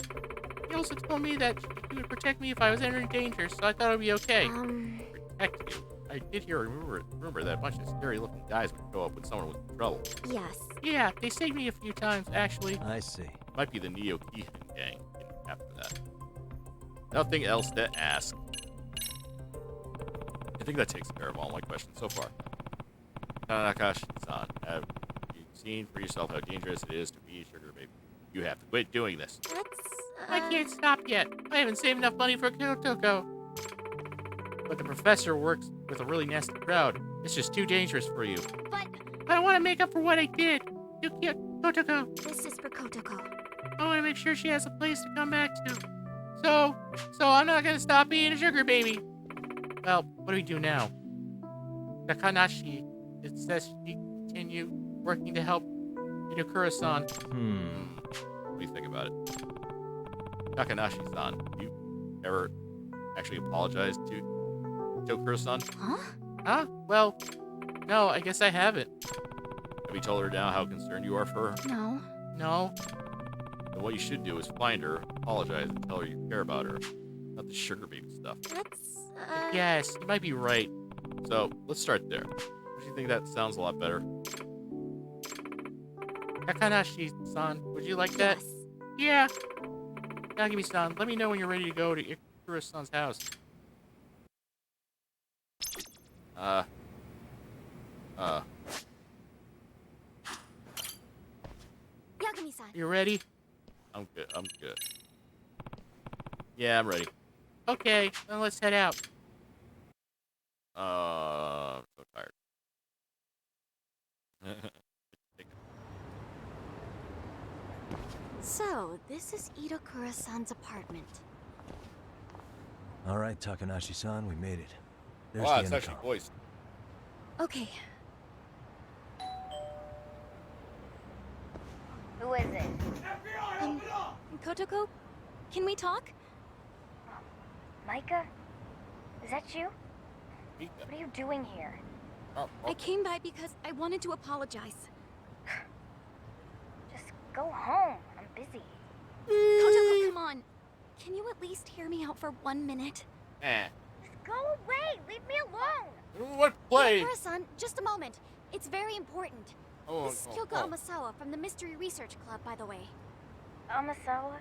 He also told me that he would protect me if I was ever in danger, so I thought it would be okay. Protect you? I did hear a rumor that a bunch of scary-looking guys would show up when someone was in trouble. Yes. Yeah, they saved me a few times, actually. I see. Might be the Neo Keehan gang after that. Nothing else to ask. I think that takes care of all my questions so far. Tanakashi-san, have you seen for yourself how dangerous it is to be a sugar baby? You have to quit doing this. I can't stop yet. I haven't saved enough money for Kotoko. But the professor works with a really nasty crowd. It's just too dangerous for you. But I want to make up for what I did. Kotoko. this is for Kotoko. I want to make sure she has a place to come back to. So I'm not gonna stop being a sugar baby. Well, what do we do now? Takanashi, it says she continue working to help Itakura-san. What do you think about it? Takanashi-san, you ever actually apologize to Itakura-san? Huh? Well, no, I guess I haven't. Have you told her now how concerned you are for her? No. No. And what you should do is find her, apologize, and tell her you care about her. Not the sugar baby stuff. Yes, you might be right. So, let's start there. Do you think that sounds a lot better? Takanashi-san, would you like that? Yeah. Nagami-san, let me know when you're ready to go to Itakura-san's house. Yagami-san. You ready? I'm good. Yeah, I'm ready. Okay, then let's head out. I'm so tired. So, this is Itakura-san's apartment. All right, Takanashi-san, we made it. There's Wow, the it's actually intercom. voiced. Okay. Who is it? Kotoko, can we talk? Micah? Is that you? What are you doing here? I came by because I wanted to apologize. Just go home. I'm busy. Kotoko, come on. Can you at least hear me out for 1 minute? Just go away. Leave me alone. What play? Itakura-san, just a moment. It's very important. Oh, This is Kyoko Amasawa from the Mystery Research Club, by the way. Amasawa?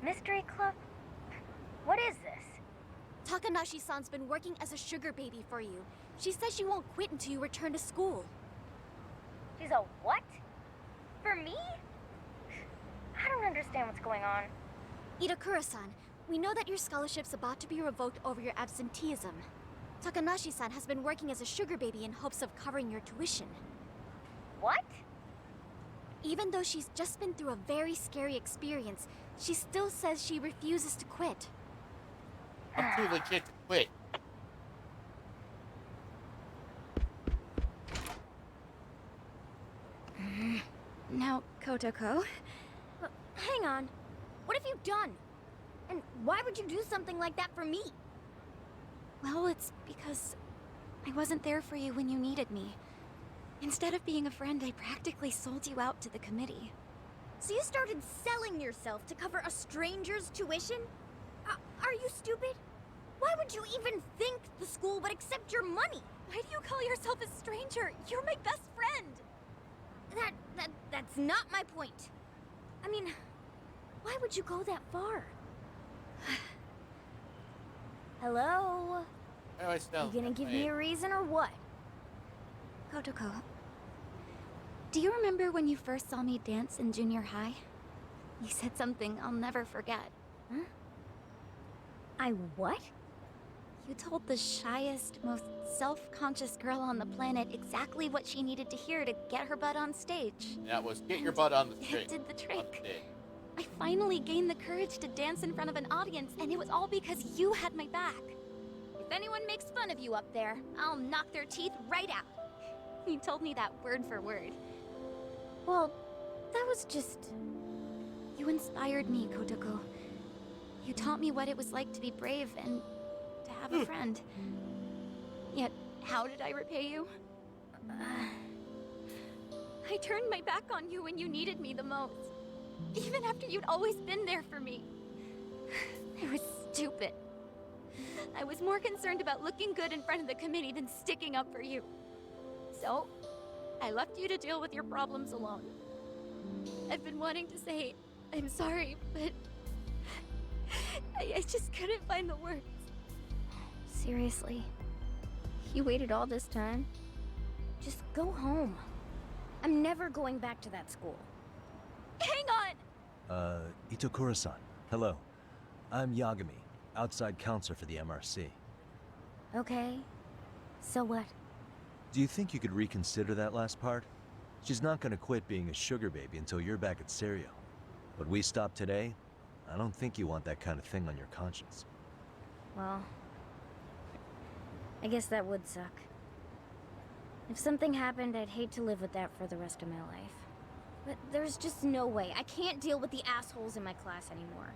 Mystery Club? What is this? Takanashi-san's been working as a sugar baby for you. She says she won't quit until you return to school. She's a what? For me? I don't understand what's going on. Itakura-san, we know that your scholarship's about to be revoked over your absenteeism. Takanashi-san has been working as a sugar baby in hopes of covering your tuition. What? Even though she's just been through a very scary experience, she still says she refuses to quit. I'm too legit to quit. Now, Kotoko. Hang on. What have you done? And why would you do something like that for me? Well, it's because I wasn't there for you when you needed me. Instead of being a friend, I practically sold you out to the committee. So you started selling yourself to cover a stranger's tuition? Are you stupid? Why would you even think the school would accept your money? Why do you call yourself a stranger? You're my best friend! That's not my point. I mean, why would you go that far? Hello? How do I spell? You gonna give me a reason or what? Kotoko, do you remember when you first saw me dance in junior high? You said something I'll never forget. Huh? I what? You told the shyest, most self-conscious girl on the planet exactly what she needed to hear to get her butt on stage. That was get your butt on the It stage. did the trick. I finally gained the courage to dance in front of an audience, and it was all because you had my back. If anyone makes fun of you up there, I'll knock their teeth right out. You told me that word for word. Well, that was just... You inspired me, Kotoko. You taught me what it was like to be brave and to have a friend. Yet, how did I repay you? I turned my back on you when you needed me the most. Even after you'd always been there for me. I was stupid. I was more concerned about looking good in front of the committee than sticking up for you. So, I left you to deal with your problems alone. I've been wanting to say I'm sorry, but I just couldn't find the words. Seriously, you waited all this time? Just go home. I'm never going back to that school. Hang on! Itokura-san, hello. I'm Yagami, outside counselor for the MRC. Okay, so what? Do you think you could reconsider that last part? She's not gonna quit being a sugar baby until you're back at Serio. But we stop today, I don't think you want that kind of thing on your conscience. Well, I guess that would suck. If something happened, I'd hate to live with that for the rest of my life. But there's just no way. I can't deal with the assholes in my class anymore.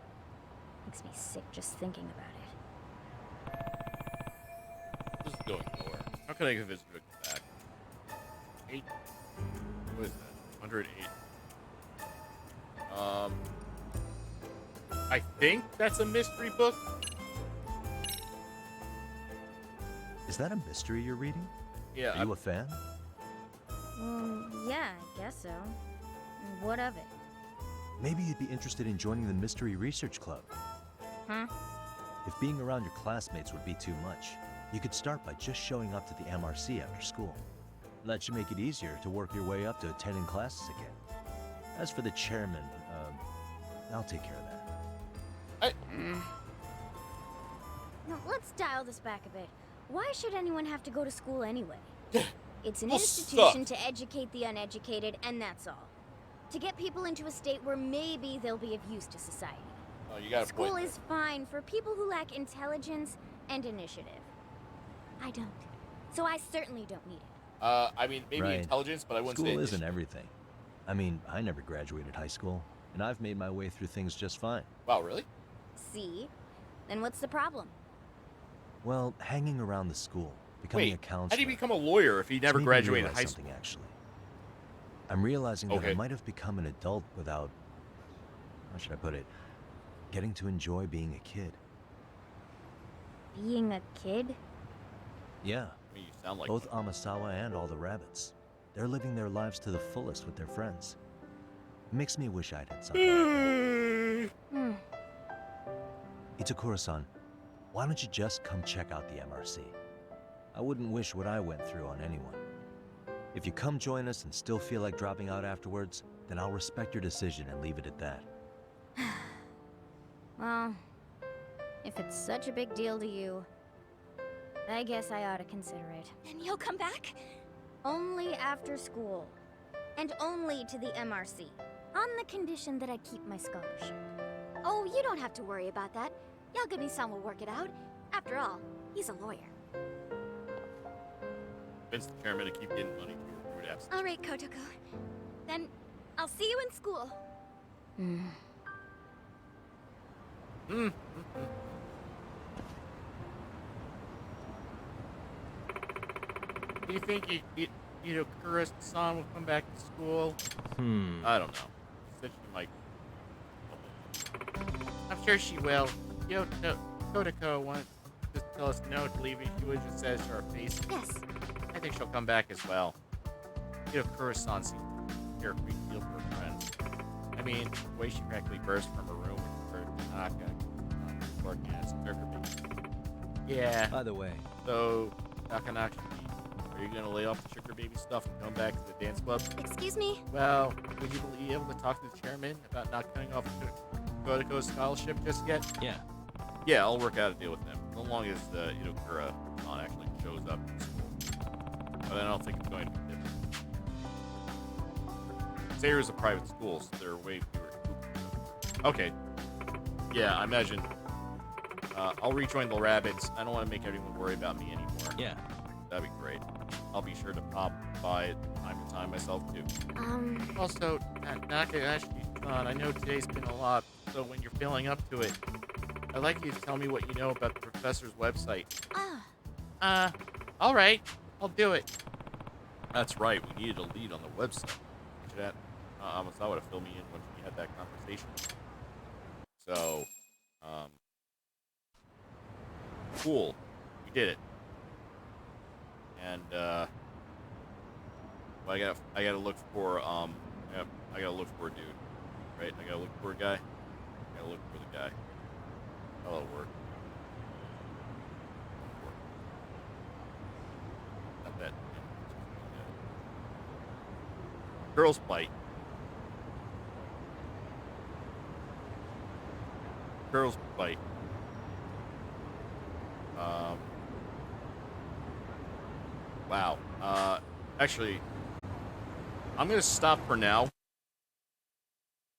Makes me sick just thinking about it. This is going nowhere. How can I get this book back? 8? What is that? 108. I think that's a mystery book. Is that a mystery you're reading? Yeah. Are you a fan? Yeah, I guess so. What of it? Maybe you'd be interested in joining the Mystery Research Club. Huh? If being around your classmates would be too much, you could start by just showing up to the MRC after school. That should make it easier to work your way up to attending classes again. As for the chairman, I'll take care of that. No, let's dial this back a bit. Why should anyone have to go to school anyway? It's an Well, institution to educate the uneducated, and that's all. To get people into a state where maybe they'll be of use to society. Oh, you got a School point is fine for people who lack intelligence and initiative. I don't. So I certainly don't need it. I mean, maybe Right. intelligence, but I wouldn't School say isn't initiative. everything. I mean, I never graduated high school, and I've made my way through things just fine. Wow, really? See? Then what's the problem? Well, hanging around the school, becoming Wait, a counselor. how do you become a lawyer if he never it's made me graduated realize high school? something, actually. I'm realizing that Okay. I might have become an adult without, how should I put it, getting to enjoy being a kid. Being a kid? Yeah. I mean, you sound like Both Amasawa and all the rabbits. They're living their lives to the fullest with their friends. It makes me wish I'd had something. Itakura-san, why don't you just come check out the MRC? I wouldn't wish what I went through on anyone. If you come join us and still feel like dropping out afterwards, then I'll respect your decision and leave it at that. Well, if it's such a big deal to you, I guess I ought to consider it. And you'll come back? Only after school. And only to the MRC. On the condition that I keep my scholarship. Oh, you don't have to worry about that. Yagami-san will work it out. After all, he's a lawyer. Convince the chairman to keep getting money for your rude absence. All right, Kotoko. Then I'll see you in school. Do you think Kura-san will come back to school? I don't know. She said she might. I'm sure she will. Kotoko wants to tell us no to leaving. She would just says to our face. Yes. I think she'll come back as well. Kura-san seems to care a great deal for her friends. I mean, the way she practically burst from her room when she heard Tanaka working at Sugar Baby. Yeah. By the way. So, Takanaki, are you gonna lay off the Sugar Baby stuff and come back to the dance club? Excuse me? Well, would you be able to talk to the chairman about not cutting off Kotoko's scholarship just yet? Yeah. Yeah, I'll work out a deal with them. So long as Kura-san actually shows up in school. But I don't think it's going to be different. Sayre is a private school, so there are way fewer hoops. Okay. Yeah, I imagine. I'll rejoin the rabbits. I don't want to make everyone worry about me anymore. Yeah. That'd be great. I'll be sure to pop by time to time myself, too. Also, Nakahashi-san, I know today's been a lot, so when you're feeling up to it, I'd like you to tell me what you know about the professor's website. Alright. I'll do it. That's right. We needed a lead on the website. We should have Amasawa to fill me in when we had that conversation. So, cool. We did it. And, well, I gotta look for, I gotta look for a dude. right? I gotta look for a guy. I gotta look for the guy. That'll work. Not that. Girls bite. Girls bite. Wow. Actually, I'm gonna stop for now.